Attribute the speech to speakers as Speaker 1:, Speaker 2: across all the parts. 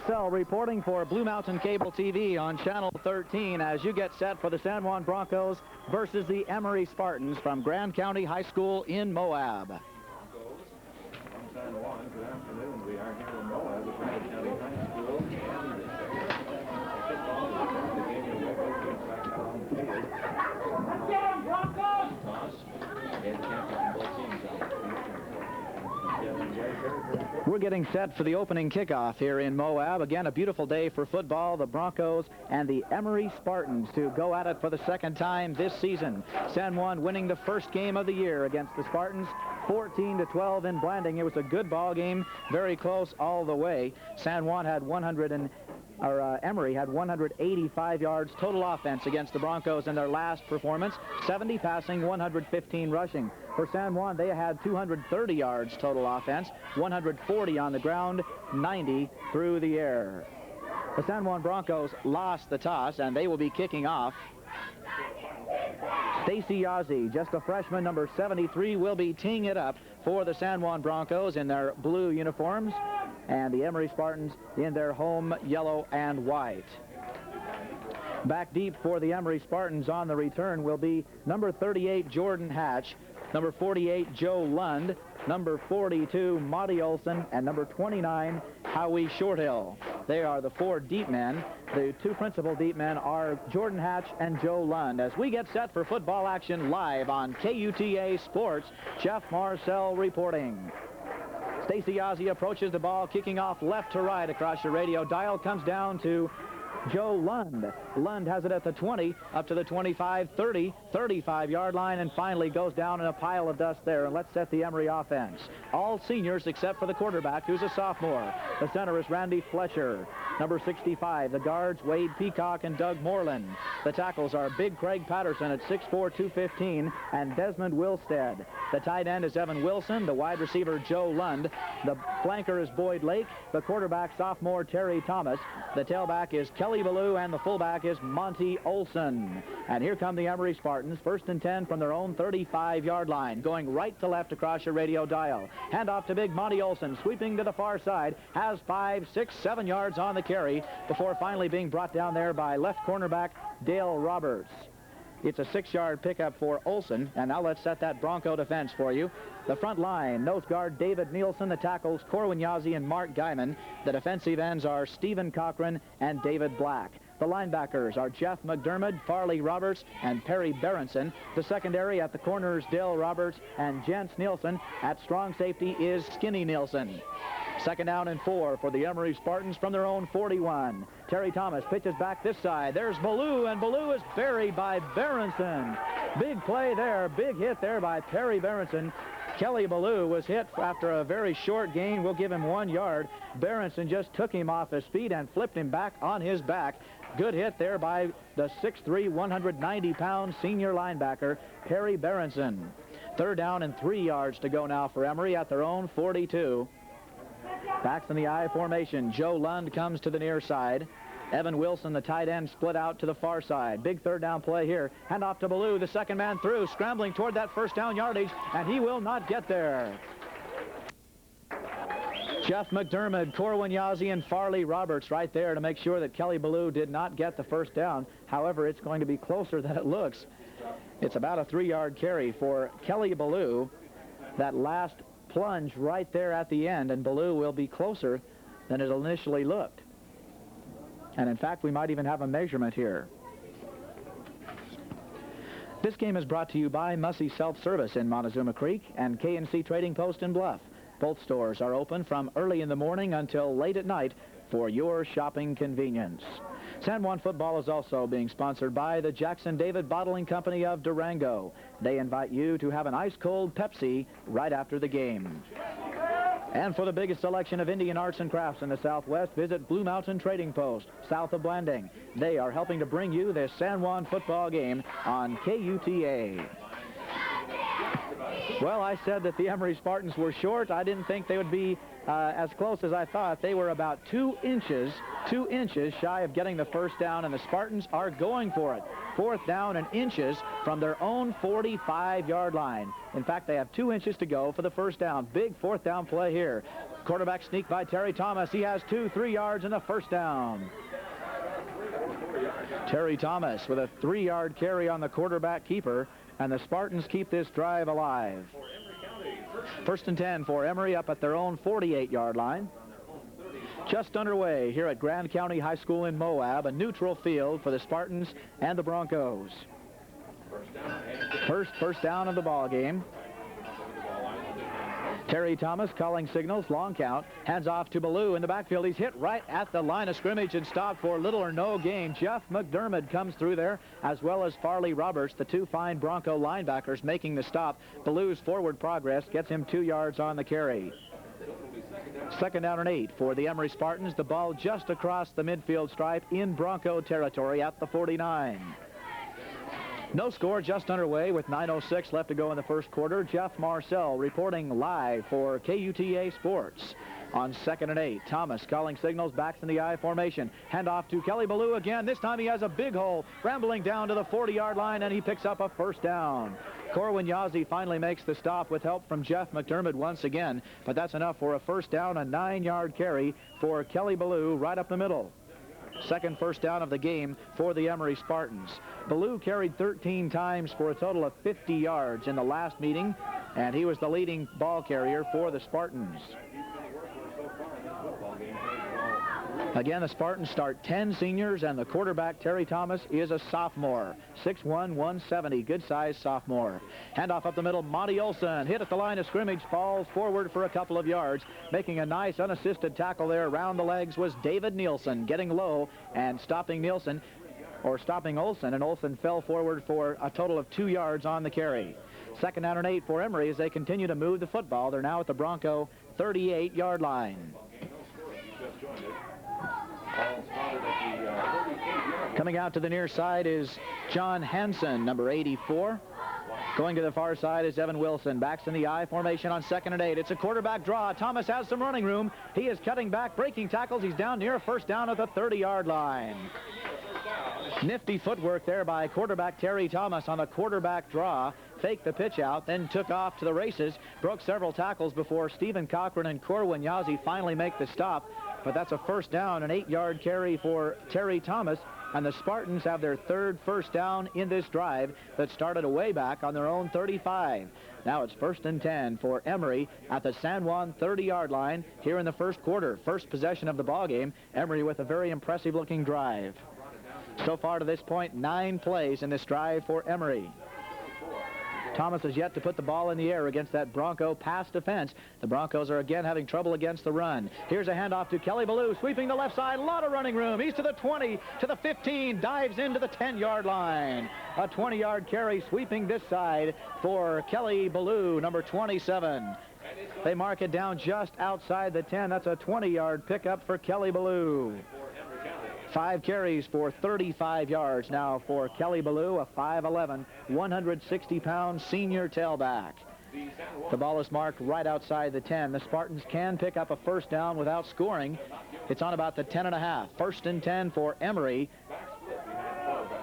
Speaker 1: Marcel reporting for Blue Mountain Cable TV on Channel 13 as you get set for the San Juan Broncos versus the Emery Spartans from Grand County High School in Moab.
Speaker 2: Broncos from San Juan. Good afternoon. We are here in Moab at Grand County High School. And the game will go back out on the field.
Speaker 3: Get him, Broncos!
Speaker 2: Toss. And captain from both teams out.
Speaker 1: We're getting set for the opening kickoff here in Moab. Again, a beautiful day for football. The Broncos and the Emery Spartans to go at it for the second time this season. San Juan winning the first game of the year against the Spartans, 14-12 in Blanding. It was a good ball game, very close all the way. San Juan had Emery had 185 yards total offense against the Broncos in their last performance, 70 passing, 115 rushing. For San Juan, they had 230 yards total offense, 140 on the ground, 90 through the air. The San Juan Broncos lost the toss, and they will be kicking off. Stacy Yazzie, just a freshman, number 73, will be teeing it up for the San Juan Broncos in their blue uniforms, and the Emery Spartans in their home yellow and white. Back deep for the Emery Spartans on the return will be number 38, Jordan Hatch, number 48, Joe Lund, number 42, Monty Olson, and number 29, Howie Shorthill. They are the four deep men. The two principal deep men are Jordan Hatch and Joe Lund. As we get set for football action live on KUTA Sports, Jeff Marcel reporting. Stacy Yazzie approaches the ball, kicking off left to right across your radio dial. Comes down to Joe Lund. Lund has it at the 20, up to the 25, 30, 35-yard line, and finally goes down in a pile of dust there. And let's set the Emery offense. All seniors except for the quarterback, who's a sophomore. The center is Randy Fletcher. Number 65, the guards, Wade Peacock and Doug Moreland. The tackles are Big Craig Patterson at 6'4", 215, and Desmond Wilstead. The tight end is Evan Wilson, the wide receiver Joe Lund. The flanker is Boyd Lake, the quarterback sophomore Terry Thomas. The tailback is Kelly Ballou, and the fullback is Monty Olson. And here come the Emery Spartans, 1st and 10 from their own 35-yard line, going right to left across your radio dial. Hand off to big Monty Olson, sweeping to the far side, has 5, 6, 7 yards on the carry before finally being brought down there by left cornerback Dale Roberts. It's a 6-yard pickup for Olson, and now let's set that Bronco defense for you. The front line, nose guard David Nielsen, the tackles Corwin Yazzie and Mark Guyman. The defensive ends are Stephen Cochran and David Black. The linebackers are Jeff McDermott, Farley Roberts, and Perry Berenson. The secondary at the corners, Dale Roberts and Jens Nielsen. At strong safety is Skinny Nielsen. 2nd down and 4 for the Emery Spartans from their own 41. Terry Thomas pitches back this side. There's Ballou, and Ballou is buried by Berenson. Big play there, big hit there by Perry Berenson. Kelly Ballou was hit after a very short gain. We'll give him 1 yard. Berenson just took him off his feet and flipped him back on his back. Good hit there by the 6'3", 190-pound senior linebacker, Perry Berenson. 3rd down and 3 yards to go now for Emery at their own 42. Backs in the I formation. Joe Lund comes to the near side. Evan Wilson, the tight end, split out to the far side. Big 3rd down play here. Hand off to Ballou, the second man through, scrambling toward that 1st down yardage, and he will not get there. Jeff McDermott, Corwin Yazzie, and Farley Roberts right there to make sure that Kelly Ballou did not get the 1st down. However, it's going to be closer than it looks. It's about a 3-yard carry for Kelly Ballou. That last plunge right there at the end, and Ballou will be closer than it initially looked. And in fact, we might even have a measurement here. This game is brought to you by Mussey Self-Service in Montezuma Creek and K&C Trading Post in Bluff. Both stores are open from early in the morning until late at night for your shopping convenience. San Juan football is also being sponsored by the Jackson David Bottling Company of Durango. They invite you to have an ice-cold Pepsi right after the game. And for the biggest selection of Indian arts and crafts in the Southwest, visit Blue Mountain Trading Post, south of Blanding. They are helping to bring you this San Juan football game on KUTA. Well, I said that the Emery Spartans were short. I didn't think they would be as close as I thought. They were about 2 inches shy of getting the 1st down, and the Spartans are going for it. 4th down and inches from their own 45-yard line. In fact, they have 2 inches to go for the 1st down. Big 4th down play here. Quarterback sneak by Terry Thomas. He has 3 yards and a first down. Terry Thomas with a 3-yard carry on the quarterback keeper, and the Spartans keep this drive alive. First and 10 for Emery up at their own 48-yard line. Just underway here at Grand County High School in Moab, a neutral field for the Spartans and the Broncos. First down of the ball game. Terry Thomas calling signals, long count, hands off to Ballou in the backfield. He's hit right at the line of scrimmage and stopped for little or no gain. Jeff McDermott comes through there, as well as Farley Roberts, the 2 fine Bronco linebackers making the stop. Ballou's forward progress gets him 2 yards on the carry. Second down and 8 for the Emery Spartans. The ball just across the midfield stripe in Bronco territory at the 49. No score, just underway with 9:06 left to go in the first quarter. Jeff Marcel reporting live for KUTA Sports. On second and 8, Thomas calling signals, backs in the I formation. Handoff to Kelly Ballou again. This time he has a big hole, rambling down to the 40-yard line, and he picks up a first down. Corwin Yazzie finally makes the stop with help from Jeff McDermott once again, but that's enough for a first down, a 9-yard carry for Kelly Ballou right up the middle. Second first down of the game for the Emery Spartans. Ballou carried 13 times for a total of 50 yards in the last meeting, and he was the leading ball carrier for the Spartans. Again, the Spartans start 10 seniors, and the quarterback, Terry Thomas, is a sophomore. 6'1", 170, good-sized sophomore. Handoff up the middle, Monty Olson, hit at the line of scrimmage, falls forward for a couple of yards. Making a nice unassisted tackle there around the legs was David Nielsen, getting low and stopping Olson, and Olson fell forward for a total of 2 yards on the carry. Second down and 8 for Emery as they continue to move the football. They're now at the Bronco 38-yard line. Coming out to the near side is John Hansen, number 84. Going to the far side is Evan Wilson. Backs in the I formation on second and 8. It's a quarterback draw. Thomas has some running room. He is cutting back, breaking tackles. He's down near a first down at the 30-yard line. Nifty footwork there by quarterback Terry Thomas on the quarterback draw. Faked the pitch out, then took off to the races. Broke several tackles before Stephen Cochran and Corwin Yazzie finally make the stop. But that's a first down, an 8-yard carry for Terry Thomas. And the Spartans have their third first down in this drive that started way back on their own 35. Now it's first and 10 for Emery at the San Juan 30-yard line here in the first quarter. First possession of the ball game. Emery with a very impressive-looking drive. So far to this point, 9 plays in this drive for Emery. Thomas has yet to put the ball in the air against that Bronco pass defense. The Broncos are again having trouble against the run. Here's a handoff to Kelly Ballou, sweeping the left side. A lot of running room. He's to the 20, to the 15, dives into the 10-yard line. A 20-yard carry sweeping this side for Kelly Ballou, number 27. They mark it down just outside the 10. That's a 20-yard pickup for Kelly Ballou. 5 carries for 35 yards now for Kelly Ballou, a 5'11", 160-pound senior tailback. The ball is marked right outside the 10. The Spartans can pick up a first down without scoring. It's on about the 10.5. First and 10 for Emery.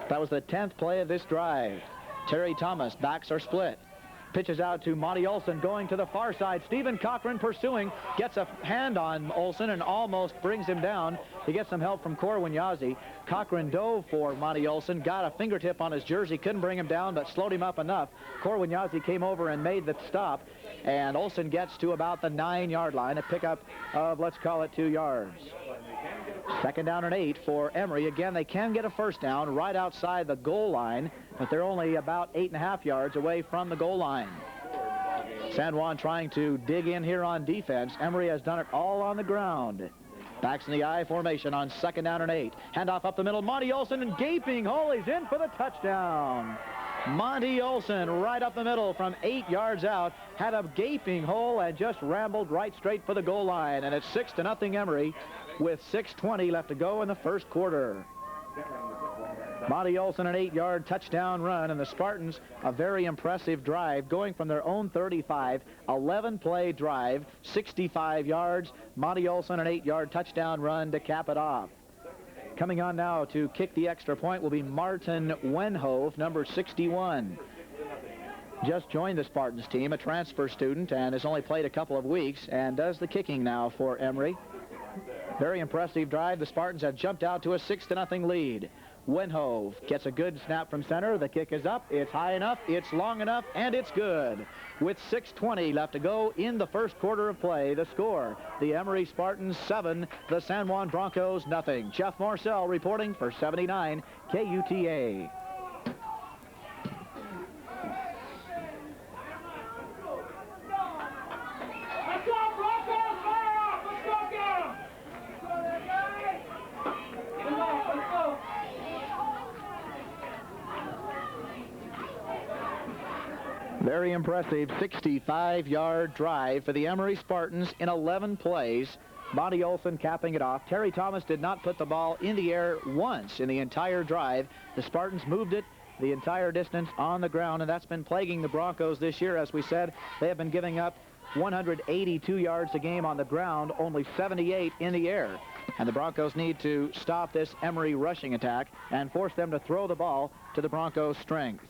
Speaker 1: That was the 10th play of this drive. Terry Thomas, backs are split. Pitches out to Monty Olson going to the far side. Stephen Cochran pursuing, gets a hand on Olson and almost brings him down. He gets some help from Corwin Yazzie. Cochran dove for Monty Olson, got a fingertip on his jersey, couldn't bring him down, but slowed him up enough. Corwin Yazzie came over and made the stop, and Olson gets to about the 9-yard line, a pickup of, let's call it, 2 yards. Second down and 8 for Emery. Again, they can get a first down right outside the goal line, but they're only about 8.5 yards away from the goal line. San Juan trying to dig in here on defense. Emery has done it all on the ground. Backs in the I formation on second down and 8. Handoff up the middle. Monty Olson and gaping hole. He's in for the touchdown. Monty Olson right up the middle from 8 yards out. Had a gaping hole and just rambled right straight for the goal line. And it's 6-0 Emery with 6:20 left to go in the first quarter. Monty Olson an 8-yard touchdown run, and the Spartans a very impressive drive going from their own 35, 11-play drive, 65 yards. Monty Olson an 8-yard touchdown run to cap it off. Coming on now to kick the extra point will be Martin Wenhove, number 61. just joined the Spartans team, a transfer student, and has only played a couple of weeks and does the kicking now for Emery. Very impressive drive. The Spartans have jumped out to a 6-0 lead. Wenhove gets a good snap from center. The kick is up. It's high enough. It's long enough. And it's good. With 6:20 left to go in the first quarter of play, the score, the Emery Spartans 7, the San Juan Broncos nothing. Jeff Marcel reporting for 79 KUTA.
Speaker 3: Let's go, Broncos! Fire off! Let's go, get 'em! Let's go!
Speaker 1: Very impressive 65-yard drive for the Emery Spartans in 11 plays. Monty Olson capping it off. Terry Thomas did not put the ball in the air once in the entire drive. The Spartans moved it the entire distance on the ground, and that's been plaguing the Broncos this year. As we said, they have been giving up 182 yards a game on the ground, only 78 in the air. And the Broncos need to stop this Emery rushing attack and force them to throw the ball to the Broncos' strength.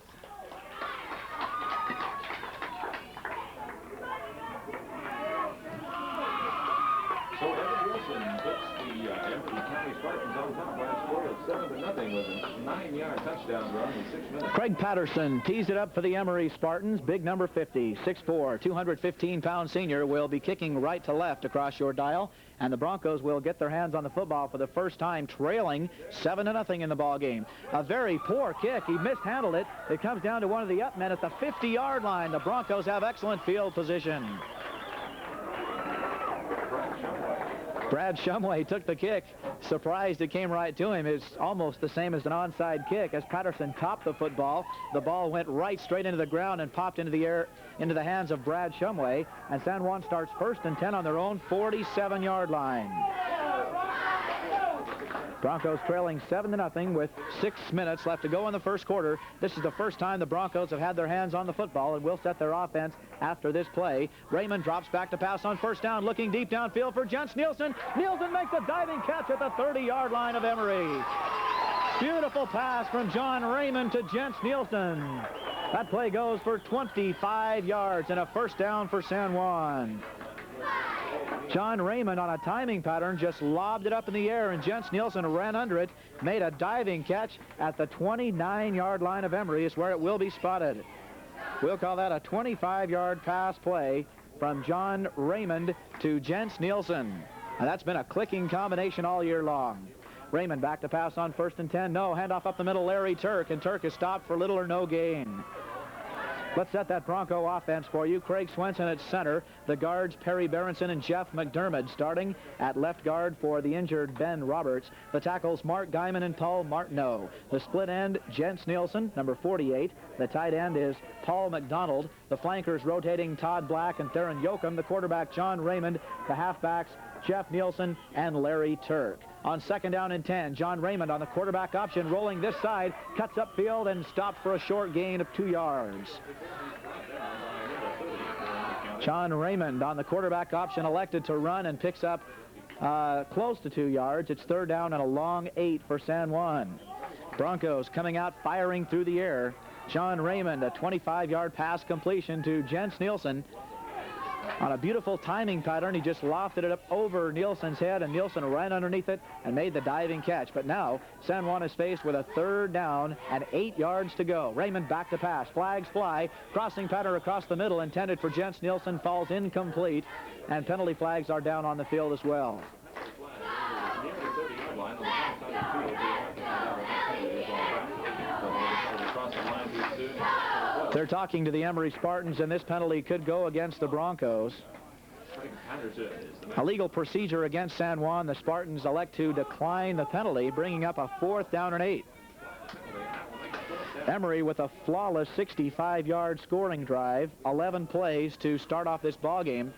Speaker 2: So Evan Wilson puts the Emery County Spartans on top by a score of 7-0 with a 9-yard touchdown run in 6 minutes.
Speaker 1: Craig Patterson tees it up for the Emery Spartans. Big number 50, 6'4", 215-pound senior will be kicking right to left across your dial. And the Broncos will get their hands on the football for the first time, trailing 7-0 in the ball game. A very poor kick. He mishandled it. It comes down to one of the up men at the 50-yard line. The Broncos have excellent field position. Brad Shumway took the kick. Surprised it came right to him. It's almost the same as an onside kick. As Patterson topped the football, the ball went right straight into the ground and popped into the air into the hands of Brad Shumway. And San Juan starts 1st and 10 on their own 47-yard line. Broncos trailing 7-0 with 6 minutes left to go in the first quarter. This is the first time the Broncos have had their hands on the football and will set their offense after this play. Raymond drops back to pass on 1st down, looking deep downfield for Jens Nielsen. Nielsen makes a diving catch at the 30-yard line of Emery. Beautiful pass from John Raymond to Jens Nielsen. That play goes for 25 yards and a 1st down for San Juan. John Raymond on a timing pattern just lobbed it up in the air, and Jens Nielsen ran under it, made a diving catch at the 29-yard line of Emery is where it will be spotted. We'll call that a 25-yard pass play from John Raymond to Jens Nielsen. And that's been a clicking combination all year long. Raymond back to pass on 1st and 10. No, handoff up the middle, Larry Turk, and Turk is stopped for little or no gain. Let's set that Bronco offense for you. Craig Swenson at center. The guards, Perry Berenson and Jeff McDermott, starting at left guard for the injured Ben Roberts. The tackles, Mark Guyman and Paul Martineau. The split end, Jens Nielsen, number 48. The tight end is Paul MacDonald. The flankers rotating Todd Black and Theron Yoakum. The quarterback, John Raymond. The halfbacks, Jeff Nielsen and Larry Turk. On 2nd down and 10, John Raymond on the quarterback option, rolling this side, cuts upfield and stopped for a short gain of 2 yards. John Raymond on the quarterback option elected to run and picks up close to 2 yards. It's 3rd down and a long 8 for San Juan. Broncos coming out firing through the air. John Raymond, a 25-yard pass completion to Jens Nielsen. On a beautiful timing pattern, he just lofted it up over Nielsen's head, and Nielsen ran underneath it and made the diving catch. But now, San Juan is faced with a 3rd down and 8 yards to go. Raymond back to pass. Flags fly. Crossing pattern across the middle intended for Jens Nielsen falls incomplete, and penalty flags are down on the field as well. They're talking to the Emery Spartans, and this penalty could go against the Broncos. A legal procedure against San Juan. The Spartans elect to decline the penalty, bringing up a 4th down and 8. Emery with a flawless 65-yard scoring drive, 11 plays to start off this ball game.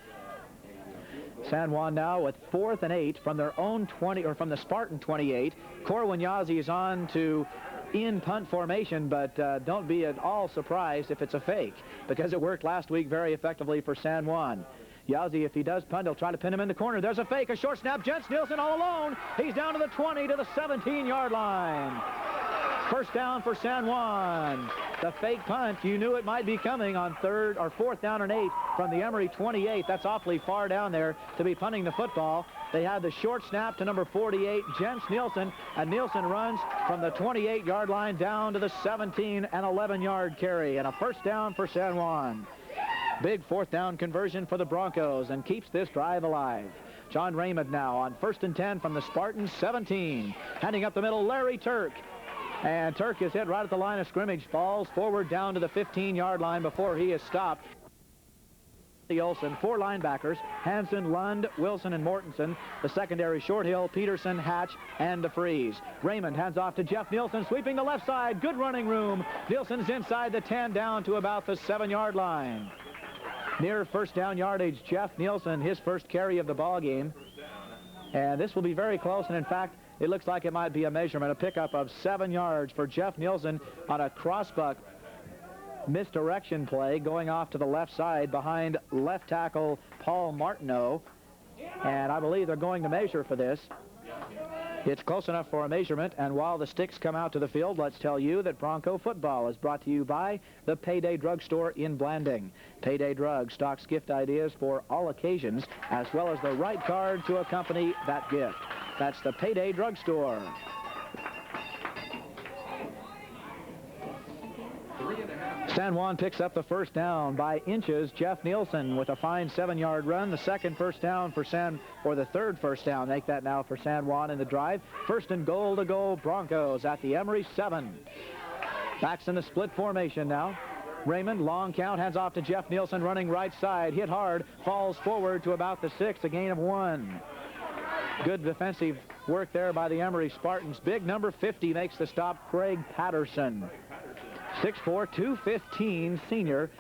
Speaker 1: San Juan now with 4th and 8 from their own 20, or from the Spartan 28. Corwin Yazzie is on to in punt formation, but don't be at all surprised if it's a fake, because it worked last week very effectively for San Juan. Yazzie, if he does punt, he'll try to pin him in the corner. There's a fake, a short snap. Jens Nielsen all alone. He's down to the 20, to the 17-yard line. First down for San Juan. The fake punt, you knew it might be coming on third or fourth down and 8 from the Emery 28. That's awfully far down there to be punting the football. They had the short snap to number 48, Jens Nielsen, and Nielsen runs from the 28-yard line down to the 17 and 11-yard carry, and a first down for San Juan. Big fourth down conversion for the Broncos and keeps this drive alive. John Raymond now on 1st and 10 from the Spartans 17. Handing up the middle, Larry Turk. And Turk is hit right at the line of scrimmage, falls forward down to the 15-yard line before he is stopped. Olsen, 4 linebackers, Hansen, Lund, Wilson, and Mortensen. The secondary, Shorthill, Peterson, Hatch, and DeFries. Raymond hands off to Jeff Nielsen, sweeping the left side. Good running room. Nielsen's inside the 10 down to about the 7-yard line. Near first down yardage, Jeff Nielsen, his first carry of the ball game. And this will be very close, and in fact, it looks like it might be a measurement, a pickup of 7 yards for Jeff Nielsen on a crossbuck misdirection play going off to the left side behind left tackle Paul Martineau. And I believe they're going to measure for this. It's close enough for a measurement, and while the sticks come out to the field, let's tell you that Bronco football is brought to you by the Payday Drugstore in Blanding. Payday Drug stocks gift ideas for all occasions, as well as the right card to accompany that gift. That's the Payday Drugstore. San Juan picks up the first down by inches. Jeff Nielsen with a fine 7-yard run. The second first down for the third first down. Make that now for San Juan in the drive. First and goal to go Broncos at the Emery 7. Backs in the split formation now. Raymond, long count, hands off to Jeff Nielsen, running right side. Hit hard, falls forward to about the 6, a gain of 1. Good defensive work there by the Emery Spartans. Big number 50 makes the stop, Craig Patterson. 6'4", 215 senior,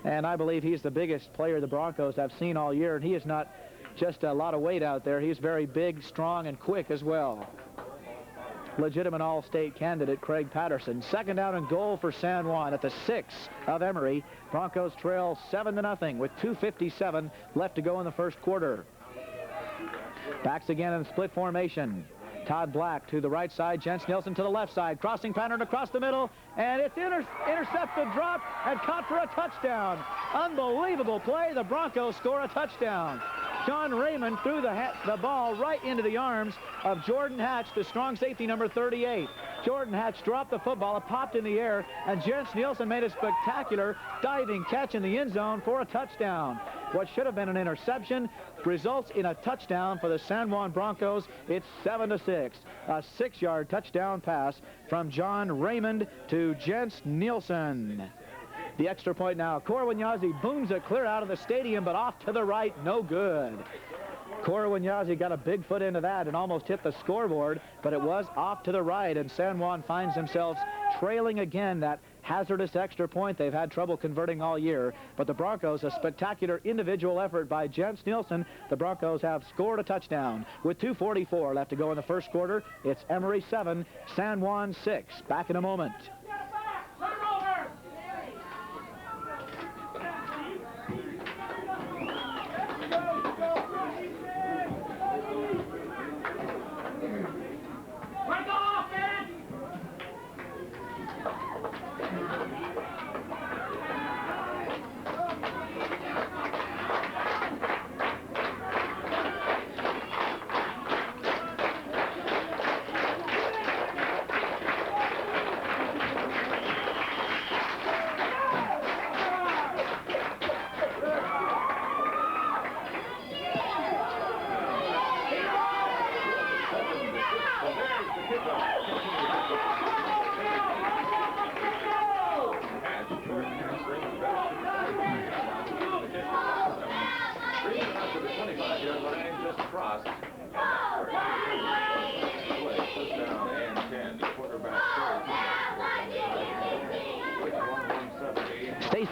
Speaker 1: and I believe he's the biggest player the Broncos have seen all year, and he is not just a lot of weight out there. He's very big, strong, and quick as well. Legitimate all-state candidate Craig Patterson. Second down and goal for San Juan at the 6 of Emery. Broncos trail 7-0 with 2:57 left to go in the first quarter. Backs again in split formation. Todd Black to the right side, Jens Nielsen to the left side, crossing pattern across the middle, and it's intercepted, dropped, and caught for a touchdown. Unbelievable play. The Broncos score a touchdown. John Raymond threw the ball right into the arms of Jordan Hatch, the strong safety number 38. Jordan Hatch dropped the football, it popped in the air, and Jens Nielsen made a spectacular diving catch in the end zone for a touchdown. What should have been an interception results in a touchdown for the San Juan Broncos. It's 7-6. A 6-yard touchdown pass from John Raymond to Jens Nielsen. The extra point now. Korwinyazi booms it clear out of the stadium, but off to the right, no good. Korwinyazi got a big foot into that and almost hit the scoreboard, but it was off to the right, and San Juan finds themselves trailing again. That hazardous extra point they've had trouble converting all year, but the Broncos, a spectacular individual effort by Jens Nielsen. The Broncos have scored a touchdown with 2:44 left to go in the first quarter. It's Emery 7, San Juan 6. Back in a moment.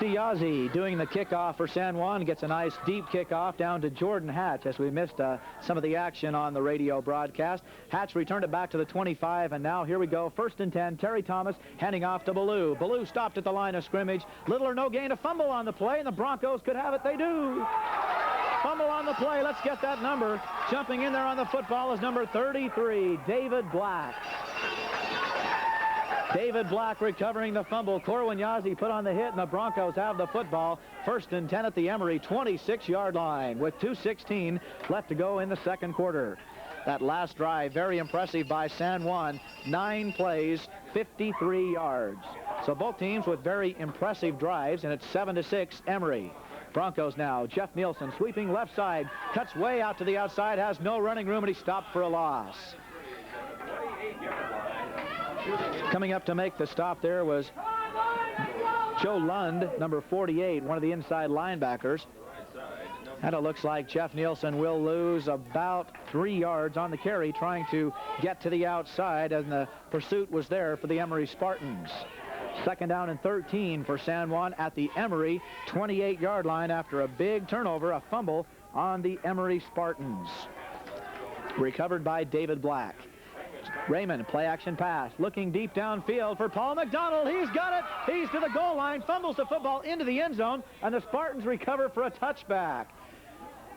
Speaker 1: Yazzie doing the kickoff for San Juan, gets a nice deep kickoff down to Jordan Hatch, as we missed some of the action on the radio broadcast. Hatch returned it back to the 25, and now here we go. 1st and 10, Terry Thomas handing off to Ballou. Ballou stopped at the line of scrimmage. Little or no gain, a fumble on the play, and the Broncos could have it. They do. Fumble on the play. Let's get that number. Jumping in there on the football is number 33, David Black. David Black recovering the fumble. Corwin Yazzie put on the hit, and the Broncos have the football. 1st and 10 at the Emery 26-yard line with 2:16 left to go in the second quarter. That last drive, very impressive by San Juan. 9 plays, 53 yards. So both teams with very impressive drives, and it's 7-6 Emery. Broncos now. Jeff Nielsen sweeping left side, cuts way out to the outside, has no running room, and he stopped for a loss. Coming up to make the stop there was Joe Lund, number 48, one of the inside linebackers. And it looks like Jeff Nielsen will lose about 3 yards on the carry, trying to get to the outside, and the pursuit was there for the Emery Spartans. 2nd down and 13 for San Juan at the Emery 28-yard line after a big turnover, a fumble on the Emery Spartans. Recovered by David Black. Raymond, play action pass, looking deep downfield for Paul MacDonald. He's got it. He's to the goal line, fumbles the football into the end zone, and the Spartans recover for a touchback.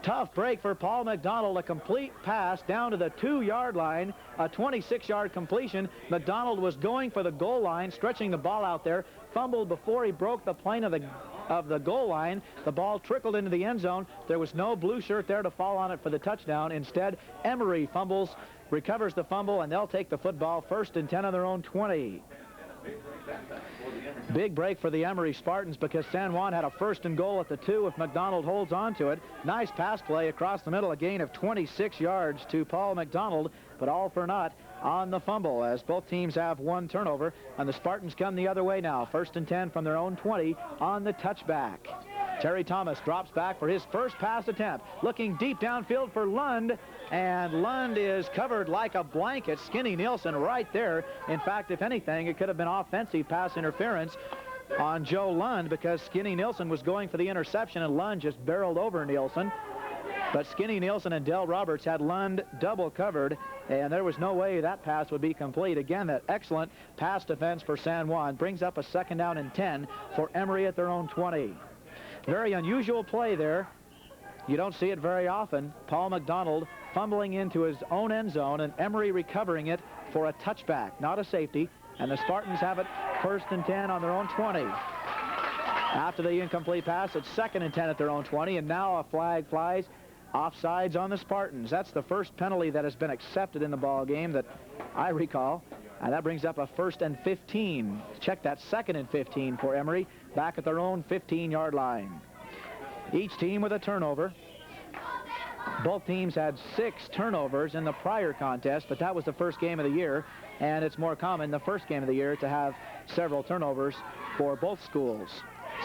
Speaker 1: Tough break for Paul MacDonald, a complete pass down to the 2-yard line, a 26-yard completion. MacDonald was going for the goal line, stretching the ball out there, fumbled before he broke the plane of the goal line. The ball trickled into the end zone. There was no blue shirt there to fall on it for the touchdown. Instead, Emery recovers the fumble, and they'll take the football 1st and 10 on their own 20. Big break for the Emery Spartans because San Juan had a 1st and goal at the 2 if MacDonald holds on to it. Nice pass play across the middle, a gain of 26 yards to Paul MacDonald, but all for naught on the fumble as both teams have 1 turnover, and the Spartans come the other way now. 1st and 10 from their own 20 on the touchback. Terry Thomas drops back for his first pass attempt, looking deep downfield for Lund, and Lund is covered like a blanket. Skinny Nielsen right there. In fact, if anything, it could have been offensive pass interference on Joe Lund because Skinny Nielsen was going for the interception, and Lund just barreled over Nielsen. But Skinny Nielsen and Dell Roberts had Lund double covered, and there was no way that pass would be complete. Again, that excellent pass defense for San Juan brings up a 2nd down and 10 for Emery at their own 20. Very unusual play there. You don't see it very often. Paul MacDonald fumbling into his own end zone, and Emery recovering it for a touchback, not a safety, and the Spartans have it 1st and 10 on their own 20. After the incomplete pass, it's 2nd and 10 at their own 20, and now a flag flies. Offsides on the Spartans. That's the first penalty that has been accepted in the ball game that I recall. And that brings up a 1st and 15. Check that, 2nd and 15 for Emery, back at their own 15-yard line. Each team with a turnover. Both teams had 6 turnovers in the prior contest, but that was the first game of the year, and it's more common the first game of the year to have several turnovers for both schools.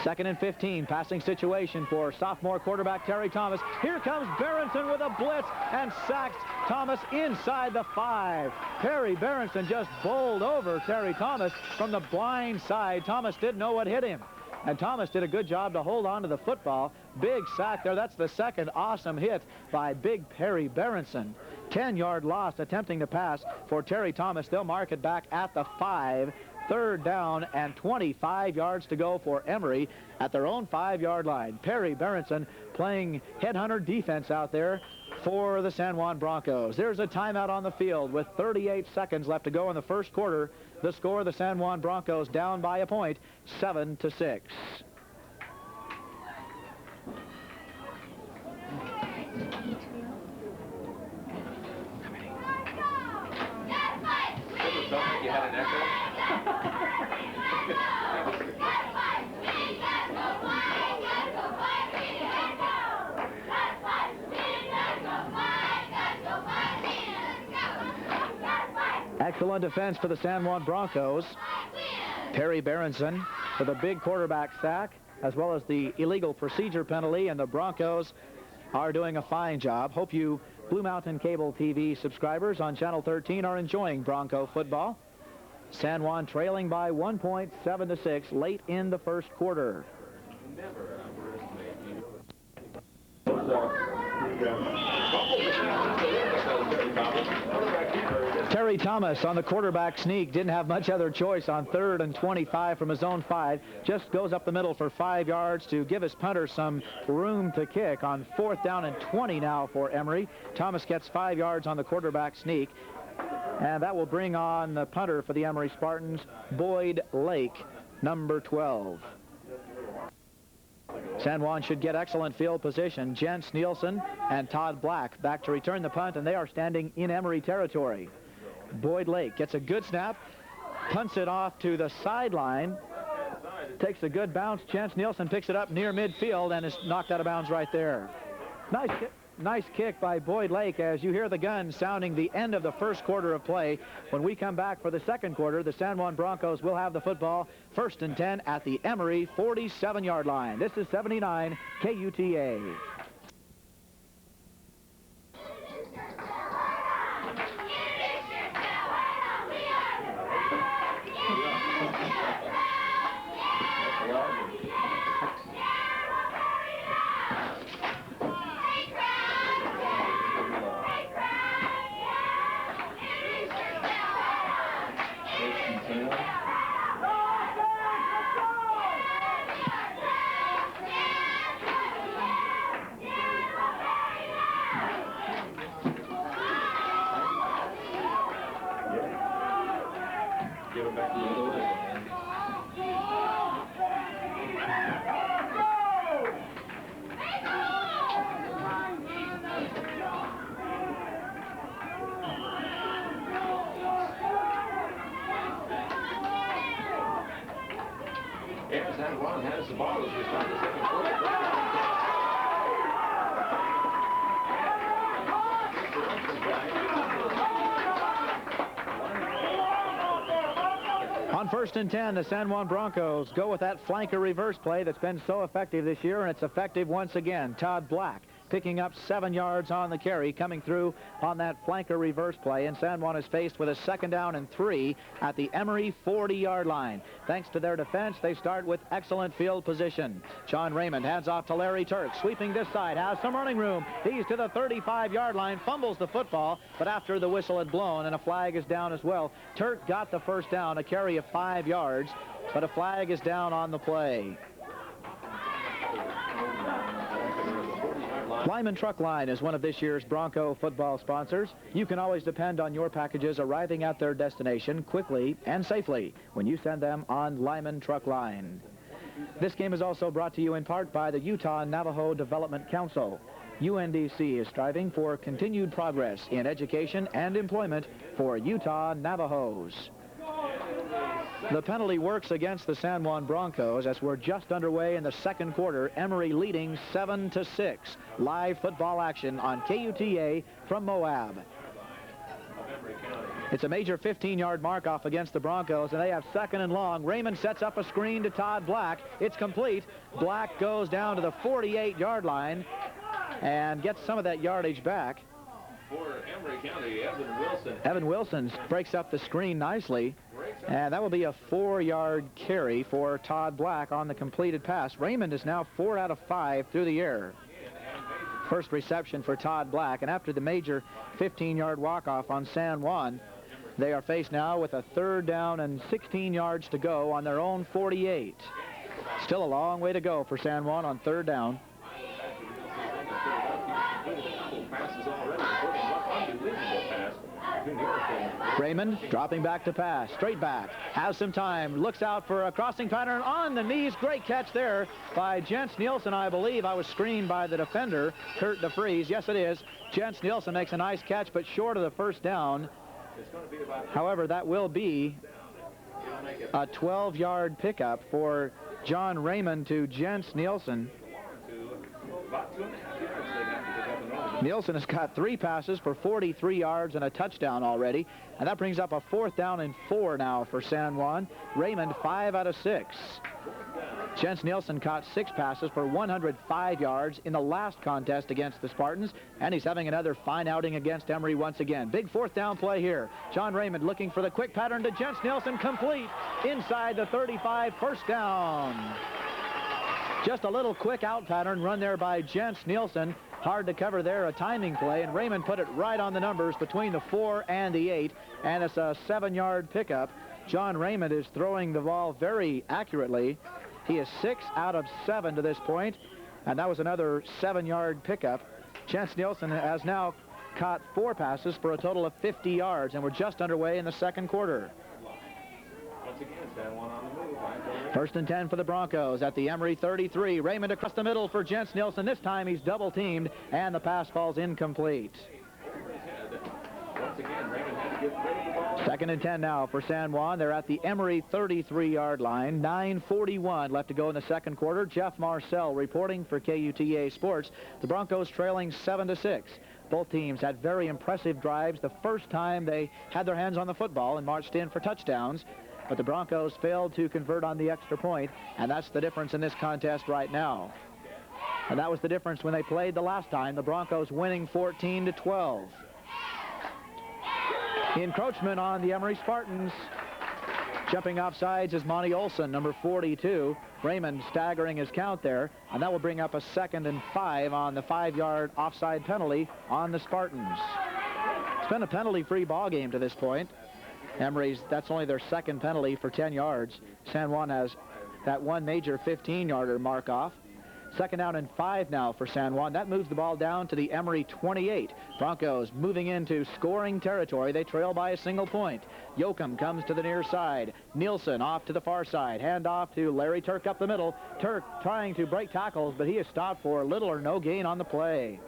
Speaker 1: 2nd and 15, passing situation for sophomore quarterback Terry Thomas. Here comes Berenson with a blitz and sacks Thomas inside the 5. Perry Berenson just bowled over Terry Thomas from the blind side. Thomas didn't know what hit him, and Thomas did a good job to hold on to the football. Big sack there. That's the 2nd awesome hit by big Perry Berenson. 10-yard loss attempting to pass for Terry Thomas. They'll mark it back at the 5. 3rd down and 25 yards to go for Emery at their own 5-yard line. Perry Berenson playing headhunter defense out there for the San Juan Broncos. There's a timeout on the field with 38 seconds left to go in the first quarter. The score, the San Juan Broncos down by a point, 7-6.
Speaker 2: You had an echo?
Speaker 1: Excellent defense for the San Juan Broncos. Perry Berenson with a big quarterback sack, as well as the illegal procedure penalty, and the Broncos are doing a fine job. Hope you Blue Mountain Cable TV subscribers on Channel 13 are enjoying Bronco football. San Juan trailing by 1 point, 7-6, late in the first quarter. Terry Thomas on the quarterback sneak didn't have much other choice on 3rd and 25 from his own 5. Just goes up the middle for 5 yards to give his punter some room to kick on 4th down and 20 now for Emery. Thomas gets 5 yards on the quarterback sneak. And that will bring on the punter for the Emery Spartans, Boyd Lake, number 12. San Juan should get excellent field position. Jens Nielsen and Todd Black back to return the punt, and they are standing in Emery territory. Boyd Lake gets a good snap, punts it off to the sideline, takes a good bounce. Jens Nielsen picks it up near midfield and is knocked out of bounds right there. Nice kick by Boyd Lake as you hear the gun sounding the end of the first quarter of play. When we come back for the second quarter, the San Juan Broncos will have the football 1st and 10 at the Emery 47-yard line. This is 79 KUTA.
Speaker 2: San Juan has the ball as we start the second quarter.
Speaker 1: On 1st and 10, the San Juan Broncos go with that flanker reverse play that's been so effective this year, and it's effective once again. Todd Black picking up 7 yards on the carry, coming through on that flanker reverse play, and San Juan is faced with a 2nd down and 3 at the Emery 40-yard line. Thanks to their defense, they start with excellent field position. John Raymond hands off to Larry Turk, sweeping this side, has some running room. He's to the 35-yard line, fumbles the football, but after the whistle had blown, and a flag is down as well. Turk got the first down, a carry of 5 yards, but a flag is down on the play. Lyman Truck Line is one of this year's Bronco football sponsors. You can always depend on your packages arriving at their destination quickly and safely when you send them on Lyman Truck Line. This game is also brought to you in part by the Utah Navajo Development Council. UNDC is striving for continued progress in education and employment for Utah Navajos. The penalty works against the San Juan Broncos as we're just underway in the second quarter. Emery leading 7-6. Live football action on KUTA from Moab. It's a major 15-yard mark-off against the Broncos, and they have 2nd and long. Raymond sets up a screen to Todd Black. It's complete. Black goes down to the 48-yard line and gets some of that yardage back.
Speaker 2: For Emery County,
Speaker 1: Evan Wilson breaks up the screen nicely, and that will be a 4-yard carry for Todd Black on the completed pass. Raymond is now 4 out of 5 through the air. First reception for Todd Black, and after the major 15-yard walk-off on San Juan, they are faced now with a 3rd down and 16 yards to go on their own 48. Still a long way to go for San Juan on 3rd down. Raymond dropping back to pass, straight back, has some time, looks out for a crossing pattern on the knees. Great catch there by Jens Nielsen, I believe. I was screened by the defender, Kurt DeFries. Yes, it is. Jens Nielsen makes a nice catch, but short of the 1st down. However, that will be a 12-yard pickup for John Raymond to Jens Nielsen. Nielsen has got 3 passes for 43 yards and a touchdown already, and that brings up a 4th down and 4 now for San Juan. Raymond 5 out of 6. Jens Nielsen caught 6 passes for 105 yards in the last contest against the Spartans, and he's having another fine outing against Emery once again. Big 4th down play here. John Raymond looking for the quick pattern to Jens Nielsen, complete inside the 35, 1st down. Just a little quick out pattern run there by Jens Nielsen. Hard to cover there, a timing play, and Raymond put it right on the numbers between the 4 and the 8, and it's a 7-yard pickup. John Raymond is throwing the ball very accurately. He is 6 out of 7 to this point, and that was another 7-yard pickup. Jens Nielsen has now caught 4 passes for a total of 50 yards, and we're just underway in the second quarter.
Speaker 2: Once again, San Juan on the move.
Speaker 1: First and 10 for the Broncos at the Emery 33. Raymond across the middle for Jens Nielsen. This time he's double teamed, and the pass falls incomplete.
Speaker 2: Once again, Raymond had to get rid of the ball.
Speaker 1: Second and 10 now for San Juan. They're at the Emery 33-yard line. 9:41 left to go in the second quarter. Jeff Marcel reporting for KUTA Sports. The Broncos trailing 7-6. Both teams had very impressive drives the first time they had their hands on the football and marched in for touchdowns. But the Broncos failed to convert on the extra point, and that's the difference in this contest right now. And that was the difference when they played the last time. The Broncos winning 14-12. Encroachment on the Emery Spartans. Jumping off sides is Monty Olson, number 42. Raymond staggering his count there, and that will bring up a 2nd and 5 on the 5-yard offside penalty on the Spartans. It's been a penalty-free ball game to this point. Emery's, that's only their 2nd penalty for 10 yards. San Juan has that one major 15-yarder mark off. 2nd down and 5 now for San Juan. That moves the ball down to the Emery 28. Broncos moving into scoring territory. They trail by a single point. Yoakum comes to the near side. Nielsen off to the far side. Hand off to Larry Turk up the middle. Turk trying to break tackles, but he is stopped for little or no gain on the play.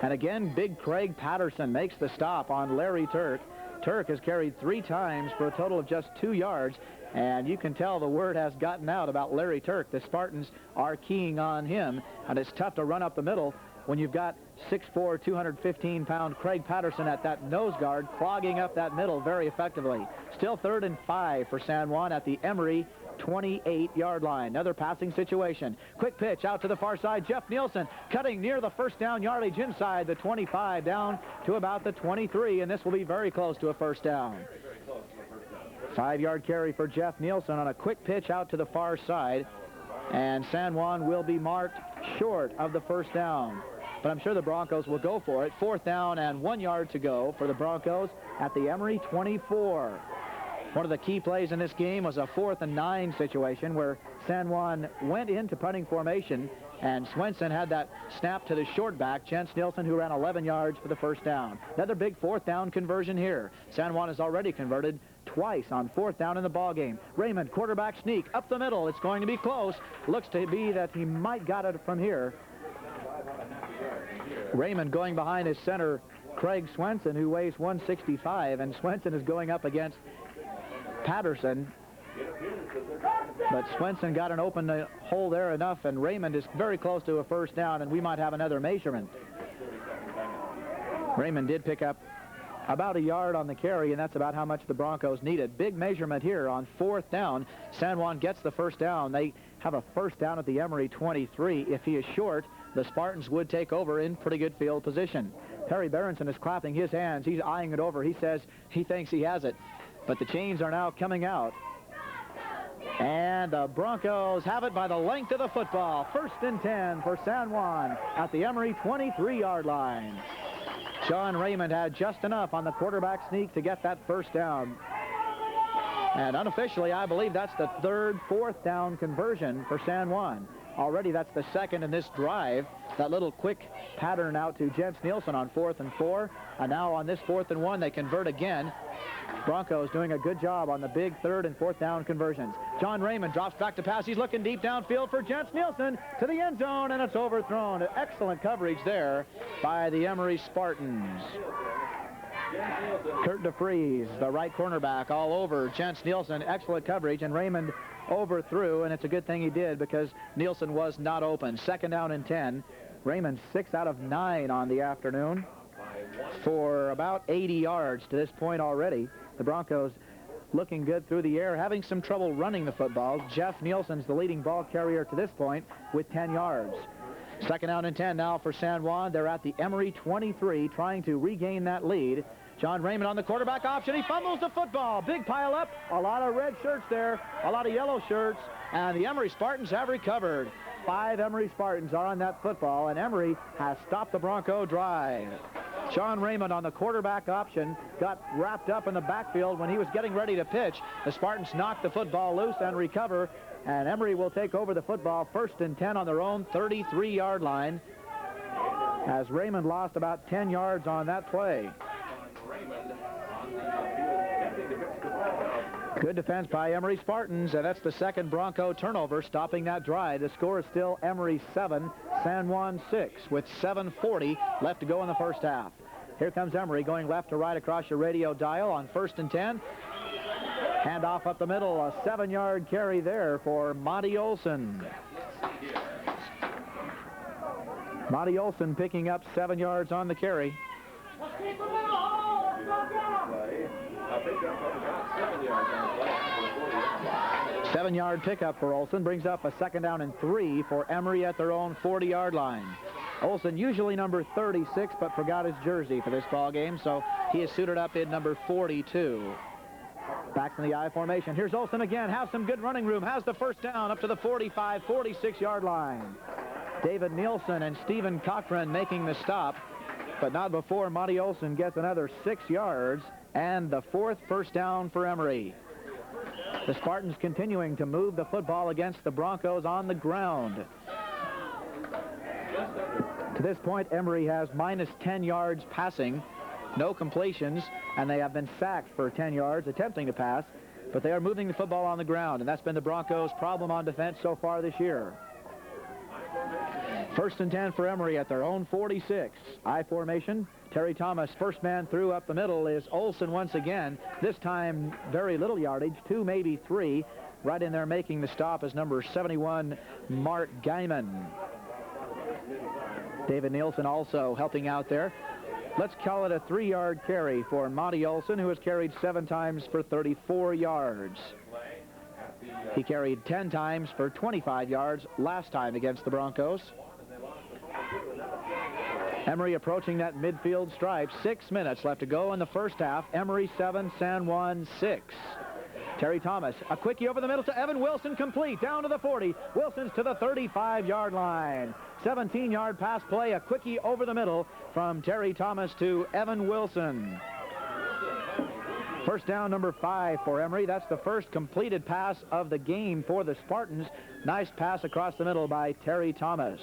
Speaker 1: And again, big Craig Patterson makes the stop on Larry Turk. Turk has carried 3 times for a total of just 2 yards, and you can tell the word has gotten out about Larry Turk. The Spartans are keying on him, and it's tough to run up the middle when you've got 6'4", 215-pound Craig Patterson at that nose guard, clogging up that middle very effectively. Still 3rd and 5 for San Juan at the Emery 28-yard line. Another passing situation. Quick pitch out to the far side. Jeff Nielsen cutting near the first down yardage inside the 25 down to about the 23, and this will be very close to a first down. 5-yard carry for Jeff Nielsen on a quick pitch out to the far side, and San Juan will be marked short of the first down. But I'm sure the Broncos will go for it. 4th down and 1 yard to go for the Broncos at the Emery 24. One of the key plays in this game was a 4th and 9 situation where San Juan went into punting formation, and Swenson had that snap to the short back, Jens Nielsen, who ran 11 yards for the first down. Another big 4th down conversion here. San Juan has already converted twice on 4th down in the ball game. Raymond, quarterback sneak up the middle. It's going to be close. Looks to be that he might got it from here. Raymond going behind his center, Craig Swenson, who weighs 165, and Swenson is going up against Patterson, but Swenson got an open hole there enough, and Raymond is very close to a first down, and we might have another measurement. Raymond did pick up about a yard on the carry, and that's about how much the Broncos needed. Big measurement here on 4th down. San Juan gets the first down. They have a first down at the Emery 23. If he is short, the Spartans would take over in pretty good field position. Perry Berenson is clapping his hands. He's eyeing it over. He says he thinks he has it. But the chains are now coming out. And the Broncos have it by the length of the football. 1st and 10 for San Juan at the Emery 23-yard line. Sean Raymond had just enough on the quarterback sneak to get that first down. And unofficially, I believe that's the 3rd 4th down conversion for San Juan. Already that's the 2nd in this drive. That little quick pattern out to Jens Nielsen on 4th and 4. And now on this 4th and 1, they convert again. Broncos doing a good job on the big 3rd and 4th down conversions. John Raymond drops back to pass. He's looking deep downfield for Jens Nielsen to the end zone, and it's overthrown. Excellent coverage there by the Emery Spartans. Kurt DeFries, the right cornerback, all over Jens Nielsen. Excellent coverage, and Raymond overthrew, and it's a good thing he did because Nielsen was not open. 2nd down and 10. Raymond 6 out of 9 on the afternoon for about 80 yards to this point already. The Broncos looking good through the air, having some trouble running the football. Jeff Nielsen's the leading ball carrier to this point with 10 yards. 2nd down and 10 now for San Juan. They're at the Emery 23 trying to regain that lead. John Raymond on the quarterback option. He fumbles the football. Big pile up. A lot of red shirts there. A lot of yellow shirts. And the Emery Spartans have recovered. 5 Emery Spartans are on that football, and Emery has stopped the Bronco drive. Sean Raymond on the quarterback option got wrapped up in the backfield when he was getting ready to pitch. The Spartans knocked the football loose and recover, and Emery will take over the football 1st and 10 on their own 33-yard line. as Raymond lost about 10 yards on that play. Good defense by Emery Spartans, and that's the second Bronco turnover stopping that drive. The score is still Emery 7, San Juan 6, with 7:40 left to go in the first half. Here comes Emery going left to right across your radio dial on 1st and 10. Handoff up the middle, a 7-yard carry there for Monty Olson. Monty Olson picking up 7 yards on the carry. 7-yard pickup for Olson brings up a 2nd down and 3 for Emery at their own 40-yard line. Olson usually number 36, but forgot his jersey for this ball game, so he is suited up in number 42. Back in the I formation. Here's Olson again. Has some good running room. Has the first down up to the 45, 46-yard line. David Nielsen and Stephen Cochran making the stop, but not before Monty Olson gets another 6 yards and the 4th first down for Emery. The Spartans continuing to move the football against the Broncos on the ground. To this point, Emery has minus 10 yards passing, no completions, and they have been sacked for 10 yards attempting to pass, but they are moving the football on the ground, and that's been the Broncos' problem on defense so far this year. 1st and 10 for Emery at their own 46. I formation. Terry Thomas, first man through up the middle is Olson once again. This time, very little yardage, 2, maybe 3. Right in there making the stop is number 71, Mark Gaiman. David Nielsen also helping out there. Let's call it a 3-yard carry for Monty Olson, who has carried 7 times for 34 yards. He carried 10 times for 25 yards last time against the Broncos. Emery approaching that midfield stripe. 6 minutes left to go in the first half. Emery 7, San Juan 6. Terry Thomas, a quickie over the middle to Evan Wilson, complete, down to the 40. Wilson's to the 35-yard line. 17-yard pass play, a quickie over the middle from Terry Thomas to Evan Wilson. First down, number 5 for Emery. That's the first completed pass of the game for the Spartans. Nice pass across the middle by Terry Thomas.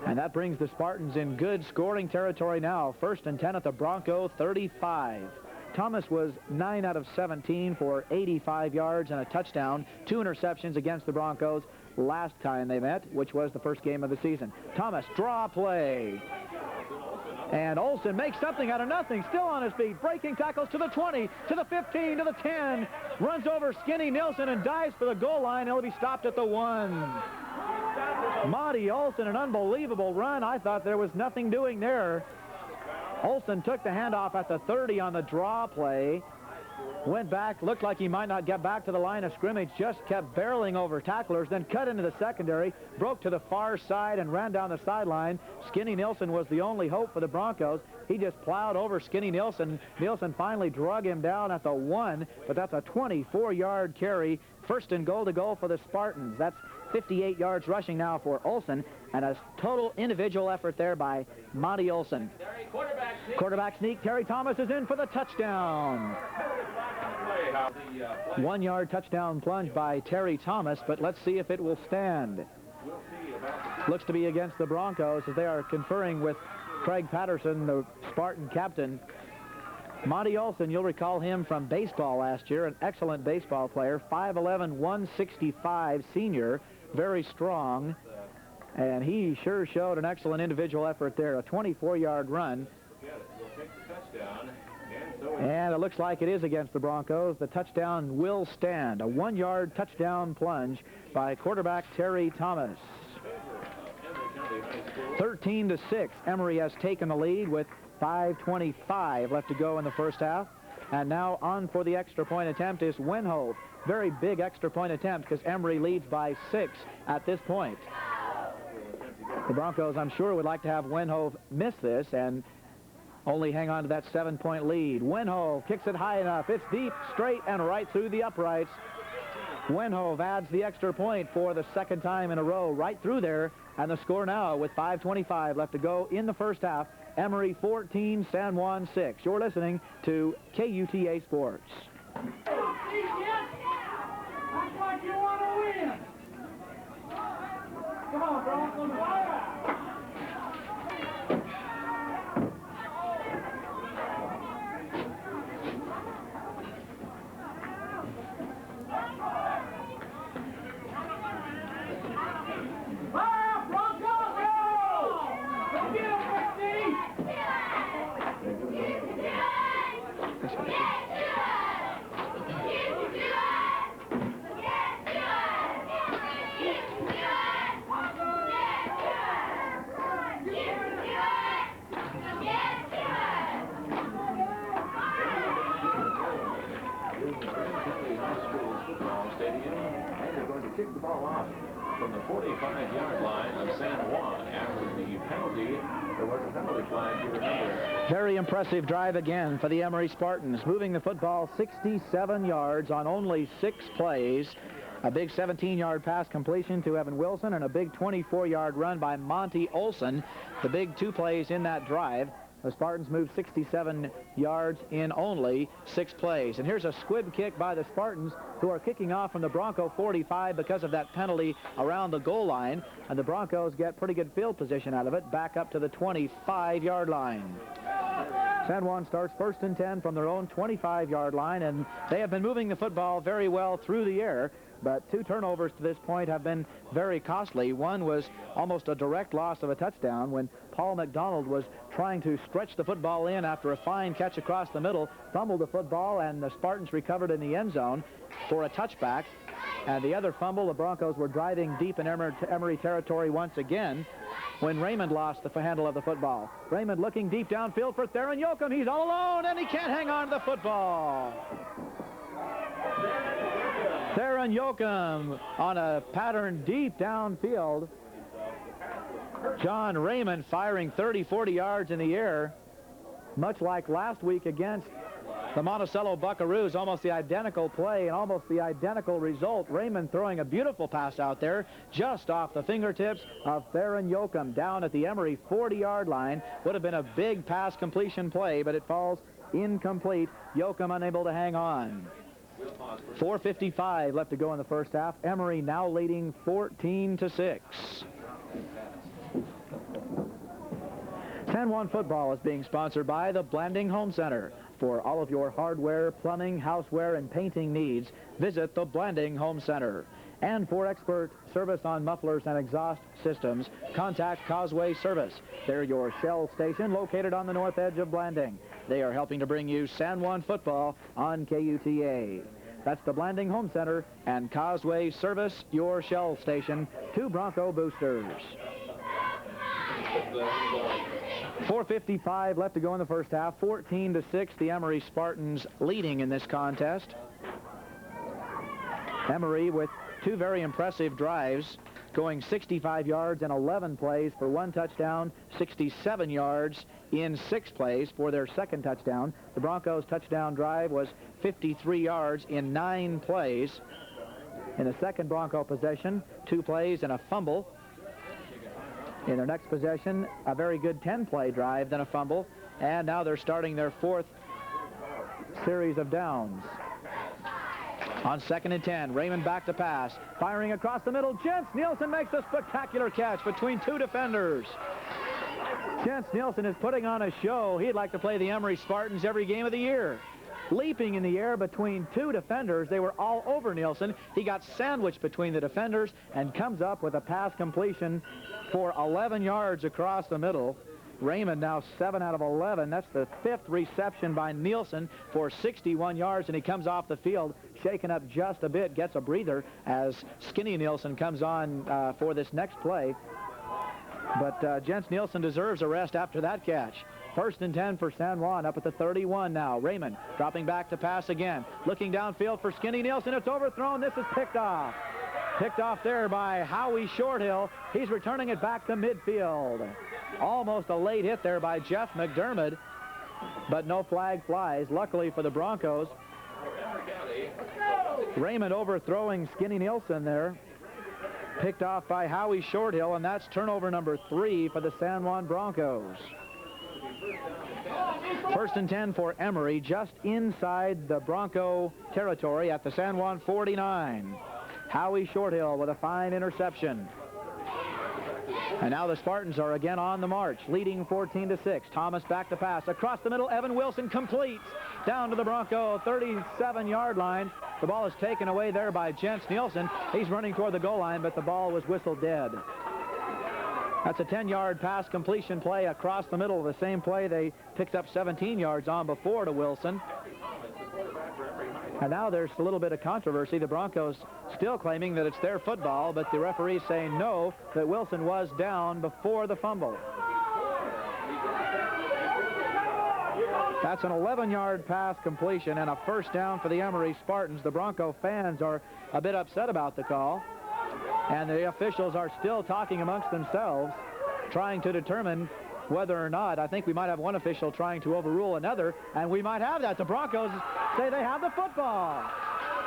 Speaker 1: And that brings the Spartans in good scoring territory now. 1st and 10 at the Bronco 35. Thomas was 9 out of 17 for 85 yards and a touchdown. 2 interceptions against the Broncos last time they met, which was the first game of the season. Thomas, draw play. And Olson makes something out of nothing, still on his feet, breaking tackles to the 20, to the 15, to the 10, runs over Skinny Nielsen and dives for the goal line. He'll be stopped at the 1. Monty Olson, an unbelievable run. I thought there was nothing doing there. Olson took the handoff at the 30 on the draw play, went back, looked like he might not get back to the line of scrimmage, just kept barreling over tacklers, then cut into the secondary, broke to the far side and ran down the sideline. Skinny Nielsen was the only hope for the Broncos. He just plowed over Skinny Nielsen. Nielsen finally drug him down at the 1, but that's a 24-yard carry. 1st and goal to go for the Spartans. That's 58 yards rushing now for Olson, and a total individual effort there by Monty Olson. Quarterback sneak. Terry Thomas is in for the touchdown. 1-yard touchdown plunge by Terry Thomas, but let's see if it will stand. Looks to be against the Broncos as they are conferring with Craig Patterson, the Spartan captain. Monty Olson, you'll recall him from baseball last year, an excellent baseball player, 5'11", 165 senior, very strong, and he sure showed an excellent individual effort there, a 24-yard run. And it looks like it is against the Broncos. The touchdown will stand, a 1-yard touchdown plunge by quarterback Terry Thomas. 13-6, Emery has taken the lead with 5:25 left to go in the first half. And now on for the extra point attempt is Wenhoff. Very big extra point attempt because Emery leads by 6 at this point. The Broncos, I'm sure, would like to have Wenhoff miss this and only hang on to that 7-point lead. Wenhoff kicks it high enough. It's deep, straight, and right through the uprights. Wenhoff adds the extra point for the 2nd time in a row right through there. And the score now with 5:25 left to go in the first half. Emery 14, San Juan 6. You're listening to KUTA Sports.
Speaker 3: Act like you want to win. Come on, Broncos, fire out.
Speaker 2: Kick the ball off from the 45-yard line of San Juan after the penalty. There was a penalty flag, you remember.
Speaker 1: Very impressive drive again for the Emery Spartans, moving the football 67 yards on only 6 plays. A big 17-yard pass completion to Evan Wilson and a big 24-yard run by Monty Olson. The big 2 plays in that drive. The Spartans moved 67 yards in only 6 plays. And here's a squib kick by the Spartans, who are kicking off from the Bronco 45 because of that penalty around the goal line. And the Broncos get pretty good field position out of it, back up to the 25-yard line. San Juan starts 1st and 10 from their own 25-yard line, and they have been moving the football very well through the air. But 2 turnovers to this point have been very costly. One was almost a direct loss of a touchdown when Paul MacDonald was trying to stretch the football in after a fine catch across the middle, fumbled the football, and the Spartans recovered in the end zone for a touchback. And the other fumble, the Broncos were driving deep in Emery territory once again when Raymond lost the handle of the football. Raymond looking deep downfield for Theron Yoakum. He's all alone, and he can't hang on to the football. Theron Yoakum on a pattern deep downfield. John Raymond firing 30, 40 yards in the air, much like last week against the Monticello Buckaroos. Almost the identical play and almost the identical result. Raymond throwing a beautiful pass out there just off the fingertips of Theron Yoakum down at the Emery 40-yard line. Would have been a big pass completion play, but it falls incomplete. Yoakum unable to hang on. 4:55 left to go in the first half. Emery now leading 14-6. San Juan football is being sponsored by the Blanding Home Center. For all of your hardware, plumbing, houseware, and painting needs, visit the Blanding Home Center. And for expert service on mufflers and exhaust systems, contact Causeway Service. They're your Shell station located on the north edge of Blanding. They are helping to bring you San Juan football on KUTA. That's the Blanding Home Center and Causeway Service, your Shell station. 2 Bronco boosters. 4:55 left to go in the first half. 14-6, the Emery Spartans leading in this contest. Emery with 2 very impressive drives, going 65 yards in 11 plays for 1 touchdown, 67 yards in 6 plays for their second touchdown. The Broncos' touchdown drive was 53 yards in 9 plays. In the second Bronco possession, 2 plays and a fumble. In their next possession, a very good 10-play drive, then a fumble. And now they're starting their 4th series of downs. On 2nd and 10, Raymond back to pass. Firing across the middle, Jens Nielsen makes a spectacular catch between 2 defenders. Jens Nielsen is putting on a show. He'd like to play the Emery Spartans every game of the year. Leaping in the air between 2 defenders. They were all over Nielsen. He got sandwiched between the defenders and comes up with a pass completion for 11 yards across the middle. Raymond now 7 out of 11. That's the 5th reception by Nielsen for 61 yards, and he comes off the field shaken up just a bit, gets a breather as Skinny Nielsen comes on for this next play. But Jens Nielsen deserves a rest after that catch. 1st and 10 for San Juan, up at the 31 now. Raymond dropping back to pass again. Looking downfield for Skinny Nielsen. It's overthrown. This is picked off. Picked off there by Howie Shorthill. He's returning it back to midfield. Almost a late hit there by Jeff McDermott, but no flag flies. Luckily for the Broncos, Raymond overthrowing Skinny Nielsen there. Picked off by Howie Shorthill, and that's turnover number 3 for the San Juan Broncos. 1st and 10 for Emery, just inside the Bronco territory at the San Juan 49. Howie Shorthill with a fine interception. And now the Spartans are again on the march, leading 14-6. Thomas back to pass. Across the middle, Evan Wilson completes down to the Bronco 37-yard line. The ball is taken away there by Jens Nielsen. He's running toward the goal line, but the ball was whistled dead. That's a 10-yard pass completion play across the middle of the same play they picked up 17 yards on before to Wilson. And now there's a little bit of controversy. The Broncos still claiming that it's their football, but the referee's saying no, that Wilson was down before the fumble. That's an 11-yard pass completion and a first down for the Emery Spartans. The Bronco fans are a bit upset about the call, and the officials are still talking amongst themselves, trying to determine whether or not. I think we might have one official trying to overrule another, and we might have that. The Broncos say they have the football.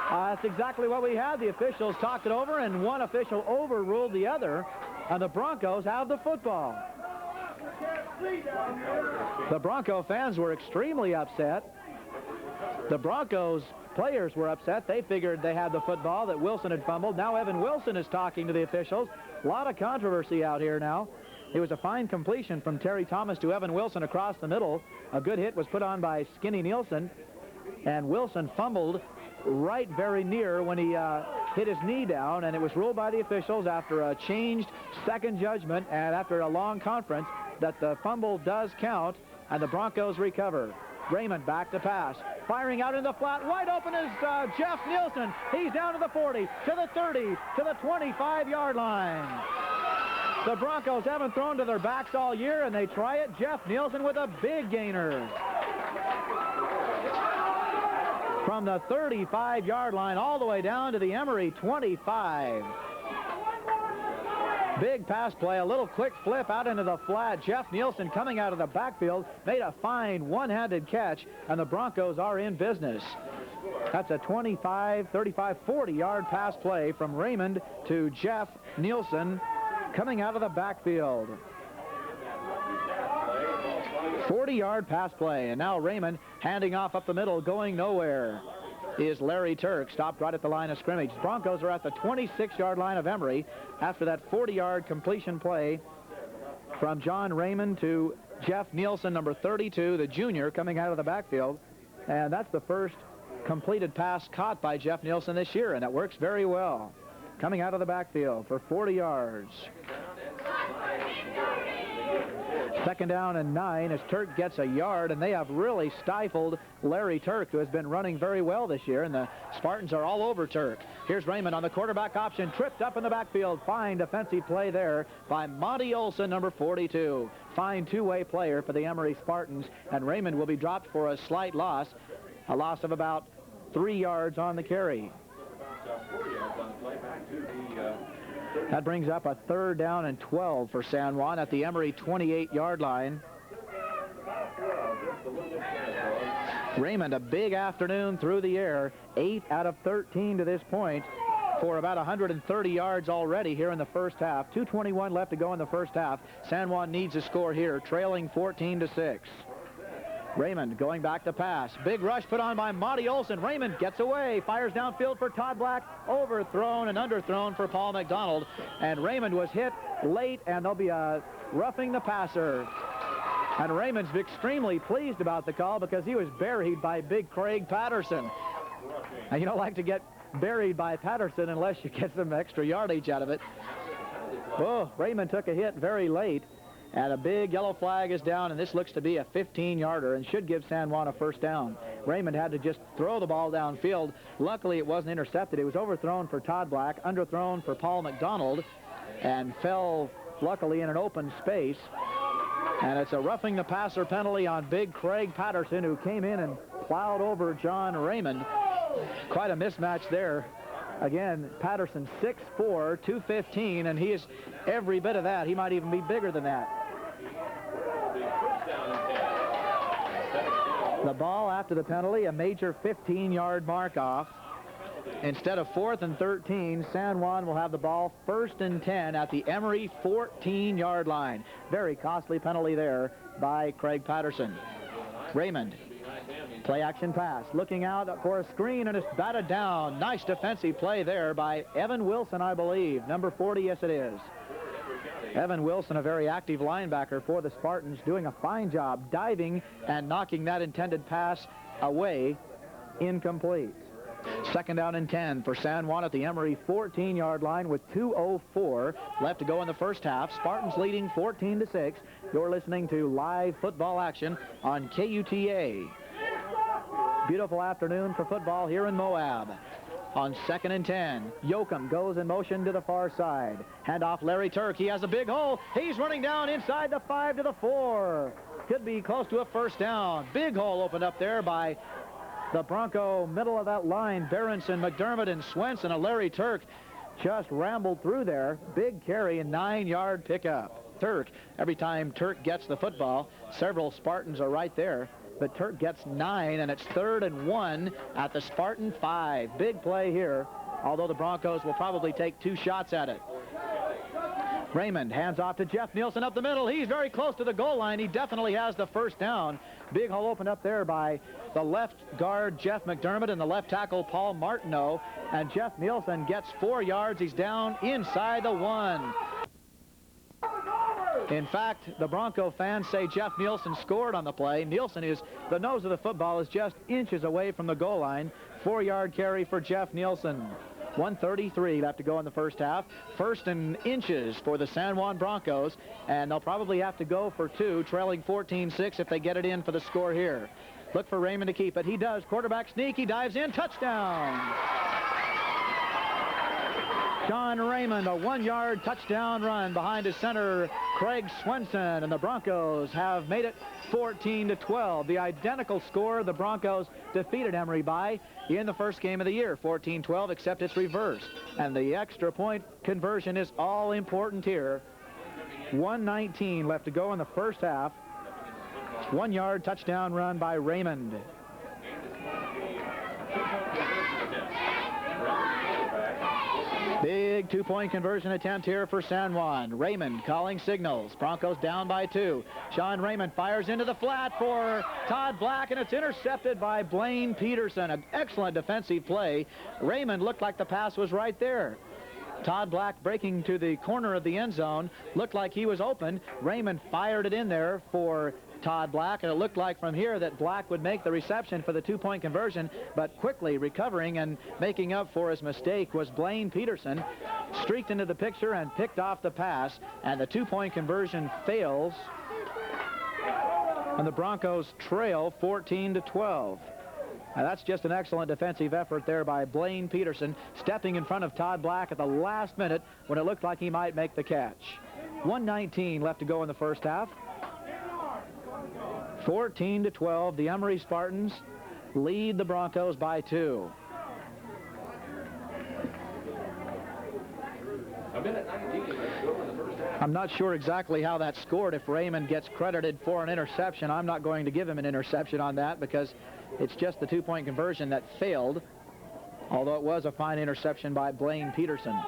Speaker 1: That's exactly what we had. The officials talked it over, and one official overruled the other, and the Broncos have the football. The Bronco fans were extremely upset. The Broncos players were upset. They figured they had the football, that Wilson had fumbled. Now Evan Wilson is talking to the officials. A lot of controversy out here now. It was a fine completion from Terry Thomas to Evan Wilson across the middle. A good hit was put on by Skinny Nielsen, and Wilson fumbled right very near when he hit his knee down, and it was ruled by the officials after a changed second judgment and after a long conference that the fumble does count, and the Broncos recover. Raymond back to pass. Firing out in the flat. Wide open is Jeff Nielsen. He's down to the 40, to the 30, to the 25-yard line. The Broncos haven't thrown to their backs all year, and they try it. Jeff Nielsen with a big gainer. From the 35-yard line all the way down to the Emery 25. Big pass play, a little quick flip out into the flat. Jeff Nielsen coming out of the backfield made a fine one-handed catch, and the Broncos are in business. That's a 25, 35, 40-yard pass play from Raymond to Jeff Nielsen coming out of the backfield. 40-yard pass play, and now Raymond handing off up the middle, going nowhere is Larry Turk, stopped right at the line of scrimmage. Broncos are at the 26-yard line of Emery after that 40-yard completion play from John Raymond to Jeff Nielsen, number 32, the junior, coming out of the backfield. And that's the first completed pass caught by Jeff Nielsen this year, and it works very well. Coming out of the backfield for 40 yards. Second down and 9 as Turk gets a yard, and they have really stifled Larry Turk, who has been running very well this year, and the Spartans are all over Turk. Here's Raymond on the quarterback option, tripped up in the backfield. Fine defensive play there by Monty Olson, number 42. Fine two-way player for the Emery Spartans, and Raymond will be dropped for a slight loss, a loss of about 3 yards on the carry. That brings up a 3rd down and 12 for San Juan at the Emery 28-yard line. Raymond, a big afternoon through the air, 8 out of 13 to this point for about 130 yards already here in the first half. 2:21 left to go in the first half. San Juan needs a score here, trailing 14-6. Raymond going back to pass. Big rush put on by Monty Olson. Raymond gets away, fires downfield for Todd Black. Overthrown and underthrown for Paul MacDonald. And Raymond was hit late, and they'll be roughing the passer. And Raymond's extremely pleased about the call because he was buried by big Craig Patterson. And you don't like to get buried by Patterson unless you get some extra yardage out of it. Oh, Raymond took a hit very late. And a big yellow flag is down, and this looks to be a 15-yarder and should give San Juan a first down. Raymond had to just throw the ball downfield. Luckily, it wasn't intercepted. It was overthrown for Todd Black, underthrown for Paul MacDonald, and fell, luckily, in an open space. And it's a roughing the passer penalty on big Craig Patterson, who came in and plowed over John Raymond. Quite a mismatch there. Again, Patterson 6'4", 215, and he is every bit of that. He might even be bigger than that. The ball after the penalty, a major 15-yard mark off. Instead of 4th and 13, San Juan will have the ball 1st and 10 at the Emery 14-yard line. Very costly penalty there by Craig Patterson. Raymond, play action pass, looking out for a screen, and it's batted down. Nice defensive play there by Evan Wilson, I believe. Number 40, yes it is. Evan Wilson, a very active linebacker for the Spartans, doing a fine job diving and knocking that intended pass away, incomplete. Second down and 10 for San Juan at the Emery 14-yard line with 2:04 left to go in the first half. Spartans leading 14-6. You're listening to live football action on KUTA. Beautiful afternoon for football here in Moab. On second and 10, Yoakum goes in motion to the far side. Handoff Larry Turk. He has a big hole. He's running down inside the 5 to the 4. Could be close to a first down. Big hole opened up there by the Bronco middle of that line. Berenson, McDermott, and Swenson. And Larry Turk just rambled through there. Big carry and 9-yard pickup. Turk, every time Turk gets the football, several Spartans are right there. But Turk gets 9, and it's 3rd and 1 at the Spartan 5. Big play here, although the Broncos will probably take 2 shots at it. Raymond hands off to Jeff Nielsen up the middle. He's very close to the goal line. He definitely has the first down. Big hole opened up there by the left guard, Jeff McDermott, and the left tackle, Paul Martineau. And Jeff Nielsen gets 4 yards. He's down inside the 1. In fact, the Bronco fans say Jeff Nielsen scored on the play. Nielsen is, the nose of the football is just inches away from the goal line. 4-yard carry for Jeff Nielsen. 1:33 left to go in the first half. 1st and inches for the San Juan Broncos, and they'll probably have to go for 2, trailing 14-6 if they get it in for the score here. Look for Raymond to keep it. He does. Quarterback sneak. He dives in. Touchdown. John Raymond, a 1-yard touchdown run behind his center, Craig Swenson, and the Broncos have made it 14-12. The identical score the Broncos defeated Emery by in the first game of the year, 14-12, except it's reversed. And the extra point conversion is all important here. 1:19 left to go in the first half. 1-yard touchdown run by Raymond. Big 2-point conversion attempt here for San Juan. Raymond calling signals. Broncos down by 2. Sean Raymond fires into the flat for Todd Black, and it's intercepted by Blaine Peterson. An excellent defensive play. Raymond looked like the pass was right there. Todd Black breaking to the corner of the end zone. Looked like he was open. Raymond fired it in there for Todd Black, and it looked like from here that Black would make the reception for the 2-point conversion, but quickly recovering and making up for his mistake was Blaine Peterson. Streaked into the picture and picked off the pass, and the 2-point conversion fails, and the Broncos trail 14-12. Now that's just an excellent defensive effort there by Blaine Peterson, stepping in front of Todd Black at the last minute when it looked like he might make the catch. 1:19 left to go in the first half. 14-12, the Emery Spartans lead the Broncos by 2. I'm not sure exactly how that scored. If Raymond gets credited for an interception, I'm not going to give him an interception on that because it's just the 2-point conversion that failed, although it was a fine interception by Blaine Peterson.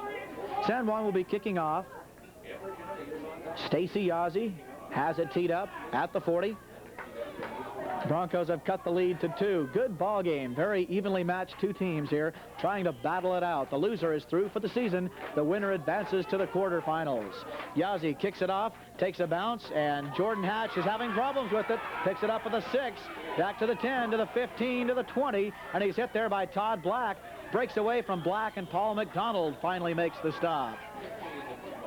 Speaker 1: San Juan will be kicking off. Stacy Yazzie has it teed up at the 40. Broncos have cut the lead to 2. Good ball game. Very evenly matched 2 teams here trying to battle it out. The loser is through for the season. The winner advances to the quarterfinals. Yazzie kicks it off, takes a bounce, and Jordan Hatch is having problems with it. Picks it up at the 6, back to the 10, to the 15, to the 20, and he's hit there by Todd Black. Breaks away from Black, and Paul MacDonald finally makes the stop.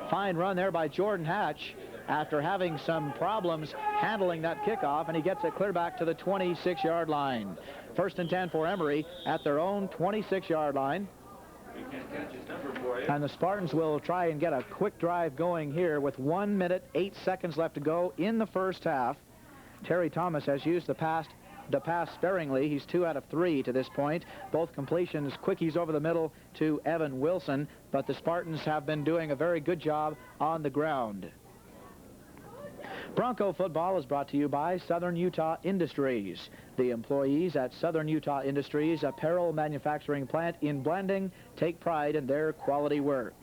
Speaker 1: Fine run there by Jordan Hatch after having some problems handling that kickoff, and he gets it clear back to the 26-yard line. 1st and 10 for Emery at their own 26-yard line. And the Spartans will try and get a quick drive going here with 1 minute, 8 seconds left to go in the first half. Terry Thomas has used the pass sparingly. He's 2 out of 3 to this point. Both completions, quickies over the middle to Evan Wilson, but the Spartans have been doing a very good job on the ground. Bronco football is brought to you by Southern Utah Industries. The employees at Southern Utah Industries apparel manufacturing plant in Blanding take pride in their quality work.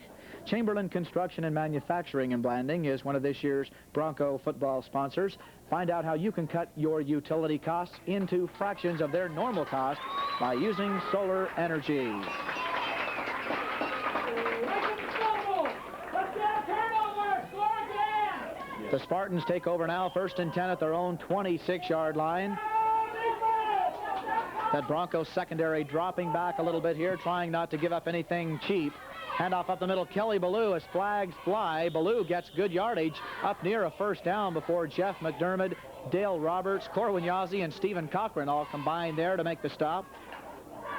Speaker 1: Chamberlain Construction and Manufacturing in Blanding is one of this year's Bronco football sponsors. Find out how you can cut your utility costs into fractions of their normal cost by using solar energy. The Spartans take over now, 1st and 10 at their own 26-yard line. That Broncos secondary dropping back a little bit here, trying not to give up anything cheap. Handoff up the middle, Kelly Ballou, as flags fly. Ballou gets good yardage up near a first down before Jeff McDermott, Dale Roberts, Corwin Yazzie, and Stephen Cochran all combined there to make the stop.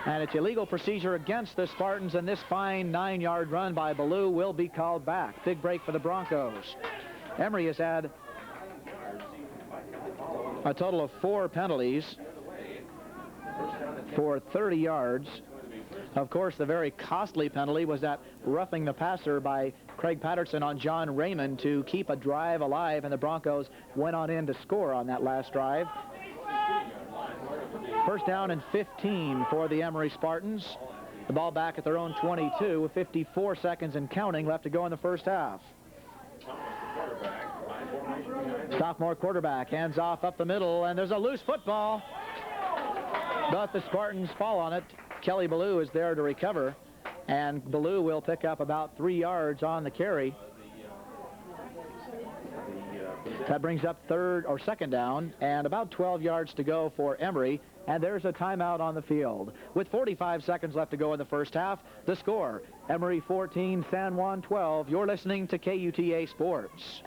Speaker 1: And it's illegal procedure against the Spartans, and this fine 9-yard run by Ballou will be called back. Big break for the Broncos. Emery has had a total of 4 penalties for 30 yards. Of course, the very costly penalty was that roughing the passer by Craig Patterson on John Raymond to keep a drive alive, and the Broncos went on in to score on that last drive. First down and 15 for the Emery Spartans. The ball back at their own 22 with 54 seconds and counting left to go in the first half. Sophomore quarterback hands off up the middle, and there's a loose football. But the Spartans fall on it. Kelly Ballou is there to recover, and Ballou will pick up about 3 yards on the carry. That brings up second down, and about 12 yards to go for Emery, and there's a timeout on the field. With 45 seconds left to go in the first half, the score, Emery 14, San Juan 12. You're listening to KUTA Sports.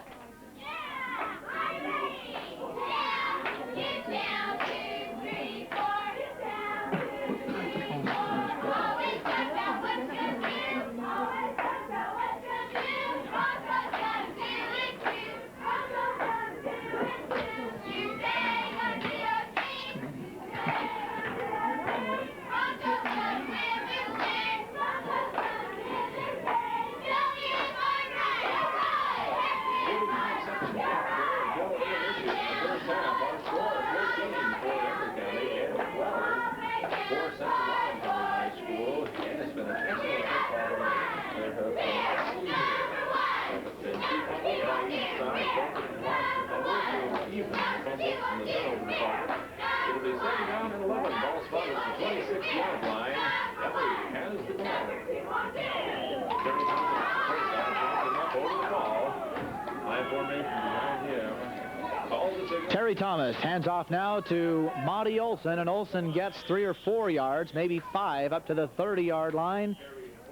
Speaker 1: Terry Thomas hands off now to Monty Olson, and Olson gets 3 or 4 yards, maybe 5, up to the 30-yard line.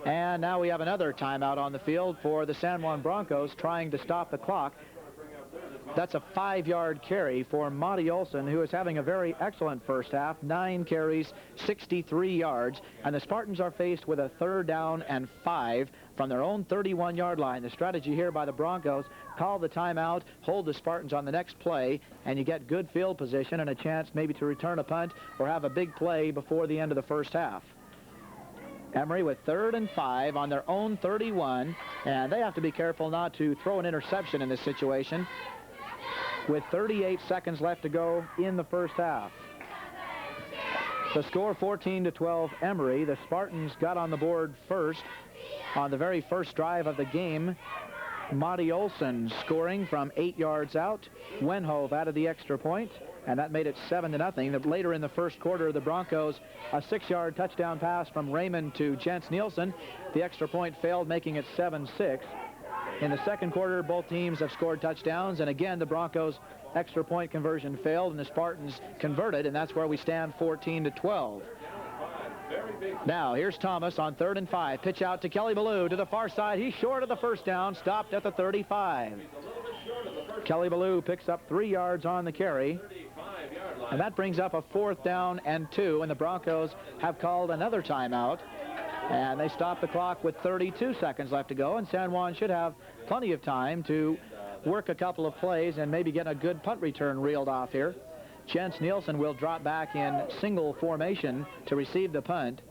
Speaker 1: And now we have another timeout on the field for the San Juan Broncos trying to stop the clock. That's a 5-yard carry for Monty Olson, who is having a very excellent first half. 9 carries, 63 yards, and the Spartans are faced with a 3rd down and 5 from their own 31-yard line. The strategy here by the Broncos, call the timeout, hold the Spartans on the next play, and you get good field position and a chance maybe to return a punt or have a big play before the end of the first half. Emery with 3rd and 5 on their own 31, and they have to be careful not to throw an interception in this situation. With 38 seconds left to go in the first half. The score 14-12 Emery. The Spartans got on the board first on the very first drive of the game. Monty Olson scoring from 8 yards out. Wenhove added the extra point, and that made it 7-0. Later in the first quarter, the Broncos, a 6-yard touchdown pass from Raymond to Jens Nielsen. The extra point failed, making it 7-6. In the second quarter, both teams have scored touchdowns, and again, the Broncos' extra point conversion failed, and the Spartans converted, and that's where we stand 14-12. Now, here's Thomas on 3rd and 5. Pitch out to Kelly Ballou to the far side. He's short of the first down, stopped at the 35. Kelly Ballou picks up 3 yards on the carry, and that brings up a 4th down and 2, and the Broncos have called another timeout. And they stop the clock with 32 seconds left to go, and San Juan should have plenty of time to work a couple of plays and maybe get a good punt return reeled off here. Jens Nielsen will drop back in single formation to receive the punt.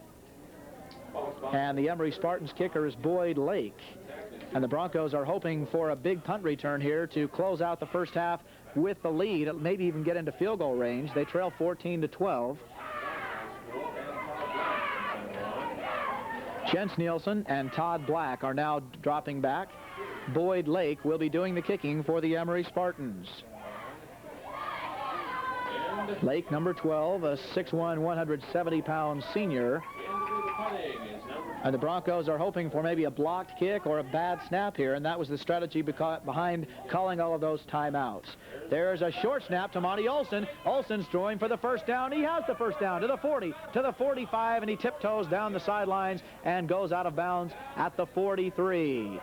Speaker 1: And the Emery Spartans kicker is Boyd Lake. And the Broncos are hoping for a big punt return here to close out the first half with the lead, maybe even get into field goal range. They trail 14-12. Jens Nielsen and Todd Black are now dropping back. Boyd Lake will be doing the kicking for the Emery Spartans. Lake, number 12, a 6'1", 170-pound senior.
Speaker 2: Into the punting is number
Speaker 1: And the Broncos are hoping for maybe a blocked kick or a bad snap here, and that was the strategy behind calling all of those timeouts. There's a short snap to Monty Olson. Olson's throwing for the first down. He has the first down to the 40, to the 45, and he tiptoes down the sidelines and goes out of bounds at the 43.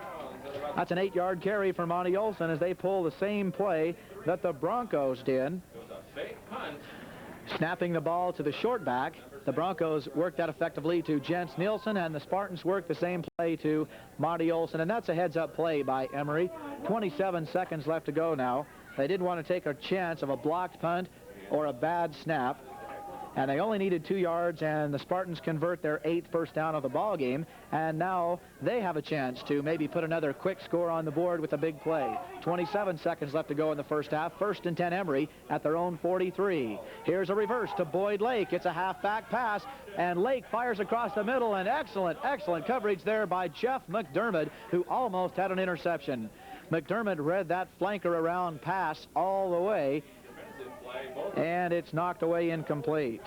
Speaker 1: That's an 8-yard carry for Monty Olson as they pull the same play that the Broncos did. Snapping the ball to the short back. The Broncos worked that effectively to Jens Nielsen, and the Spartans worked the same play to Monty Olson, and that's a heads-up play by Emery. 27 seconds left to go now. They didn't want to take a chance of a blocked punt or a bad snap, and they only needed 2 yards, and the Spartans convert their 8th first down of the ball game, and now they have a chance to maybe put another quick score on the board with a big play. 27 seconds left to go in the first half. 1st and 10 Emery at their own 43. Here's a reverse to Boyd Lake. It's a halfback pass, and Lake fires across the middle, and excellent coverage there by Jeff McDermott, who almost had an interception. McDermott read that flanker around pass all the way, and it's knocked away incomplete.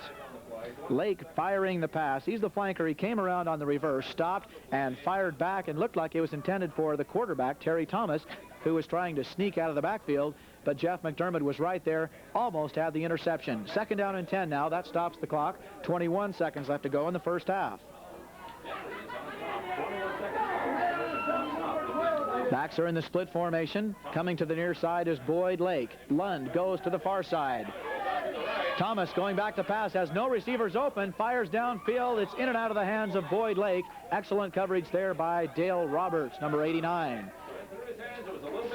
Speaker 1: Lake firing the pass. He's the flanker. He came around on the reverse, stopped, and fired back, and looked like it was intended for the quarterback, Terry Thomas, who was trying to sneak out of the backfield, but Jeff McDermott was right there, almost had the interception. 2nd down and 10 now. That stops the clock. 21 seconds left to go in the first half. Backs are in the split formation. Coming to the near side is Boyd Lake. Lund goes to the far side. Thomas going back to pass, has no receivers open, fires downfield. It's in and out of the hands of Boyd Lake. Excellent coverage there by Dale Roberts, number 89.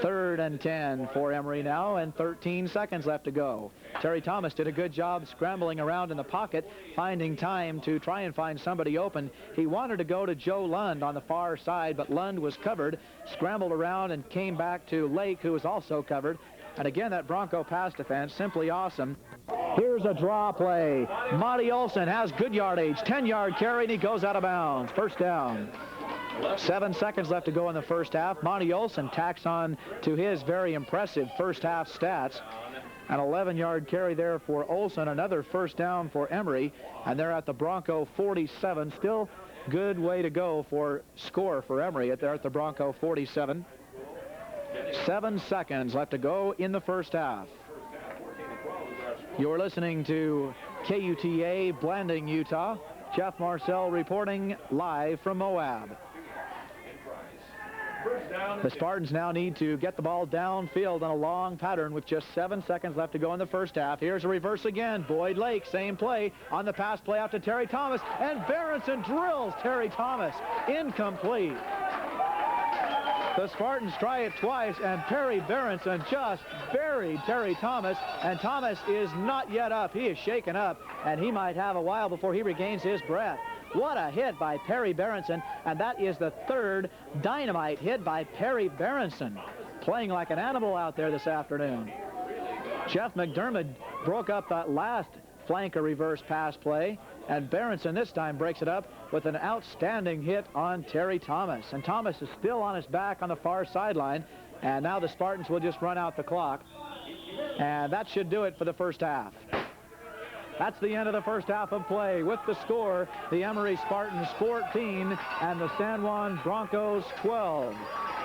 Speaker 1: 3rd and 10 for Emery now, and 13 seconds left to go. Terry Thomas did a good job scrambling around in the pocket, finding time to try and find somebody open. He wanted to go to Joe Lund on the far side, but Lund was covered, scrambled around, and came back to Lake, who was also covered. And again, that Bronco pass defense, simply awesome. Here's a draw play. Monty Olson has good yardage, 10-yard carry, and he goes out of bounds. First down. 7 seconds left to go in the first half. Monty Olson tacks on to his very impressive first half stats. An 11-yard carry there for Olson. Another first down for Emery. And they're at the Bronco 47. Still good way to go for score for Emery. They're at the Bronco 47. 7 seconds left to go in the first half. You're listening to KUTA Blanding, Utah. Jeff Marcel reporting live from Moab. The Spartans now need to get the ball downfield on a long pattern with just 7 seconds left to go in the first half. Here's a reverse again. Boyd Lake, same play on the pass play out to Terry Thomas, and Berenson drills Terry Thomas. Incomplete. The Spartans try it twice, and Perry Berenson just buried Terry Thomas, and Thomas is not yet up. He is shaken up, and he might have a while before he regains his breath. What a hit by Perry Berenson, and that is the 3rd dynamite hit by Perry Berenson, playing like an animal out there this afternoon. Jeff McDermott broke up that last flanker reverse pass play, and Berenson this time breaks it up with an outstanding hit on Terry Thomas. And Thomas is still on his back on the far sideline, and now the Spartans will just run out the clock. And that should do it for the first half. That's the end of the first half of play. With the score, the Emery Spartans 14 and the San Juan Broncos 12.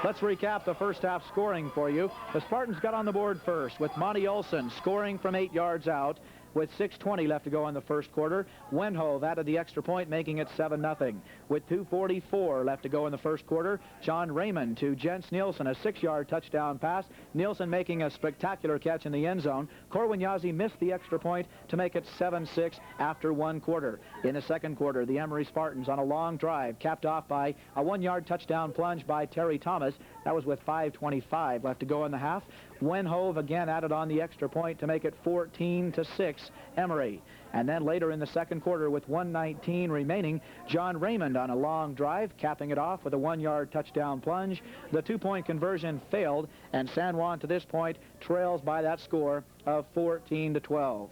Speaker 1: Let's recap the first half scoring for you. The Spartans got on the board first with Monty Olson scoring from 8 yards out. With 6:20 left to go in the first quarter, Wenhove added the extra point, making it 7-0. With 2:44 left to go in the first quarter, John Raymond to Jens Nielsen, a 6-yard touchdown pass. Nielsen making a spectacular catch in the end zone. Corwin Yazzie missed the extra point to make it 7-6 after 1 quarter. In the second quarter, the Emery Spartans on a long drive, capped off by a 1-yard touchdown plunge by Terry Thomas. That was with 5:25 left to go in the half. Wenhove again added on the extra point to make it 14-6 Emery. And then later in the second quarter with 1:19 remaining, John Raymond on a long drive, capping it off with a 1-yard touchdown plunge. The 2-point conversion failed, and San Juan to this point trails by that score of 14-12.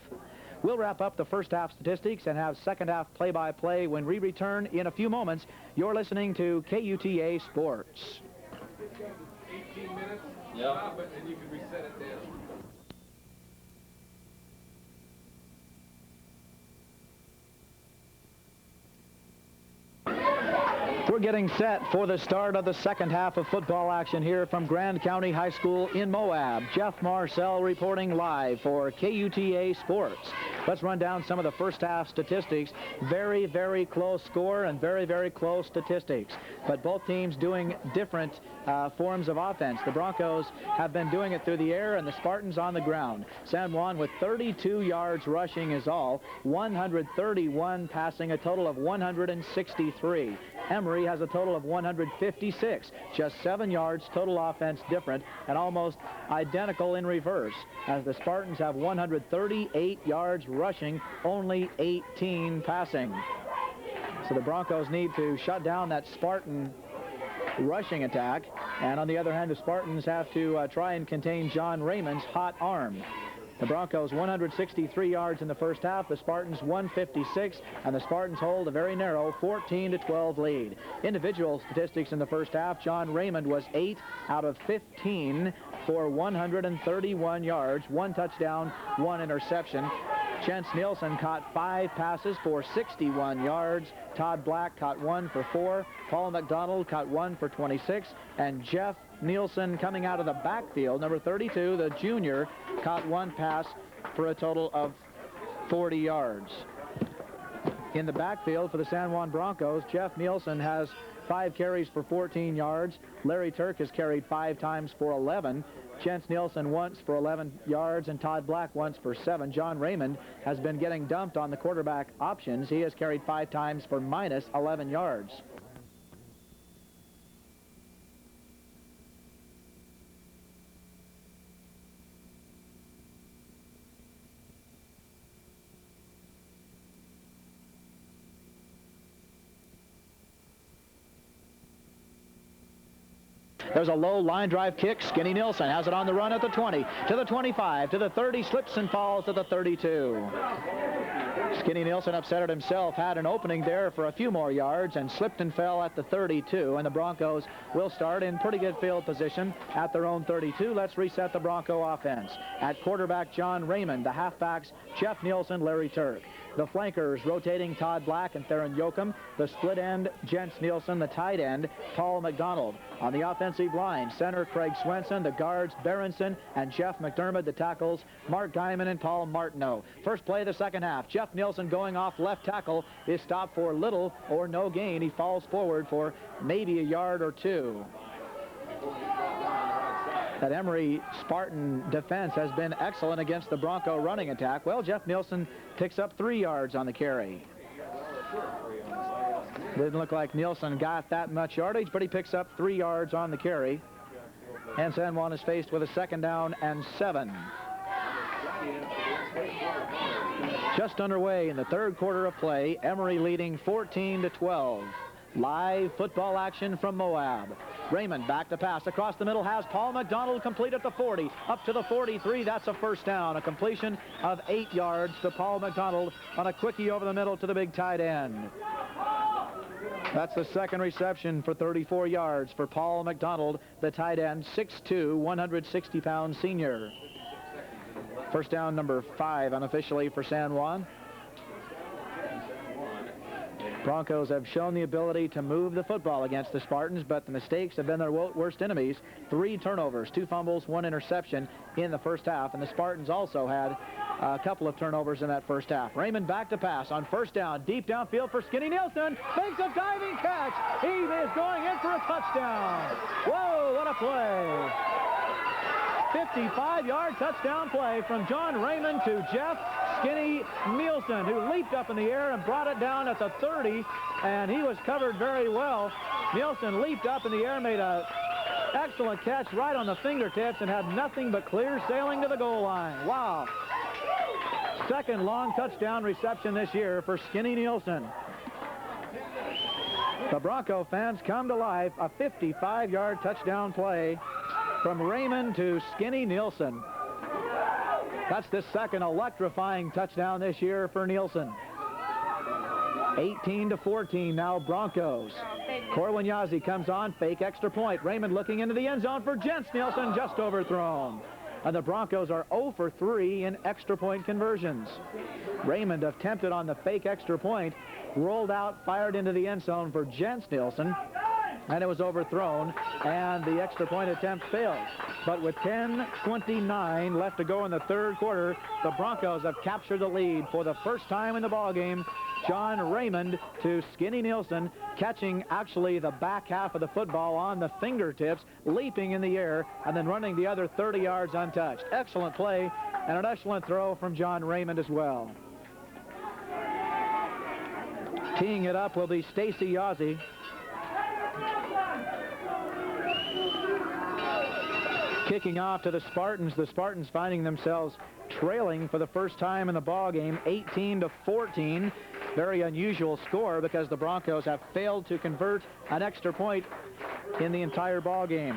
Speaker 1: We'll wrap up the first half statistics and have second half play-by-play when we return in a few moments. You're listening to KUTA Sports.
Speaker 3: 18 minutes.
Speaker 2: Yeah.
Speaker 3: And you can reset it down.
Speaker 1: We're getting set for the start of the second half of football action here from Grand County High School in Moab. Jeff Marcel reporting live for KUTA Sports. Let's run down some of the first half statistics. Very, very close score and very, very close statistics. But both teams doing different forms of offense. The Broncos have been doing it through the air and the Spartans on the ground. San Juan with 32 yards rushing is all, 131 passing, a total of 163. Emery has a total of 156, just 7 yards total offense different and almost identical in reverse, as the Spartans have 138 yards rushing, only 18 passing. So the Broncos need to shut down that Spartan rushing attack, and on the other hand, the Spartans have to try and contain John Raymond's hot arm. The Broncos 163 yards in the first half, the Spartans 156, and the Spartans hold a very narrow 14-12 lead. Individual statistics in the first half, John Raymond was 8 out of 15 for 131 yards, 1 touchdown, 1 interception. Chance Nielsen caught 5 passes for 61 yards. Todd Black caught 1 for 4. Paul MacDonald caught 1 for 26. And Jeff Nielsen, coming out of the backfield, number 32, the junior, caught 1 pass for a total of 40 yards. In the backfield for the San Juan Broncos, Jeff Nielsen has 5 carries for 14 yards. Larry Turk has carried 5 times for 11. Chance Nielsen once for 11 yards, and Todd Black once for 7. John Raymond has been getting dumped on the quarterback options. He has carried 5 times for minus 11 yards. There's a low line drive kick. Skinny Nielsen has it on the run at the 20, to the 25, to the 30, slips and falls to the 32. Skinny Nielsen upset it himself, had an opening there for a few more yards and slipped and fell at the 32, and the Broncos will start in pretty good field position at their own 32. Let's reset the Bronco offense. At quarterback, John Raymond. The halfbacks, Jeff Nielsen, Larry Turk. The flankers rotating Todd Black and Theron Yoakum. The split end, Jens Nielsen. The tight end, Paul MacDonald. On the offensive line, center Craig Swenson. The guards, Berenson and Jeff McDermott. The tackles, Mark Guyman and Paul Martineau. First play of the second half. Jeff Nielsen going off left tackle is stopped for little or no gain. He falls forward for maybe a yard or 2. That Emery Spartan defense has been excellent against the Bronco running attack. Well, Jeff Nielsen picks up 3 yards on the carry. Didn't look like Nielsen got that much yardage, but he picks up 3 yards on the carry. And San Juan is faced with a 2nd down and 7. Just underway in the 3rd quarter of play, Emery leading 14-12. Live football action from Moab. Raymond back to pass across the middle, has Paul MacDonald complete at the 40, up to the 43. That's a first down. A completion of 8 yards to Paul MacDonald on a quickie over the middle to the big tight end. That's the 2nd reception for 34 yards for Paul MacDonald, the tight end, 6'2", 160-pound senior. First down number 5 unofficially for San Juan. Broncos have shown the ability to move the football against the Spartans, but the mistakes have been their worst enemies. 3 turnovers, 2 fumbles, 1 interception in the first half, and the Spartans also had a couple of turnovers in that first half. Raymond back to pass on first down, deep downfield for Skinny Nielsen. Makes a diving catch. He is going in for a touchdown. Whoa, what a play. 55-yard touchdown play from John Raymond to Jeff Skinny Nielsen, who leaped up in the air and brought it down at the 30, and he was covered very well. Nielsen leaped up in the air, made an excellent catch right on the fingertips, and had nothing but clear sailing to the goal line. Wow. 2nd long touchdown reception this year for Skinny Nielsen. The Bronco fans come to life. A 55-yard touchdown play from Raymond to Skinny Nielsen. That's the 2nd electrifying touchdown this year for Nielsen. 18-14 now Broncos. Corwin Yazzie comes on, fake extra point. Raymond looking into the end zone for Jens Nielsen, just overthrown. and the Broncos are 0 for 3 in extra point conversions. Raymond attempted on the fake extra point, rolled out, fired into the end zone for Jens Nielsen, and it was overthrown, and the extra point attempt failed. But with 10:29 left to go in the third quarter, the Broncos have captured the lead for the first time in the ballgame. John Raymond to Skinny Nielsen, catching actually the back half of the football on the fingertips, leaping in the air, and then running the other 30 yards untouched. Excellent play, and an excellent throw from John Raymond as well. Teeing it up will be Stacy Yazzie. Kicking off to the Spartans finding themselves trailing for the first time in the ball game, 18-14. Very unusual score because the Broncos have failed to convert an extra point in the entire ball game.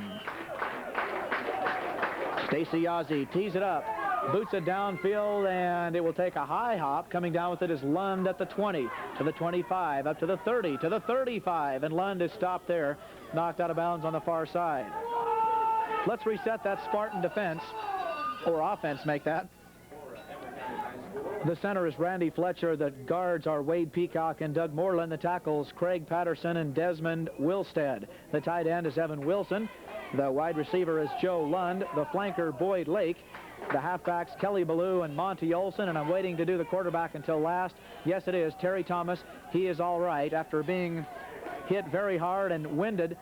Speaker 1: Stacy Yazzie tees it up, boots it downfield, and it will take a high hop. Coming down with it is Lund at the 20, to the 25, up to the 30, to the 35, and Lund is stopped there, knocked out of bounds on the far side. Let's reset that Spartan defense, or offense, make that. The center is Randy Fletcher. The guards are Wade Peacock and Doug Moreland. The tackles, Craig Patterson and Desmond Wilstead. The tight end is Evan Wilson. The wide receiver is Joe Lund. The flanker, Boyd Lake. The halfbacks, Kelly Ballou and Monty Olson. And I'm waiting to do the quarterback until last. Yes, it is Terry Thomas. He is all right after being hit very hard and winded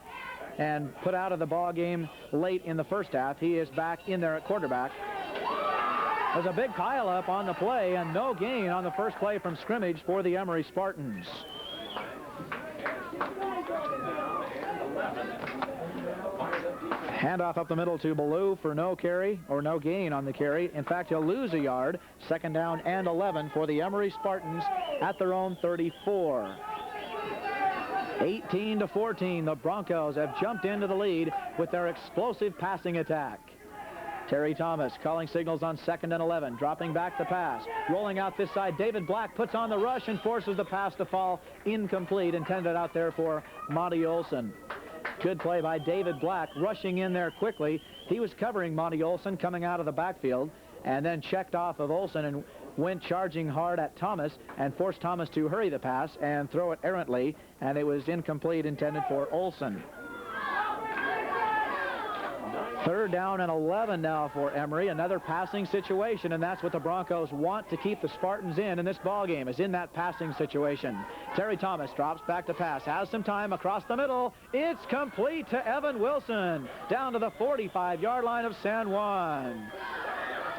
Speaker 1: and put out of the ball game late in the first half. He is back in there at quarterback. There's a big pile-up on the play and no gain on the first play from scrimmage for the Emery Spartans. Handoff up the middle to Ballou for no carry, or no gain on the carry. In fact, he'll lose a yard. Second down and 11 for the Emery Spartans at their own 34. 18-14, the Broncos have jumped into the lead with their explosive passing attack. Terry Thomas calling signals on 2nd and 11, dropping back the pass, rolling out this side. David Black puts on the rush and forces the pass to fall incomplete, intended out there for Monty Olson. Good play by David Black, rushing in there quickly. He was covering Monty Olson coming out of the backfield, and then checked off of Olson and went charging hard at Thomas and forced Thomas to hurry the pass and throw it errantly, and it was incomplete, intended for Olson. Third down and 11 now for Emery. Another passing situation, and that's what the Broncos want to keep the Spartans in this ball game, is in that passing situation. Terry Thomas drops back to pass, has some time across the middle. It's complete to Evan Wilson, down to the 45-yard line of San Juan.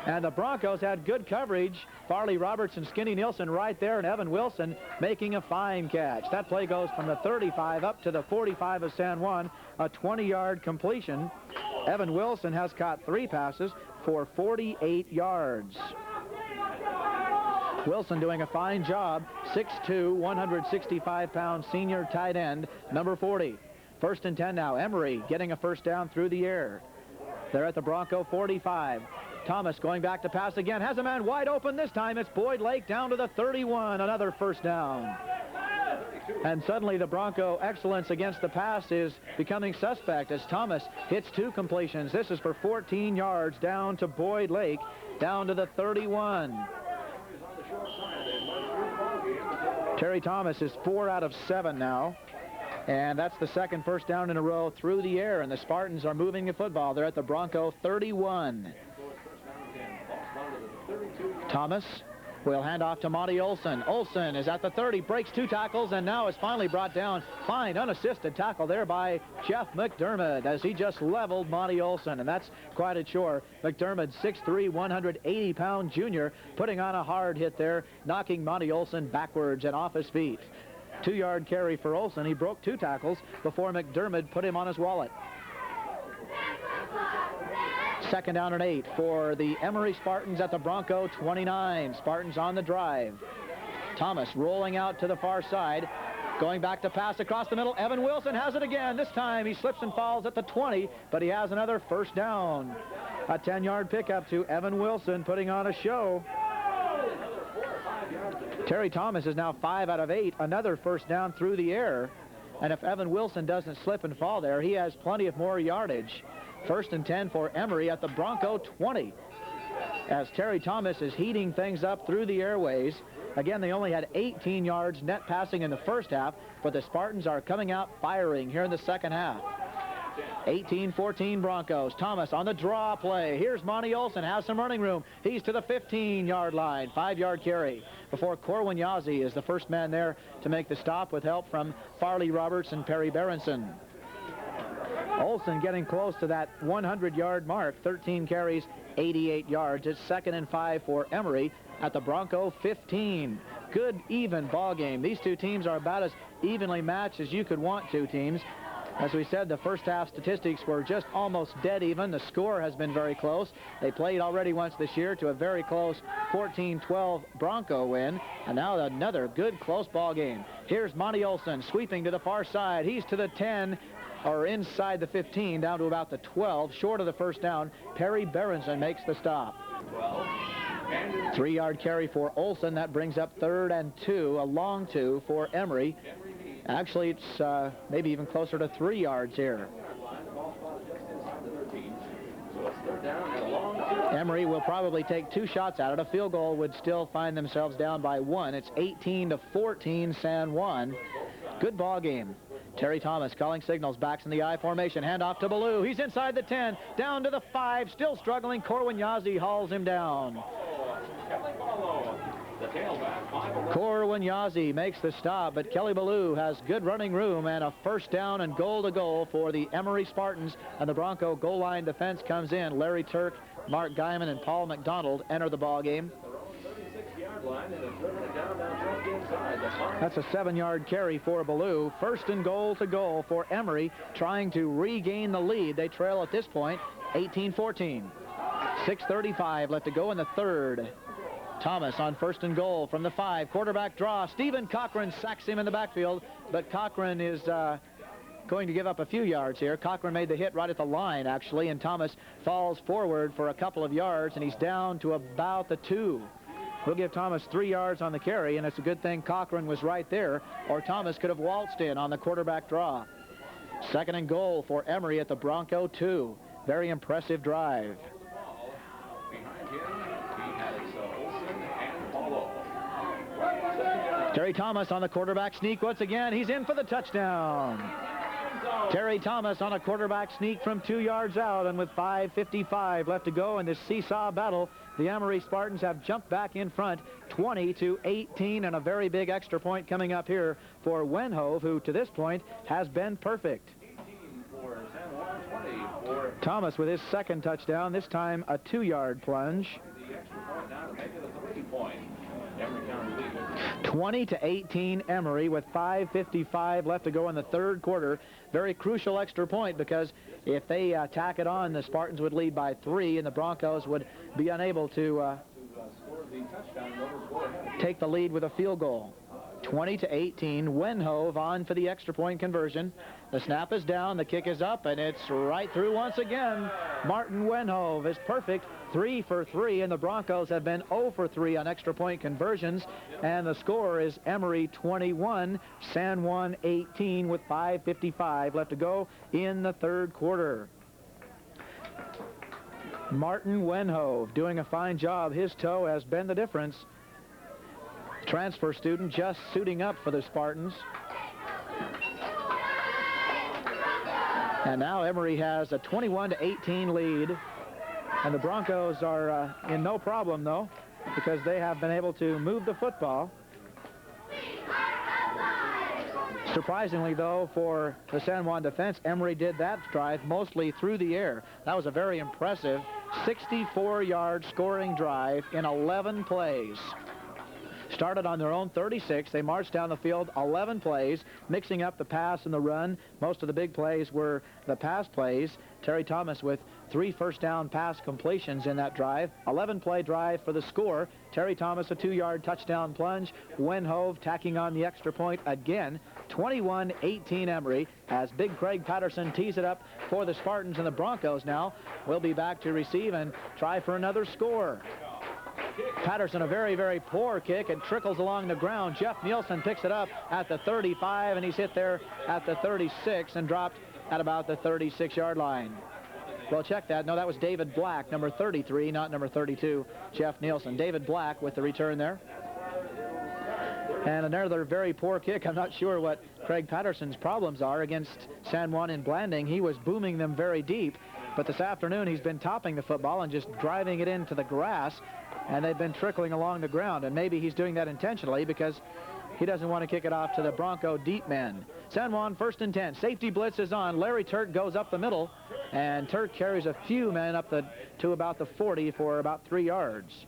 Speaker 1: And the Broncos had good coverage. Farley Roberts and Skinny Nielsen right there, and Evan Wilson making a fine catch. That play goes from the 35 up to the 45 of San Juan, a 20-yard completion. Evan Wilson has caught 3 passes for 48 yards. Wilson doing a fine job, 6'2", 165-pound senior tight end, number 40. First and 10 now. Emery getting a first down through the air. They're at the Bronco 45. Thomas going back to pass again. Has a man wide open this time. It's Boyd Lake down to the 31. Another first down. And suddenly the Bronco excellence against the pass is becoming suspect as Thomas hits 2 completions. This is for 14 yards down to Boyd Lake, down to the 31. Terry Thomas is 4 out of 7 now. And that's the second first down in a row through the air, and the Spartans are moving the football. They're at the Bronco 31. Thomas will hand off to Monty Olson. Olson is at the 30, breaks 2 tackles, and now is finally brought down. Fine unassisted tackle there by Jeff McDermott as he just leveled Monty Olson, and that's quite a chore. McDermott, 6'3", 180-pound junior, putting on a hard hit there, knocking Monty Olson backwards and off his feet. 2-yard carry for Olson. He broke 2 tackles before McDermott put him on his wallet. Second down and 8 for the Emery Spartans at the Bronco 29. Spartans on the drive. Thomas rolling out to the far side, going back to pass across the middle. Evan Wilson has it again. This time he slips and falls at the 20, but he has another first down. A 10-yard pickup to Evan Wilson, putting on a show. Terry Thomas is now 5 out of 8, another first down through the air. And if Evan Wilson doesn't slip and fall there, he has plenty of more yardage. First and 10 for Emery at the Bronco 20. As Terry Thomas is heating things up through the airways. Again, they only had 18 yards net passing in the first half, but the Spartans are coming out firing here in the second half. 18-14 Broncos. Thomas on the draw play. Here's Monty Olson, has some running room. He's to the 15-yard line, 5-yard carry. Before Corwin Yazzie is the first man there to make the stop with help from Farley Roberts and Perry Berenson. Olson getting close to that 100-yard mark, 13 carries, 88 yards. It's 2nd and 5 for Emery at the Bronco 15. Good, even ball game. These two teams are about as evenly matched as you could want two teams. As we said, the first half statistics were just almost dead even. The score has been very close. They played already once this year to a very close 14-12 Bronco win. And now another good close ball game. Here's Monty Olson sweeping to the far side. He's to the 10, or inside the 15, down to about the 12, short of the first down. Perry Berenson makes the stop. 3-yard carry for Olson. That brings up 3rd and 2, a long 2 for Emery. Actually, it's maybe even closer to 3 yards here. Emery will probably take 2 shots at it. A field goal would still find themselves down by 1. It's 18-14 San Juan. Good ball game. Terry Thomas calling signals, backs in the I formation, handoff to Ballou. He's inside the 10, down to the 5, still struggling. Corwin Yazzie hauls him down. Corwin Yazzie makes the stop, but Kelly Ballou has good running room and a first down and goal to goal for the Emery Spartans. And the Bronco goal line defense comes in. Larry Turk, Mark Guyman, and Paul MacDonald enter the ball game. That's a 7-yard carry for Ballou. First and goal to goal for Emery, trying to regain the lead. They trail at this point 18-14. 6:35 left to go in the third. Thomas on first and goal from the 5. Quarterback draw. Stephen Cochran sacks him in the backfield, but Cochran is going to give up a few yards here. Cochran made the hit right at the line, actually, and Thomas falls forward for a couple of yards, and he's down to about the 2. We'll give Thomas 3 yards on the carry, and it's a good thing Cochran was right there, or Thomas could have waltzed in on the quarterback draw. 2nd and goal for Emery at the Bronco 2. Very impressive drive. Terry Thomas on the quarterback sneak once again. He's in for the touchdown. Terry Thomas on a quarterback sneak from 2 yards out, and with 5:55 left to go in this seesaw battle, the Emery Spartans have jumped back in front 20-18, and a very big extra point coming up here for Wenhove, who to this point has been perfect. Thomas with his 2nd touchdown, this time a 2-yard plunge. 20-18 Emery with 5:55 left to go in the third quarter. Very crucial extra point, because if they tack it on, the Spartans would lead by 3 and the Broncos would be unable to take the lead with a field goal. 20-18, Wenhove on for the extra point conversion. The snap is down, the kick is up, and it's right through once again. Martin Wenhove is perfect, 3 for 3, and the Broncos have been 0 for 3 on extra point conversions, and the score is Emery 21, San Juan 18 with 5:55 left to go in the third quarter. Martin Wenhove doing a fine job. His toe has been the difference. Transfer student just suiting up for the Spartans. And now Emery has a 21-18 lead. And the Broncos are in no problem, though, because they have been able to move the football. Surprisingly, though, for the San Juan defense, Emery did that drive mostly through the air. That was a very impressive 64-yard scoring drive in 11 plays. Started on their own 36. They marched down the field 11 plays, mixing up the pass and the run. Most of the big plays were the pass plays. Terry Thomas with 3 first-down pass completions in that drive. 11-play drive for the score. Terry Thomas a 2-yard touchdown plunge. Wenhove tacking on the extra point again. 21-18 Emery as Big Craig Patterson tees it up for the Spartans, and the Broncos now will be back to receive and try for another score. Patterson, a very, very poor kick. It trickles along the ground. Jeff Nielsen picks it up at the 35, and he's hit there at the 36 and dropped at about the 36-yard line. Well, check that. No, that was David Black, number 33, not number 32, Jeff Nielsen. David Black with the return there. And another very poor kick. I'm not sure what Craig Patterson's problems are against San Juan in Blanding. He was booming them very deep, but this afternoon he's been topping the football and just driving it into the grass, and they've been trickling along the ground. And maybe he's doing that intentionally because he doesn't want to kick it off to the Bronco deep men. San Juan 1st and 10. Safety blitz is on. Larry Turk goes up the middle, and Turk carries a few men up to about the 40 for about 3 yards.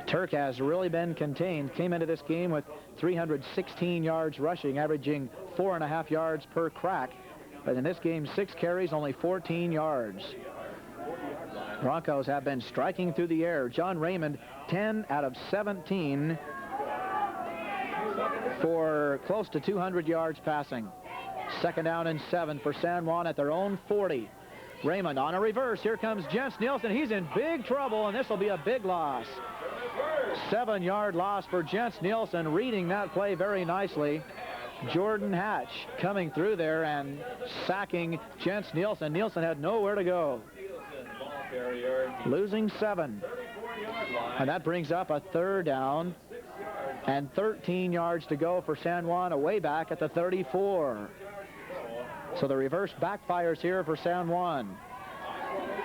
Speaker 1: Turk has really been contained. Came into this game with 316 yards rushing, averaging 4.5 yards per crack. But in this game, 6 carries, only 14 yards. Broncos have been striking through the air. John Raymond, 10 out of 17 for close to 200 yards passing. 2nd down and 7 for San Juan at their own 40. Raymond on a reverse. Here comes Jens Nielsen. He's in big trouble, and this will be a big loss. 7-yard loss for Jens Nielsen, reading that play very nicely. Jordan Hatch coming through there and sacking Jens Nielsen. Nielsen had nowhere to go. Losing 7. And that brings up a 3rd down and 13 yards to go for San Juan, away back at the 34. So the reverse backfires here for San Juan.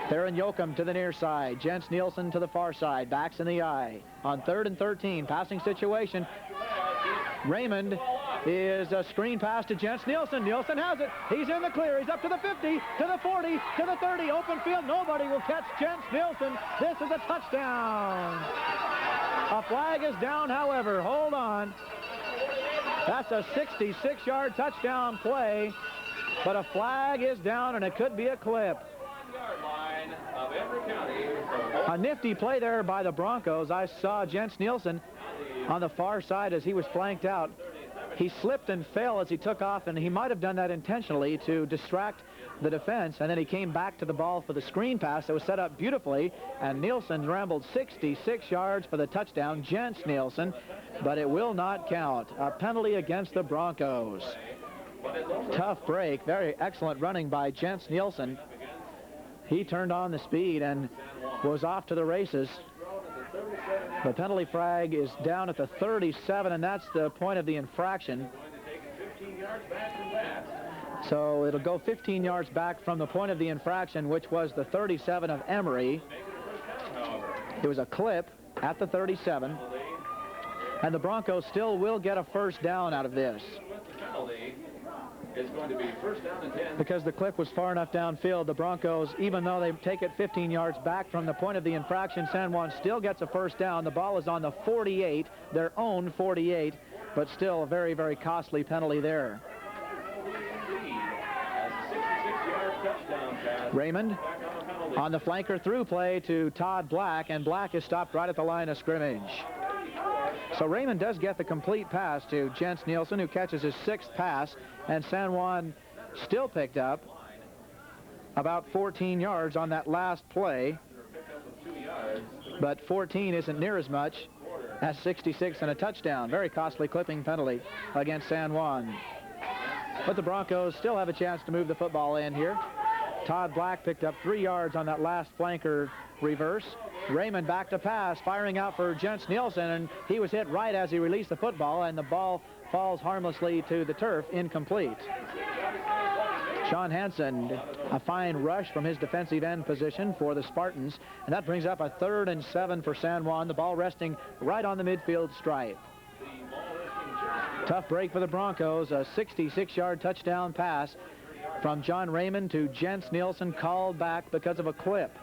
Speaker 1: Theron Yoakum to the near side. Jens Nielsen to the far side. Backs in the eye. On 3rd and 13. Passing situation. Raymond is a screen pass to Jens Nielsen. Nielsen has it. He's in the clear. He's up to the 50, to the 40, to the 30. Open field. Nobody will catch Jens Nielsen. This is a touchdown. A flag is down, however. Hold on. That's a 66-yard touchdown play. But a flag is down, and it could be a clip. A nifty play there by the Broncos. I saw Jens Nielsen on the far side as he was flanked out. He slipped and fell as he took off, and he might have done that intentionally to distract the defense, and then he came back to the ball for the screen pass that was set up beautifully, and Nielsen rambled 66 yards for the touchdown, Jens Nielsen, but it will not count. A penalty against the Broncos. Tough break. Very excellent running by Jens Nielsen. He turned on the speed and was off to the races. The penalty flag is down at the 37, and that's the point of the infraction. So it'll go 15 yards back from the point of the infraction, which was the 37 of Emery. It was a clip at the 37, and the Broncos still will get a 1st down out of this.
Speaker 2: It's going to be 1st down and 10.
Speaker 1: Because the clip was far enough downfield, the Broncos, even though they take it 15 yards back from the point of the infraction, San Juan still gets a 1st down. The ball is on the 48, their own 48, but still a very, very costly penalty there. Raymond on the flanker through play to Todd Black, and Black is stopped right at the line of scrimmage. So Raymond does get the complete pass to Jens Nielsen, who catches his 6th pass, and San Juan still picked up about 14 yards on that last play, but 14 isn't near as much as 66 and a touchdown. Very costly clipping penalty against San Juan. But the Broncos still have a chance to move the football in here. Todd Black picked up 3 yards on that last flanker reverse. Raymond back to pass, firing out for Jens Nielsen, and he was hit right as he released the football, and the ball falls harmlessly to the turf, incomplete. Sean Hansen, a fine rush from his defensive end position for the Spartans, and that brings up a 3rd and 7 for San Juan, the ball resting right on the midfield stripe. Tough break for the Broncos, a 66-yard touchdown pass from John Raymond to Jens Nielsen, called back because of a clip.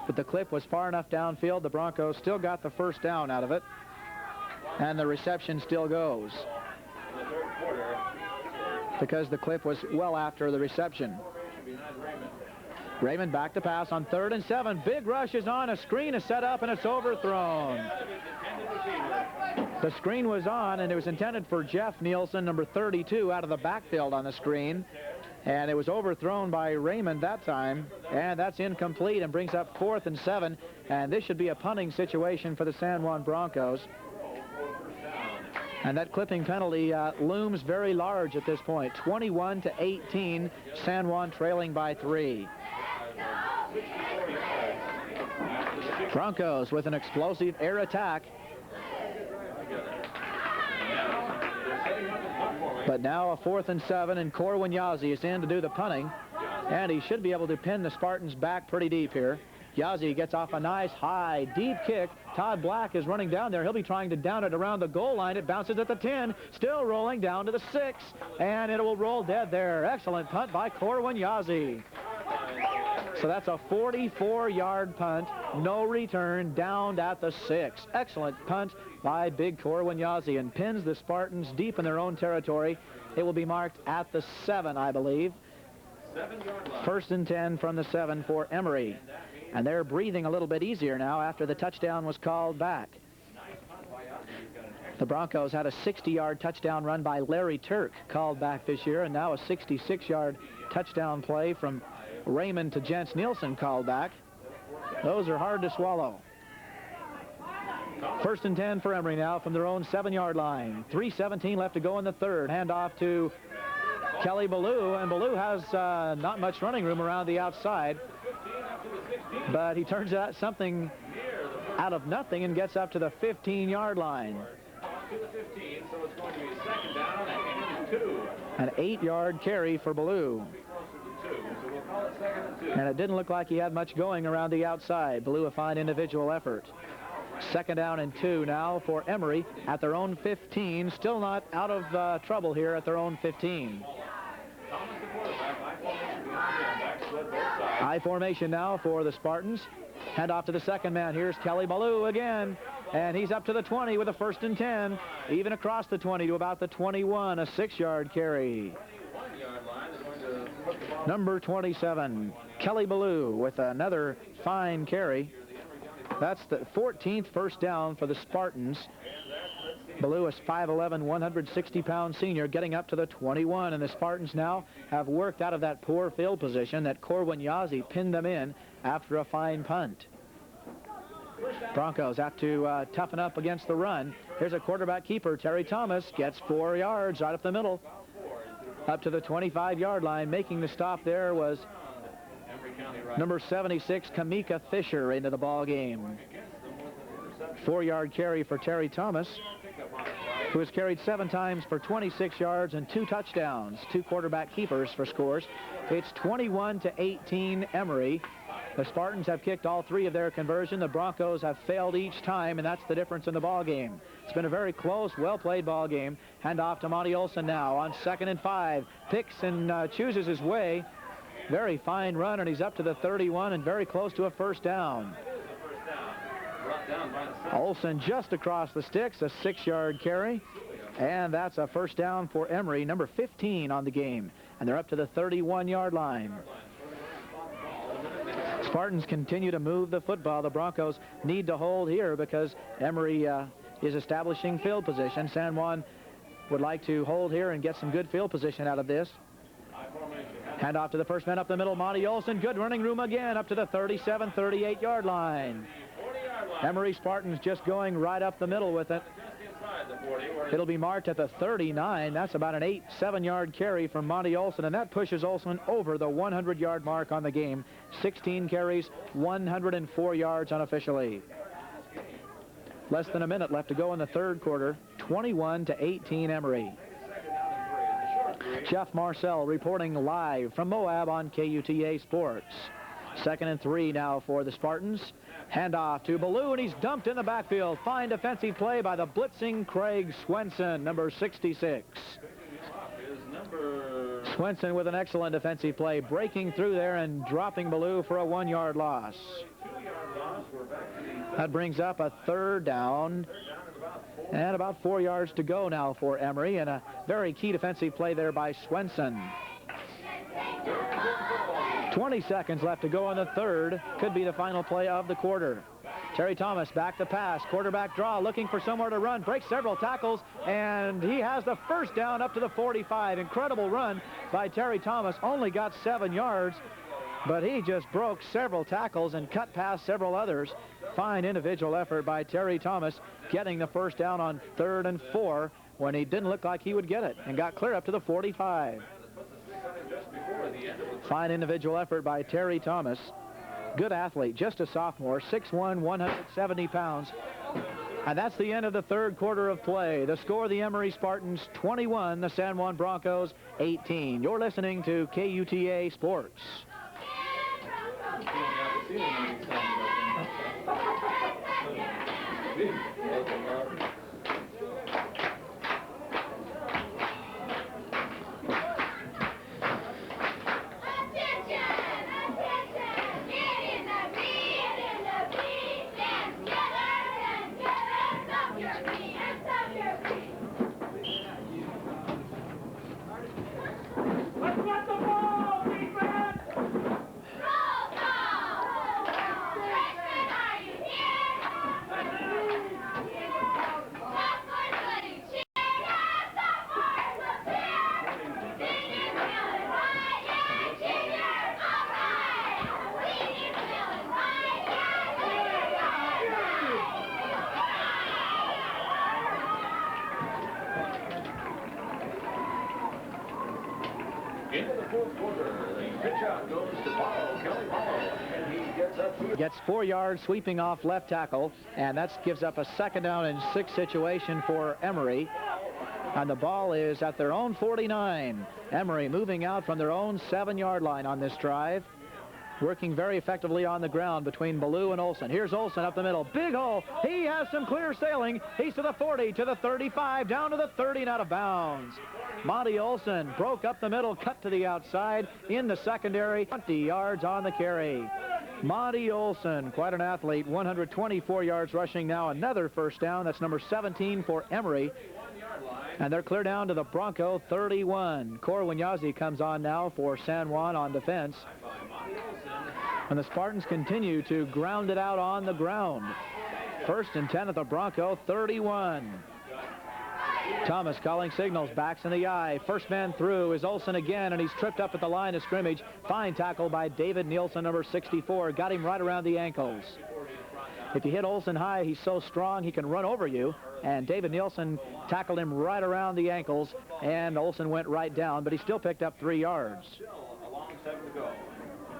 Speaker 1: But the clip was far enough downfield. The Broncos still got the 1st down out of it, and the reception still goes because the clip was well after the reception. Raymond back to pass on 3rd and 7. Big rush is on. A screen is set up, and it's overthrown. The screen was on, and it was intended for Jeff Nielsen, number 32, out of the backfield on the screen. And it was overthrown by Raymond that time, and that's incomplete and brings up 4th and 7, and this should be a punting situation for the San Juan Broncos. And that clipping penalty looms very large at this point. 21-18, San Juan trailing by 3. Broncos with an explosive air attack. But now a 4th and 7, and Corwin Yazzie is in to do the punting. And he should be able to pin the Spartans back pretty deep here. Yazzie gets off a nice, high, deep kick. Todd Black is running down there. He'll be trying to down it around the goal line. It bounces at the 10, still rolling down to the 6, and it will roll dead there. Excellent punt by Corwin Yazzie. So that's a 44-yard punt, no return, down at the 6. Excellent punt by big Corwin Yazzie, and pins the Spartans deep in their own territory. It will be marked at the 7, I believe. 1st and 10 from the 7 for Emery. And they're breathing a little bit easier now after the touchdown was called back. The Broncos had a 60-yard touchdown run by Larry Turk called back this year, and now a 66-yard touchdown play from Raymond to Jens Nielsen called back. Those are hard to swallow. 1st and 10 for Emery now from their own 7-yard line. 3:17 left to go in the 3rd. Handoff to Kelly Ballou, and Ballou has not much running room around the outside. But he turns out something out of nothing and gets up to the 15-yard line. An 8-yard carry for Ballou. And it didn't look like he had much going around the outside. Ballou a fine individual effort. 2nd down and 2 now for Emery at their own 15. Still not out of trouble here at their own 15. I formation now for the Spartans. Hand off to the 2nd man. Here's Kelly Ballou again. And he's up to the 20 with a 1st and 10. Even across the 20 to about the 21. A 6-yard carry. Number 27, Kelly Ballou with another fine carry. That's the 14th first down for the Spartans. Ballou is 5'11", 160-pound senior, getting up to the 21, and the Spartans now have worked out of that poor field position that Corwin Yazzie pinned them in after a fine punt. Broncos have to toughen up against the run. Here's a quarterback keeper. Terry Thomas gets 4 yards right up the middle. Up to the 25-yard line. Making the stop there was number 76, Kamika Fisher, into the ball game. 4-yard carry for Terry Thomas, who has carried 7 times for 26 yards and 2 touchdowns. 2 quarterback keepers for scores. It's 21-18 Emery. The Spartans have kicked all 3 of their conversion. The Broncos have failed each time, and that's the difference in the ball game. It's been a very close, well-played ball game. Hand off to Monty Olson now on 2nd and 5. Picks and chooses his way. Very fine run, and he's up to the 31 and very close to a first down. Olson just across the sticks, a 6-yard carry, and that's a first down for Emery, number 15 on the game, and they're up to the 31-yard line. Spartans continue to move the football. The Broncos need to hold here because Emery is establishing field position. San Juan would like to hold here and get some good field position out of this. Hand off to the first man up the middle, Monty Olson. Good running room again, up to the 37, 38-yard line. Emery Spartans just going right up the middle with it. It'll be marked at the 39. That's about an 7-yard carry from Monty Olson, and that pushes Olson over the 100-yard mark on the game. 16 carries, 104 yards unofficially. Less than a minute left to go in the 3rd quarter. 21-18 Emery. Jeff Marcel reporting live from Moab on KUTA Sports. 2nd and 3 now for the Spartans. Handoff to Ballou, and he's dumped in the backfield. Fine defensive play by the blitzing Craig Swenson, number 66. Swenson with an excellent defensive play, breaking through there and dropping Ballou for a 1-yard loss. That brings up a 3rd down. And about 4 yards to go now for Emery, and a very key defensive play there by Swenson. 20 seconds left to go in the 3rd. Could be the final play of the quarter. Terry Thomas back to pass. Quarterback draw, looking for somewhere to run. Breaks several tackles, and he has the first down up to the 45. Incredible run by Terry Thomas. Only got 7 yards, but he just broke several tackles and cut past several others. Fine individual effort by Terry Thomas, getting the first down on 3rd and 4 when he didn't look like he would get it and got clear up to the 45. Fine individual effort by Terry Thomas. Good athlete, just a sophomore, 6'1", 170 pounds. And that's the end of the third quarter of play. The score, the Emery Spartans 21, the San Juan Broncos 18. You're listening to KUTA Sports. Gets 4 yards sweeping off left tackle, and that gives up a 2nd down and 6 situation for Emery. And the ball is at their own 49. Emery moving out from their own 7-yard line on this drive. Working very effectively on the ground between Ballou and Olsen. Here's Olsen up the middle. Big hole. He has some clear sailing. He's to the 40, to the 35, down to the 30 and out of bounds. Monty Olsen broke up the middle, cut to the outside in the secondary. 20 yards on the carry. Monty Olsen, quite an athlete, 124 yards rushing now. Another first down. That's number 17 for Emery. And they're clear down to the Bronco 31. Corwinyazi comes on now for San Juan on defense. And the Spartans continue to ground it out on the ground. 1st and 10 at the Bronco 31. Thomas calling signals, backs in the eye. First man through is Olsen again, and he's tripped up at the line of scrimmage. Fine tackle by David Nielsen, number 64. Got him right around the ankles. If you hit Olsen high, he's so strong he can run over you. And David Nielsen tackled him right around the ankles, and Olsen went right down, but he still picked up 3 yards.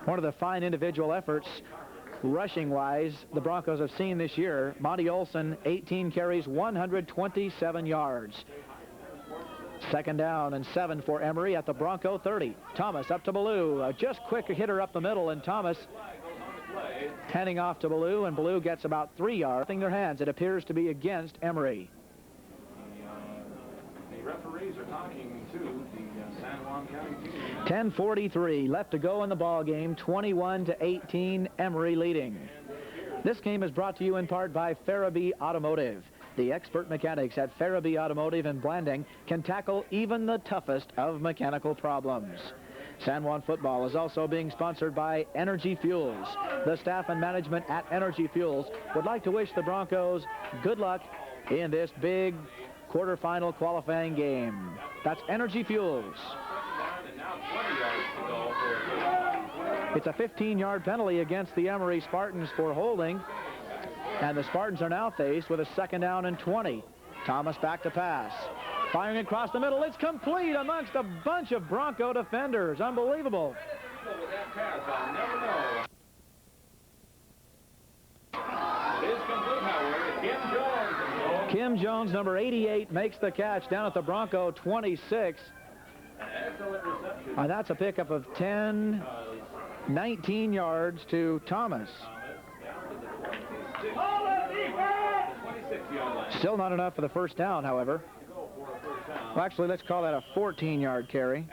Speaker 1: One of the fine individual efforts, rushing-wise, the Broncos have seen this year. Monty Olsen, 18 carries, 127 yards. 2nd down and 7 for Emery at the Bronco 30. Thomas up to Ballou. A just quick hitter up the middle, and Thomas handing off to Ballou, and Ballou gets about 3 yards. In their hands, it appears to be against Emery.
Speaker 2: The referees are talking to the San Juan County team.
Speaker 1: 10:43 left to go in the ball game. 21-18, Emery leading. This game is brought to you in part by Farabee Automotive. The expert mechanics at Farabee Automotive in Blanding can tackle even the toughest of mechanical problems. San Juan football is also being sponsored by Energy Fuels. The staff and management at Energy Fuels would like to wish the Broncos good luck in this big quarterfinal qualifying game. That's Energy Fuels. It's a 15-yard penalty against the Emery Spartans for holding, and the Spartans are now faced with a 2nd down and 20. Thomas back to pass. Firing across the middle. It's complete amongst a bunch of Bronco defenders. Unbelievable.
Speaker 2: With that pass, I'll never know. It is complete, however. Kim Jones.
Speaker 1: Kim Jones, number 88, makes the catch down at the Bronco 26.
Speaker 2: Excellent reception.
Speaker 1: And that's a pickup of 10, 19 yards to Thomas. Still not enough for the first down, however. Well, actually, let's call that a 14-yard carry.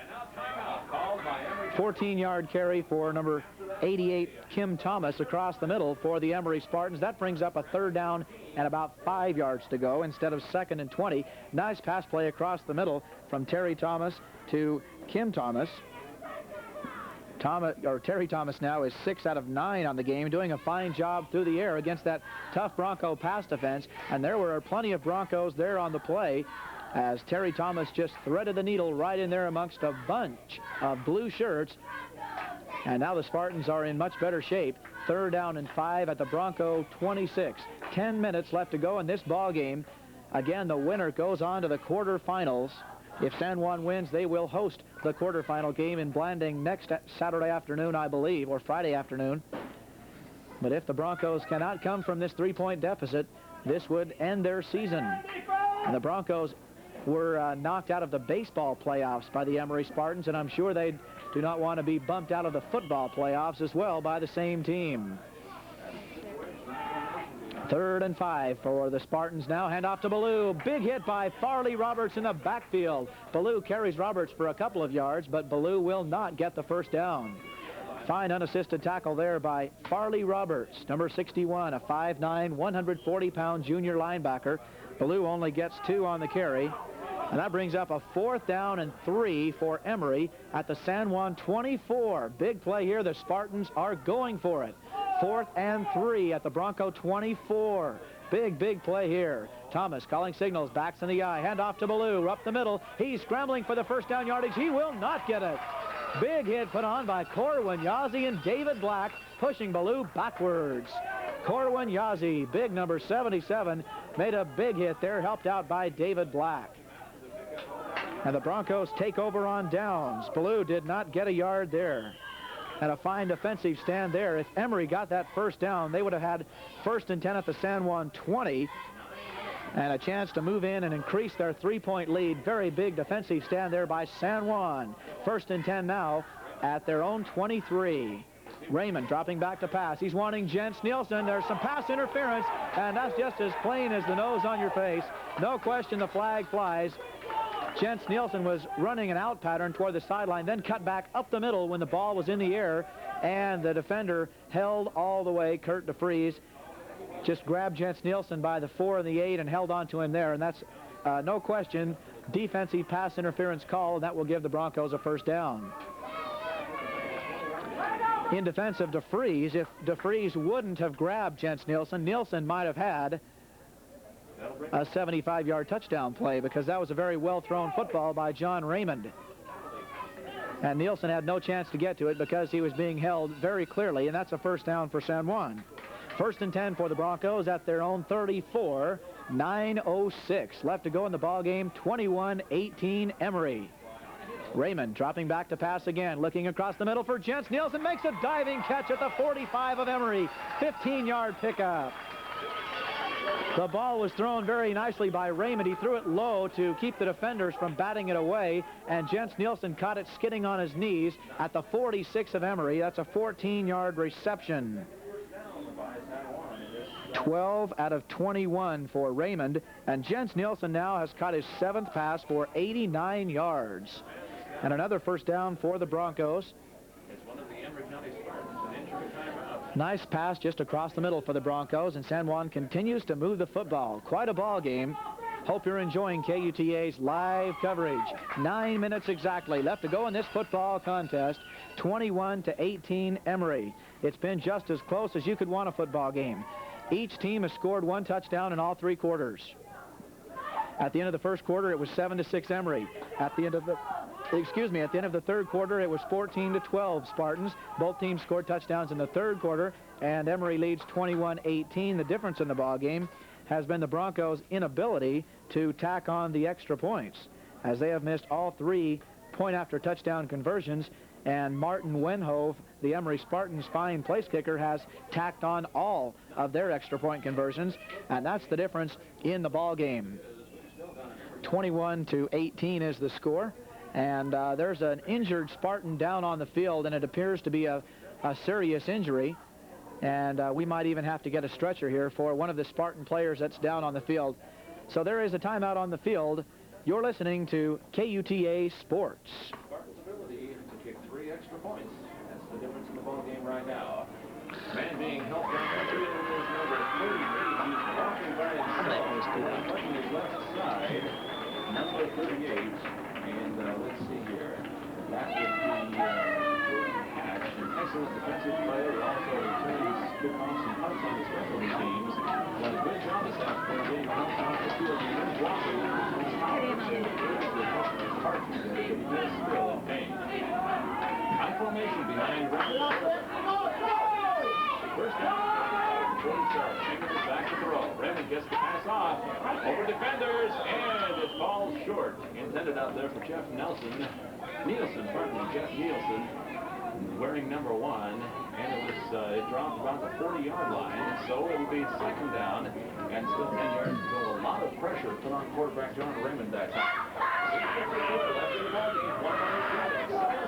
Speaker 1: 14-yard carry for number 88, Kim Thomas, across the middle for the Emery Spartans. That brings up a 3rd down and about 5 yards to go instead of 2nd and 20. Nice pass play across the middle from Terry Thomas to Kim Thomas. Terry Thomas now is 6 out of 9 on the game, doing a fine job through the air against that tough Bronco pass defense. And there were plenty of Broncos there on the play as Terry Thomas just threaded the needle right in there amongst a bunch of blue shirts. And now the Spartans are in much better shape. 3rd down and 5 at the Bronco 26. 10 minutes left to go in this ball game. Again, the winner goes on to the quarterfinals. If San Juan wins, they will host the quarterfinal game in Blanding next Saturday afternoon, I believe, or Friday afternoon. But if the Broncos cannot come from this 3-point deficit, this would end their season. And the Broncos were knocked out of the baseball playoffs by the Emery Spartans, and I'm sure they do not want to be bumped out of the football playoffs as well by the same team. 3rd and 5 for the Spartans now. Hand off to Ballou. Big hit by Farley Roberts in the backfield. Ballou carries Roberts for a couple of yards, but Ballou will not get the first down. Fine unassisted tackle there by Farley Roberts, number 61, a 5'9", 140-pound junior linebacker. Ballou only gets 2 on the carry. And that brings up a 4th down and 3 for Emery at the San Juan 24. Big play here. The Spartans are going for it. 4th and 3 at the Bronco 24. Big play here. Thomas calling signals, backs in the eye. Hand off to Ballou, up the middle. He's scrambling for the first down yardage. He will not get it. Big hit put on by Corwin Yazzie and David Black, pushing Ballou backwards. Corwin Yazzie, big number 77, made a big hit there, helped out by David Black. And the Broncos take over on downs. Ballou did not get a yard there. And a fine defensive stand there. If Emery got that first down, they would have had 1st and 10 at the San Juan 20. And a chance to move in and increase their 3-point lead. Very big defensive stand there by San Juan. 1st and 10 now at their own 23. Raymond dropping back to pass. He's wanting Jens Nielsen. There's some pass interference, and that's just as plain as the nose on your face. No question the flag flies. Jens Nielsen was running an out pattern toward the sideline, then cut back up the middle when the ball was in the air, and the defender held all the way. Kurt DeFries just grabbed Jens Nielsen by the 4 and the 8 and held on to him there, and that's no question defensive pass interference call, and that will give the Broncos a first down. In defense of DeFries, if DeFries wouldn't have grabbed Jens Nielsen, Nielsen might have had a 75-yard touchdown play, because that was a very well-thrown football by John Raymond. And Nielsen had no chance to get to it because he was being held very clearly, and that's a first down for San Juan. 1st and 10 for the Broncos at their own 34. 9:06 left to go in the ball game. 21-18 Emery. Raymond dropping back to pass again, looking across the middle for Jens Nielsen, makes a diving catch at the 45 of Emery. 15-yard pickup. The ball was thrown very nicely by Raymond. He threw it low to keep the defenders from batting it away, and Jens Nielsen caught it skidding on his knees at the 46 of Emery. That's a 14-yard reception. 12 out of 21 for Raymond, and Jens Nielsen now has caught his 7th pass for 89 yards. And another first down for the Broncos.
Speaker 2: It's one of the Emery County Spartans, an injury timeout.
Speaker 1: Nice pass just across the middle for the Broncos, and San Juan continues to move the football. Quite a ball game. Hope you're enjoying KUTA's live coverage. 9 minutes exactly left to go in this football contest. 21-18 Emery. It's been just as close as you could want a football game. Each team has scored 1 touchdown in all 3 quarters. At the end of the first quarter, it was 7-6 Emery. At the end of the third quarter, it was 14-12 Spartans. Both teams scored touchdowns in the third quarter, and Emery leads 21-18. The difference in the ball game has been the Broncos' inability to tack on the extra points, as they have missed all 3 point-after-touchdown conversions, and Martin Wenhove, the Emery Spartans' fine place kicker, has tacked on all of their extra point conversions, and that's the difference in the ball game. 21-18 is the score, and there's an injured Spartan down on the field, and it appears to be a serious injury, and we might even have to get a stretcher here for one of the Spartan players that's down on the field. So there is a timeout on the field. You're listening to KUTA Sports.
Speaker 2: Spartan's ability to kick 3 extra points. That's the difference in the ball game right now. Man being helped down the field is number 38. He's walking by himself. Putting his left side. Number 38. And let's see here. That would be Hatch, an excellent defensive player. He also returns good off some punts on the special teams. Done a good job this afternoon getting punched off the field. He is walking. Still in pain. High formation behind Raymond. First down. 40 yards. Back to throw. Raymond gets the pass off. Over defenders, and it falls short. Intended out there for Jeff Nielsen, Jeff Nielsen, wearing number 1. And it dropped about the 40-yard line, so it will be second down and still 10 yards to go. A lot of pressure put on quarterback John Raymond that time.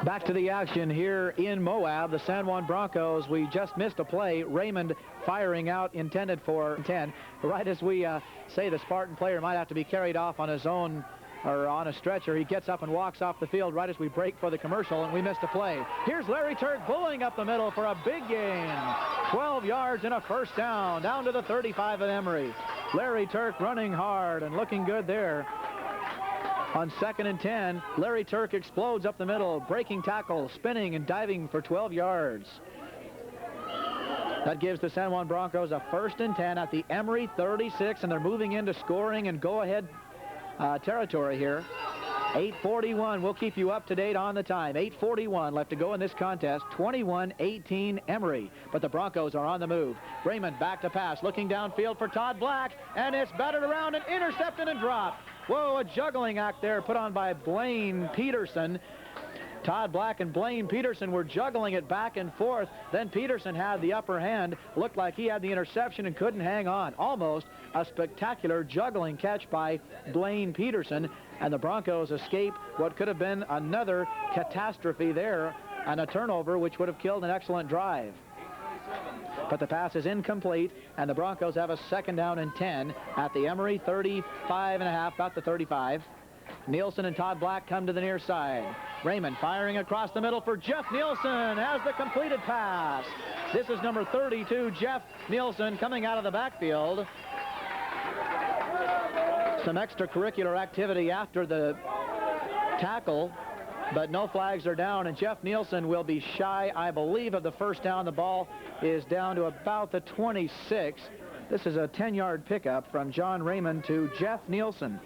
Speaker 1: Back to the action here in Moab. The San Juan Broncos, we just missed a play. Raymond firing out, intended for 10. Right as we say the Spartan player might have to be carried off on his own or on a stretcher, he gets up and walks off the field right as we break for the commercial, and we missed a play. Here's Larry Turk bullying up the middle for a big gain. 12 yards and a first down to the 35 of Emery. Larry Turk running hard and looking good there. On 2nd and 10, Larry Turk explodes up the middle, breaking tackle, spinning and diving for 12 yards. That gives the San Juan Broncos a 1st and 10 at the Emery 36, and they're moving into scoring and go-ahead territory here. 8:41. We'll keep you up to date on the time. 8:41 left to go in this contest. 21-18 Emery. But the Broncos are on the move. Raymond back to pass, looking downfield for Todd Black, and it's batted around and intercepted and dropped. Whoa, a juggling act there put on by Blaine Peterson. Todd Black and Blaine Peterson were juggling it back and forth. Then Peterson had the upper hand. Looked like he had the interception and couldn't hang on. Almost a spectacular juggling catch by Blaine Peterson. And the Broncos escape what could have been another catastrophe there, and a turnover which would have killed an excellent drive. But the pass is incomplete, and the Broncos have a 2nd down and 10 at the Emery 35.5, about the 35. Nielsen and Todd Black come to the near side. Raymond firing across the middle for Jeff Nielsen as the completed pass. This is number 32, Jeff Nielsen, coming out of the backfield. Some extracurricular activity after the tackle, but no flags are down, and Jeff Nielsen will be shy, I believe, of the first down. The ball is down to about the 26. This is a 10-yard pickup from John Raymond to Jeff Nielsen.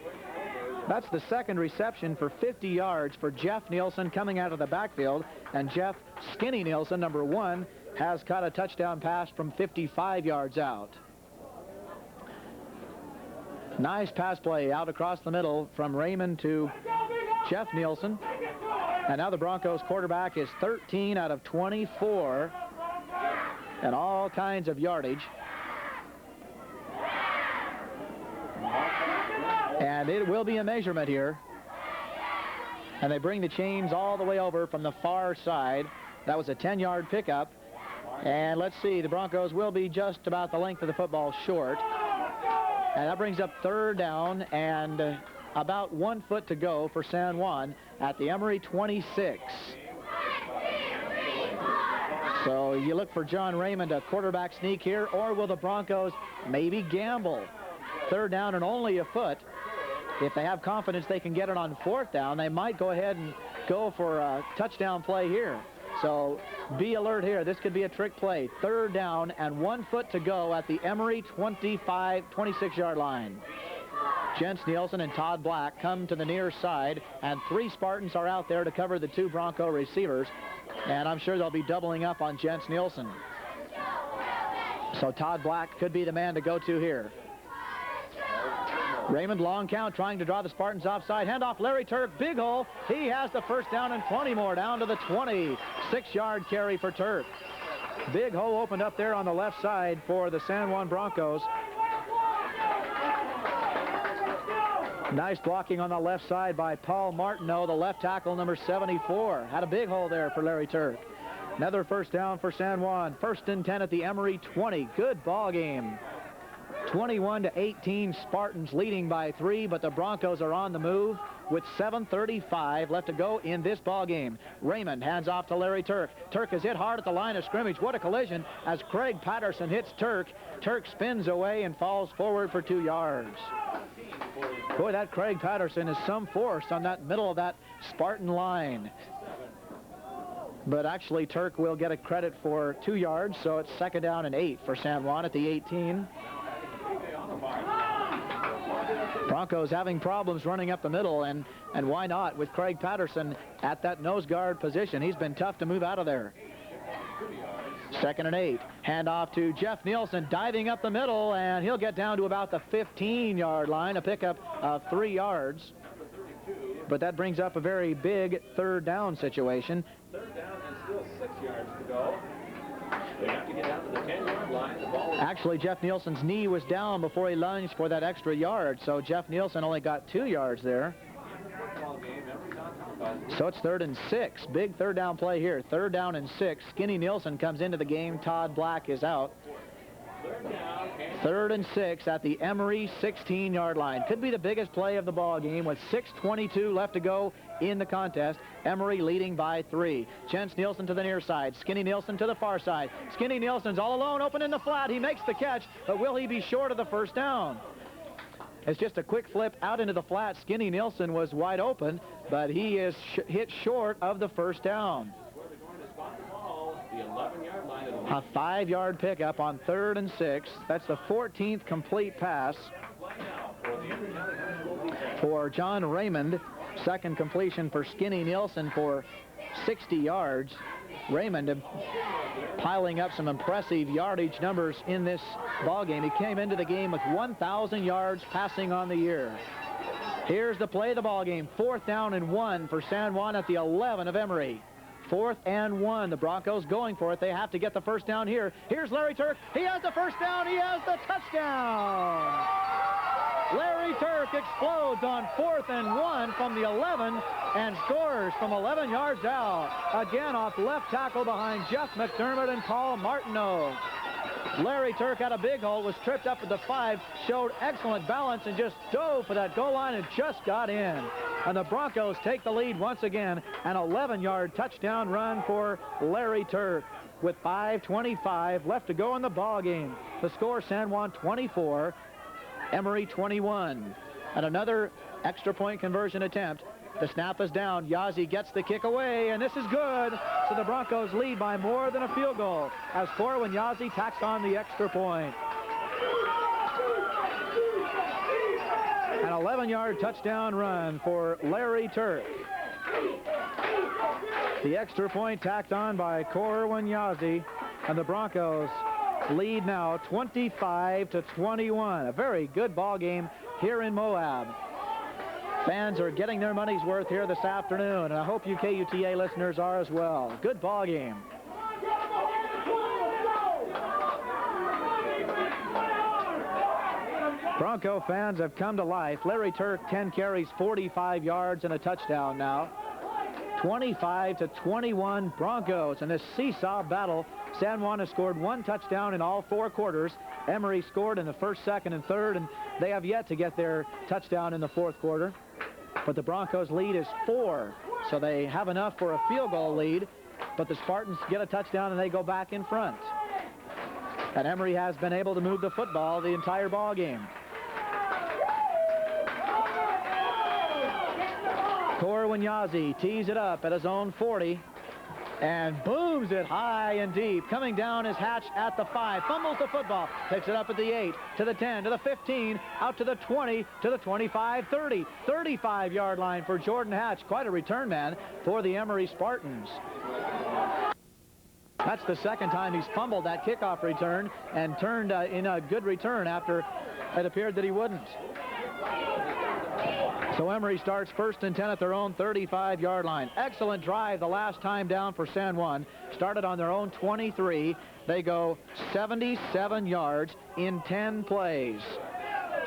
Speaker 1: That's the second reception for 50 yards for Jeff Nielsen coming out of the backfield, and Jeff Skinny Nielsen, number 1, has caught a touchdown pass from 55 yards out. Nice pass play out across the middle from Raymond to Jeff Nielsen. And now the Broncos quarterback is 13 out of 24 and all kinds of yardage. And it will be a measurement here. And they bring the chains all the way over from the far side. That was a 10-yard pickup. And let's see, the Broncos will be just about the length of the football short. And that brings up 3rd down and about 1 foot to go for San Juan at the Emery 26. So you look for John Raymond, a quarterback sneak here, or will the Broncos maybe gamble? 3rd down and only a foot. If they have confidence they can get it on 4th down, they might go ahead and go for a touchdown play here. So be alert here. This could be a trick play. 3rd down and 1 foot to go at the Emery 26-yard line. Jens Nielsen and Todd Black come to the near side, and 3 Spartans are out there to cover the 2 Bronco receivers, and I'm sure they'll be doubling up on Jens Nielsen. So Todd Black could be the man to go to here. Raymond, long count, trying to draw the Spartans offside. Handoff, Larry Turk, big hole. He has the first down and 20 more, down to the 26-yard carry for Turk. Big hole opened up there on the left side for the San Juan Broncos. Nice blocking on the left side by Paul Martineau, the left tackle, number 74. Had a big hole there for Larry Turk. Another first down for San Juan. 1st and 10 at the Emery 20. Good ball game. 21-18, Spartans leading by 3, but the Broncos are on the move with 7:35 left to go in this ball game. Raymond hands off to Larry Turk. Turk is hit hard at the line of scrimmage. What a collision as Craig Patterson hits Turk. Turk spins away and falls forward for 2 yards. Boy, that Craig Patterson is some force on that middle of that Spartan line. But actually, Turk will get a credit for 2 yards, so it's 2nd down and 8 for San Juan at the 18. Broncos having problems running up the middle, and why not with Craig Patterson at that nose guard position. He's been tough to move out of there. 2nd and 8. Handoff to Jeff Nielsen, diving up the middle, and he'll get down to about the 15-yard line, a pickup of 3 yards. But that brings up a very big 3rd down situation.
Speaker 2: 3rd down and still 6 yards to go. They have to get down to the 10-yard line. The ball is
Speaker 1: Actually, Jeff Nielsen's knee was down before he lunged for that extra yard, so Jeff Nielsen only got 2 yards there. So it's 3rd and 6. Big 3rd down play here. 3rd down and 6. Skinny Nielsen comes into the game. Todd Black is out. 3rd and 6 at the Emery 16-yard line. Could be the biggest play of the ball game with 6:22 left to go in the contest. Emery leading by 3. Jens Nielsen to the near side. Skinny Nielsen to the far side. Skinny Nielsen's all alone, open in the flat. He makes the catch, but will he be short of the 1st down? It's just a quick flip out into the flat. Skinny Nielsen was wide open, but he is hit short of the 1st down. A 5-yard pickup on 3rd and 6. That's the 14th complete pass for John Raymond. 2nd completion for Skinny Nielsen for 60 yards. Raymond piling up some impressive yardage numbers in this ball game. He came into the game with 1,000 yards passing on the year. Here's the play of the ball game. 4th down and 1 for San Juan at the 11 of Emery. 4th and 1. The Broncos going for it. They have to get the 1st down here. Here's Larry Turk. He has the 1st down. He has the touchdown. Larry Turk explodes on 4th and 1 from the 11 and scores from 11 yards out. Again off left tackle behind Jeff McDermott and Paul Martineau. Larry Turk had a big hole, was tripped up at the 5, showed excellent balance and just dove for that goal line and just got in. And the Broncos take the lead once again. An 11-yard touchdown run for Larry Turk with 5:25 left to go in the ball game. The score, San Juan 24, Emery 21. And another extra point conversion attempt. The snap is down. Yazzie gets the kick away, and this is good. So the Broncos lead by more than a field goal as Corwin Yazzie tacks on the extra point. An 11-yard touchdown run for Larry Turk. The extra point tacked on by Corwin Yazzie, and the Broncos lead now 25-21. A very good ball game here in Moab. Fans are getting their money's worth here this afternoon, and I hope you KUTA listeners are as well. Good ball game. Bronco fans have come to life. Larry Turk, 10 carries, 45 yards, and a touchdown now. 25-21 Broncos in this seesaw battle. San Juan has scored 1 touchdown in all 4 quarters. Emery scored in the 1st, 2nd, and 3rd, and they have yet to get their touchdown in the 4th quarter. But the Broncos' lead is 4, so they have enough for a field goal lead, but the Spartans get a touchdown and they go back in front. And Emery has been able to move the football the entire ball game. Corwin Yazzie tees it up at his own 40 and booms it high and deep. Coming down is Hatch at the 5. Fumbles the football. Picks it up at the 8, to the 10, to the 15, out to the 20, to the 25, 30. 35-yard line for Jordan Hatch. Quite a return man for the Emery Spartans. That's the 2nd time he's fumbled that kickoff return and turned in a good return after it appeared that he wouldn't. So Emery starts 1st and 10 at their own 35-yard line. Excellent drive the last time down for San Juan. Started on their own 23. They go 77 yards in 10 plays.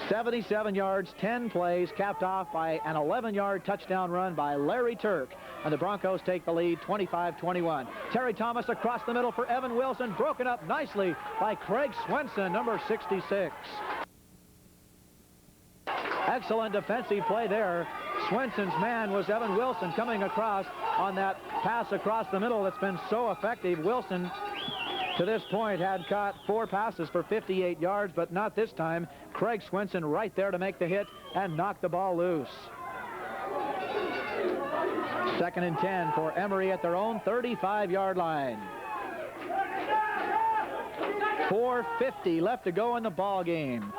Speaker 1: 77 yards, 10 plays, capped off by an 11-yard touchdown run by Larry Turk. And the Broncos take the lead 25-21. Terry Thomas across the middle for Evan Wilson. Broken up nicely by Craig Swenson, number 66. Excellent defensive play there. Swenson's man was Evan Wilson coming across on that pass across the middle that's been so effective. Wilson, to this point, had caught 4 passes for 58 yards, but not this time. Craig Swenson right there to make the hit and knock the ball loose. 2nd and 10 for Emery at their own 35-yard line. 4:50 left to go in the ball game.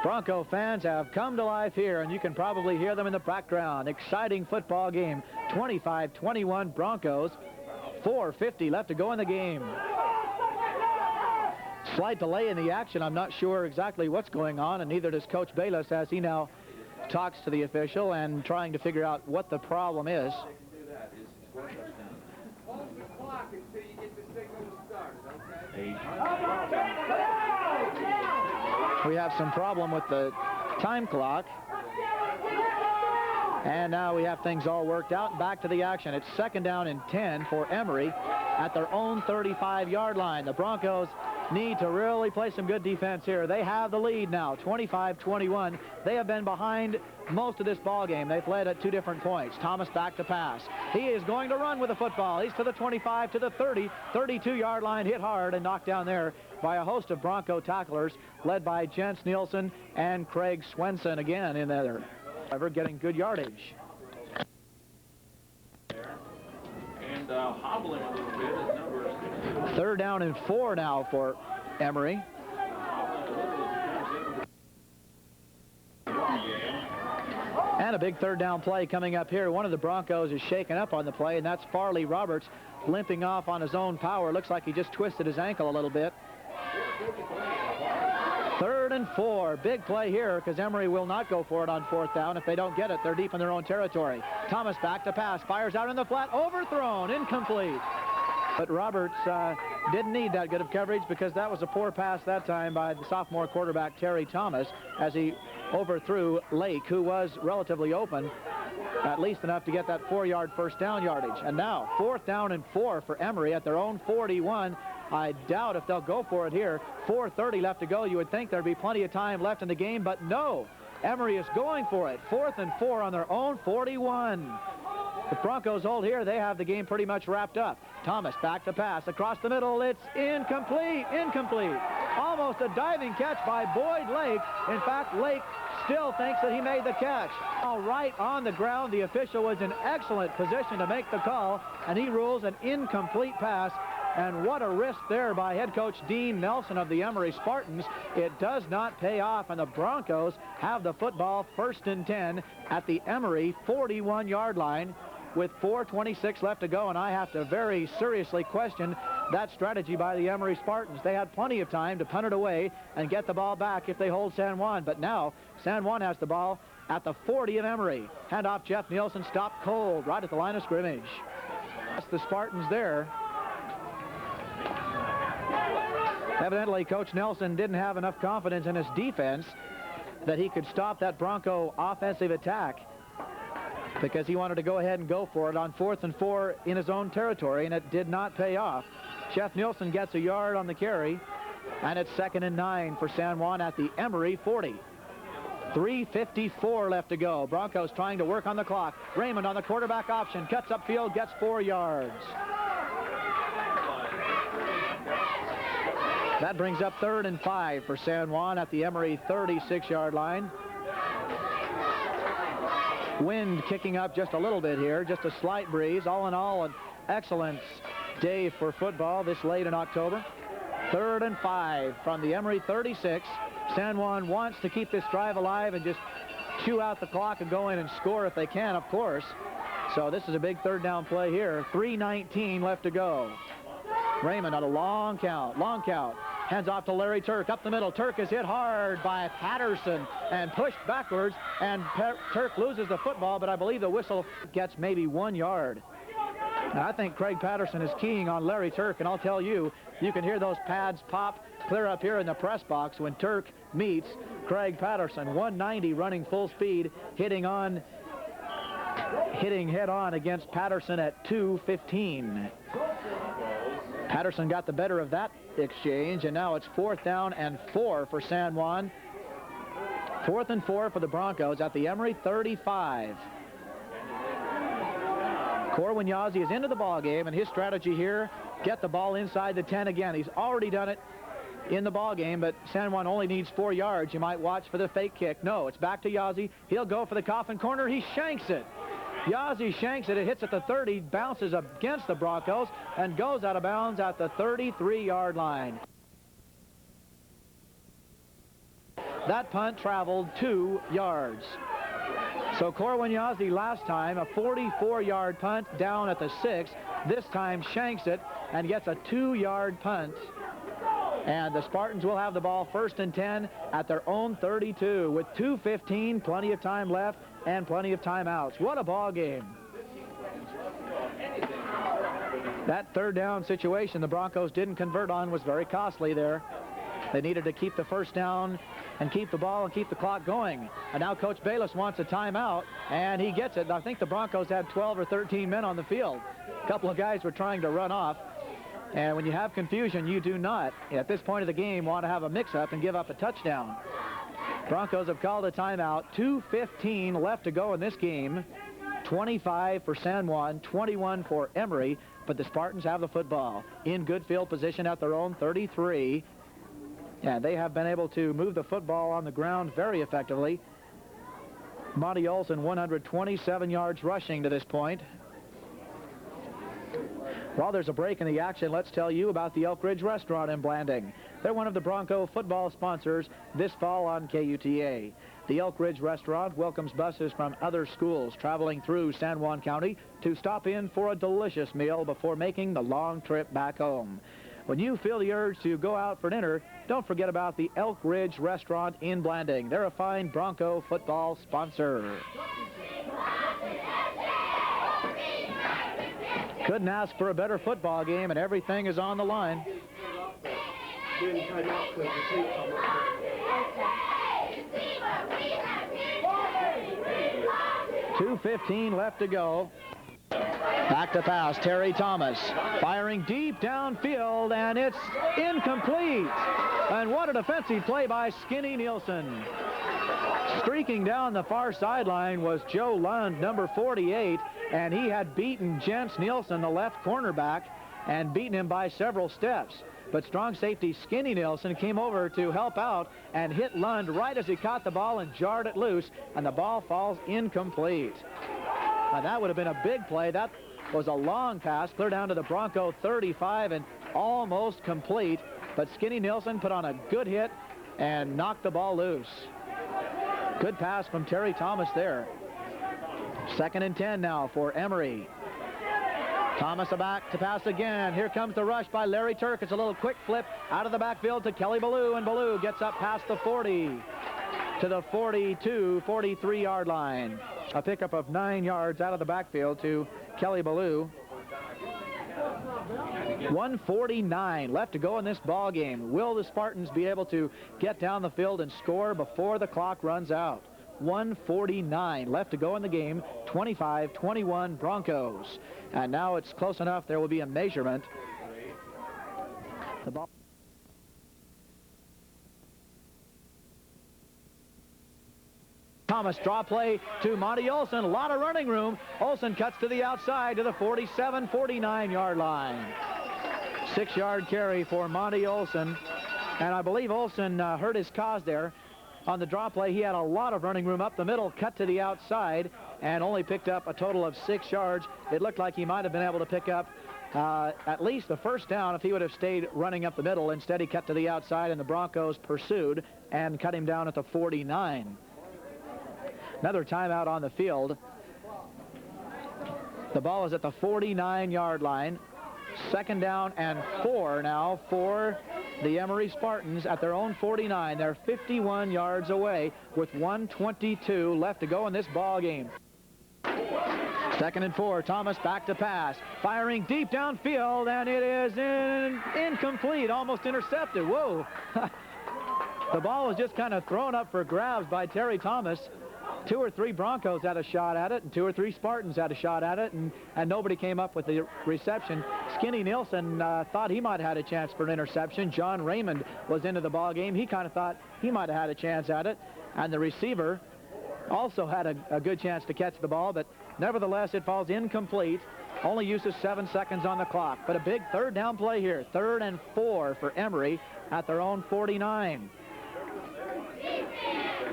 Speaker 1: Bronco fans have come to life here, and you can probably hear them in the background. Exciting football game. 25-21 Broncos. 4:50 left to go in the game. Slight delay in the action. I'm not sure exactly what's going on, and neither does Coach Bayless as he now talks to the official and trying to figure out what the problem is. We have some problem with the time clock. And now we have things all worked out and back to the action. It's 2nd down and 10 for Emery at their own 35-yard line. The Broncos need to really play some good defense here. They have the lead now, 25-21. They have been behind most of this ball game. They've led at 2 different points. Thomas back to pass. He is going to run with the football. He's to the 25, to the 30, 32-yard line, hit hard and knocked down there by a host of Bronco tacklers led by Jens Nielsen and Craig Swenson again in there. However, getting good yardage.
Speaker 2: And hobbling a little bit is number
Speaker 1: 3rd down and 4 now for Emery. And a big 3rd down play coming up here. One of the Broncos is shaken up on the play, and that's Farley Roberts limping off on his own power. Looks like he just twisted his ankle a little bit. 3rd and 4. Big play here because Emery will not go for it on 4th down. If they don't get it, they're deep in their own territory. Thomas back to pass. Fires out in the flat. Overthrown. Incomplete. But Roberts didn't need that good of coverage because that was a poor pass that time by the sophomore quarterback Terry Thomas as he overthrew Lake, who was relatively open, at least enough to get that 4-yard first down yardage. And now 4th down and 4 for Emery at their own 41. I doubt if they'll go for it here. 4:30 left to go. You would think there'd be plenty of time left in the game, but no. Emery is going for it. 4th and 4 on their own 41. If Broncos hold here, they have the game pretty much wrapped up. Thomas back to pass across the middle. It's incomplete. Incomplete. Almost a diving catch by Boyd Lake. In fact, Lake still thinks that he made the catch. All right on the ground. The official was in excellent position to make the call, and he rules an incomplete pass. And what a risk there by head coach Dean Nelson of the Emery Spartans. It does not pay off, and the Broncos have the football 1st and 10 at the Emery 41-yard line with 4:26 left to go, and I have to very seriously question that strategy by the Emery Spartans. They had plenty of time to punt it away and get the ball back if they hold San Juan, but now San Juan has the ball at the 40 of Emery. Handoff Jeff Nielsen, stopped cold right at the line of scrimmage. That's the Spartans there. Evidently, Coach Nelson didn't have enough confidence in his defense that he could stop that Bronco offensive attack because he wanted to go ahead and go for it on 4th and 4 in his own territory, and it did not pay off. Jeff Nielsen gets a yard on the carry, and it's 2nd and 9 for San Juan at the Emery 40. 3:54 left to go. Broncos trying to work on the clock. Raymond on the quarterback option, cuts upfield, gets 4 yards. That brings up 3rd and 5 for San Juan at the Emery 36-yard line. Wind kicking up just a little bit here, just a slight breeze. All in all, an excellent day for football this late in October. 3rd and 5 from the Emery 36. San Juan wants to keep this drive alive and just chew out the clock and go in and score if they can, of course. So this is a big 3rd down play here. 3:19 left to go. Raymond on a long count. Hands off to Larry Turk up the middle. Turk is hit hard by Patterson and pushed backwards, and Turk loses the football, but I believe the whistle gets maybe 1 yard. And I think Craig Patterson is keying on Larry Turk, and I'll tell you, you can hear those pads pop clear up here in the press box when Turk meets Craig Patterson. 190 running full speed, hitting head on against Patterson at 2:15. Patterson got the better of that exchange, and now it's 4th down and 4 for San Juan. 4th and 4 for the Broncos at the Emery 35. Corwin Yazzie is into the ball game, and his strategy here, get the ball inside the 10 again. He's already done it in the ball game, but San Juan only needs 4 yards. You might watch for the fake kick. No, it's back to Yazzie. He'll go for the coffin corner. He shanks it. Yazzie shanks it. It hits at the 30, bounces against the Broncos, and goes out of bounds at the 33-yard line. That punt traveled 2 yards. So Corwin Yazzie last time, a 44-yard punt down at the 6. This time shanks it and gets a 2-yard punt And the Spartans will have the ball 1st and 10 at their own 32 with 2:15, plenty of time left and plenty of timeouts. What a ball game. That 3rd down situation the Broncos didn't convert on was very costly there. They needed to keep the 1st down and keep the ball and keep the clock going. And now Coach Bayless wants a timeout, and he gets it. I think the Broncos had 12 or 13 men on the field. A couple of guys were trying to run off. And when you have confusion, you do not, at this point of the game, want to have a mix-up and give up a touchdown. Broncos have called a timeout. 2:15 left to go in this game. 25 for San Juan, 21 for Emery, but the Spartans have the football in good field position at their own 33. And they have been able to move the football on the ground very effectively. Monty Olson, 127 yards rushing to this point. While there's a break in the action, let's tell you about the Elk Ridge Restaurant in Blanding. They're one of the Bronco football sponsors this fall on KUTA. The Elk Ridge Restaurant welcomes buses from other schools traveling through San Juan County to stop in for a delicious meal before making the long trip back home. When you feel the urge to go out for dinner, don't forget about the Elk Ridge Restaurant in Blanding. They're a fine Bronco football sponsor. Couldn't ask for a better football game, and everything is on the line. 2:15 left to go. Back to pass, Terry Thomas firing deep downfield, and it's incomplete. And what a defensive play by Skinny Nielsen. Streaking down the far sideline was Joe Lund, number 48, and he had beaten Jens Nielsen, the left cornerback, and beaten him by several steps. But strong safety Skinny Nielsen came over to help out and hit Lund right as he caught the ball and jarred it loose, and the ball falls incomplete. Now, that would have been a big play. That was a long pass, clear down to the Bronco 35 and almost complete. But Skinny Nielsen put on a good hit and knocked the ball loose. Good pass from Terry Thomas there. 2nd and 10 now for Emery. Thomas back to pass again. Here comes the rush by Larry Turk. It's a little quick flip out of the backfield to Kelly Ballou, and Ballou gets up past the 40 to the 42, 43-yard line. A pickup of 9 yards out of the backfield to Kelly Ballou. 1:49 left to go in this ball game. Will the Spartans be able to get down the field and score before the clock runs out? 1:49 left to go in the game. 25-21 Broncos. And now it's close enough. There will be a measurement. The ball. Thomas draw play to Monty Olson. A lot of running room. Olson cuts to the outside to the 47, 49-yard line. 6-yard carry for Monty Olson. And I believe Olson hurt his cause there. On the draw play, he had a lot of running room up the middle, cut to the outside, and only picked up a total of 6 yards. It looked like he might have been able to pick up at least the 1st down if he would have stayed running up the middle. Instead, he cut to the outside, and the Broncos pursued and cut him down at the 49. Another timeout on the field. The ball is at the 49-yard line. 2nd down and 4 now for the Emery Spartans at their own 49. They're 51 yards away with 1:22 left to go in this ball game. 2nd and 4. Thomas back to pass. Firing deep downfield, and it is incomplete, almost intercepted. Whoa. The ball was just kind of thrown up for grabs by Terry Thomas. 2 or 3 Broncos had a shot at it, and 2 or 3 Spartans had a shot at it, and nobody came up with the reception. Skinny Nielsen thought he might have had a chance for an interception. John Raymond was into the ball game. He kind of thought he might have had a chance at it, and the receiver also had a good chance to catch the ball, but nevertheless it falls incomplete. Only uses 7 seconds on the clock, but a big 3rd down play here. 3rd and 4 for Emery at their own 49.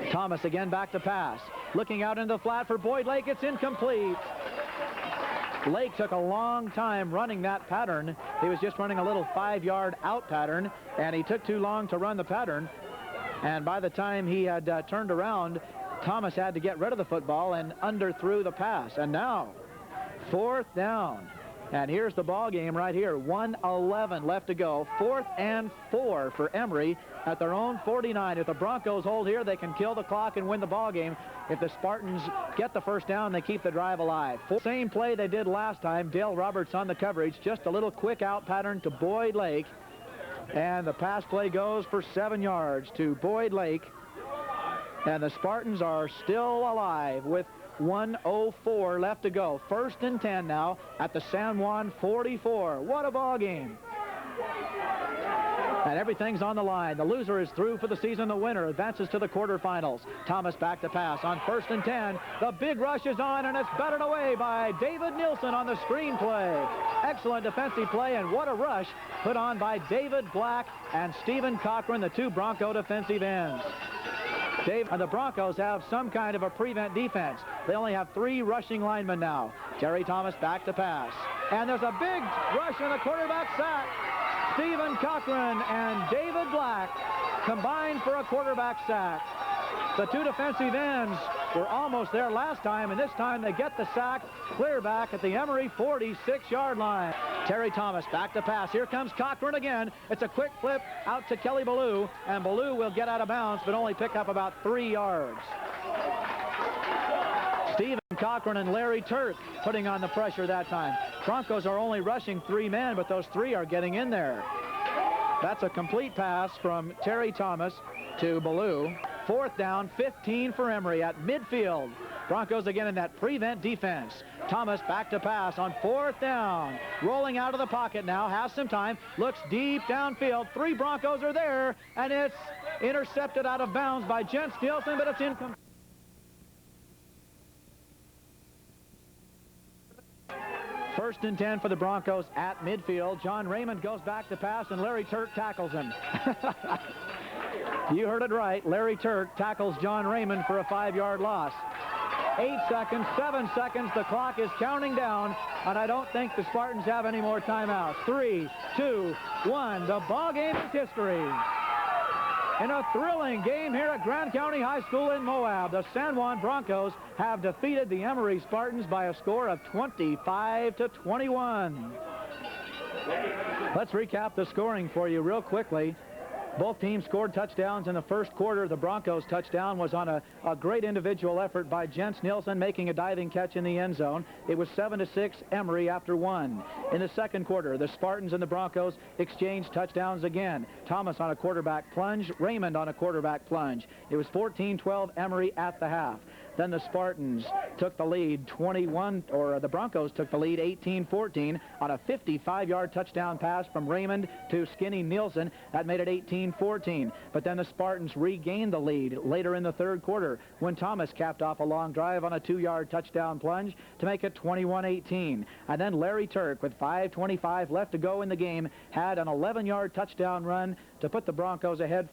Speaker 1: Thomas again back to pass. Looking out into the flat for Boyd Lake. It's incomplete. Lake took a long time running that pattern. He was just running a little 5-yard out pattern, and he took too long to run the pattern. And by the time he had turned around, Thomas had to get rid of the football and underthrew the pass. And now, 4th down. And here's the ball game right here. 1:11 left to go. 4th and 4 for Emery at their own 49. If the Broncos hold here, they can kill the clock and win the ball game. If the Spartans get the first down, they keep the drive alive. Same play they did last time. Dale Roberts on the coverage. Just a little quick out pattern to Boyd Lake. And the pass play goes for 7 yards to Boyd Lake. And the Spartans are still alive with 1:04 left to go. 1st and 10 now at the San Juan 44. What a ball game. And everything's on the line. The loser is through for the season. The winner advances to the quarterfinals. Thomas back to pass on 1st and 10. The big rush is on, and it's batted away by David Nielsen on the screen play. Excellent defensive play, and what a rush put on by David Black and Stephen Cochran, the 2 Bronco defensive ends. And the Broncos have some kind of a prevent defense. They only have 3 rushing linemen now. Terry Thomas back to pass. And there's a big rush and a quarterback sack. Stephen Cochran and David Black combined for a quarterback sack. The 2 defensive ends were almost there last time, and this time they get the sack clear back at the Emery 46-yard line. Terry Thomas back to pass. Here comes Cochran again. It's a quick flip out to Kelly Ballou, and Ballou will get out of bounds but only pick up about 3 yards. Stephen Cochran and Larry Turk putting on the pressure that time. Broncos are only rushing 3 men, but those 3 are getting in there. That's a complete pass from Terry Thomas to Ballou. 4th down, 15 for Emery at midfield. Broncos again in that prevent defense. Thomas back to pass on 4th down. Rolling out of the pocket now, has some time, looks deep downfield. 3 Broncos are there, and it's intercepted out of bounds by Jens Nielsen, but it's incomplete. First and 10 for the Broncos at midfield. John Raymond goes back to pass, and Larry Turk tackles him. You heard it right. Larry Turk tackles John Raymond for a 5-yard loss. 8 seconds, 7 seconds. The clock is counting down, and I don't think the Spartans have any more timeouts. 3, 2, 1. The ball game is history. In a thrilling game here at Grand County High School in Moab, the San Juan Broncos have defeated the Emery Spartans by a score of 25-21. Let's recap the scoring for you real quickly. Both teams scored touchdowns in the first quarter. The Broncos' touchdown was on a great individual effort by Jens Nielsen, making a diving catch in the end zone. It was 7-6 Emery after 1. In the second quarter, the Spartans and the Broncos exchanged touchdowns again. Thomas on a quarterback plunge, Raymond on a quarterback plunge. It was 14-12 Emery at the half. Then the Spartans took the lead the Broncos took the lead 18-14 on a 55-yard touchdown pass from Raymond to Skinny Nielsen. That made it 18-14. But then the Spartans regained the lead later in the third quarter when Thomas capped off a long drive on a 2-yard touchdown plunge to make it 21-18. And then Larry Turk, with 5:25 left to go in the game, had an 11-yard touchdown run to put the Broncos ahead.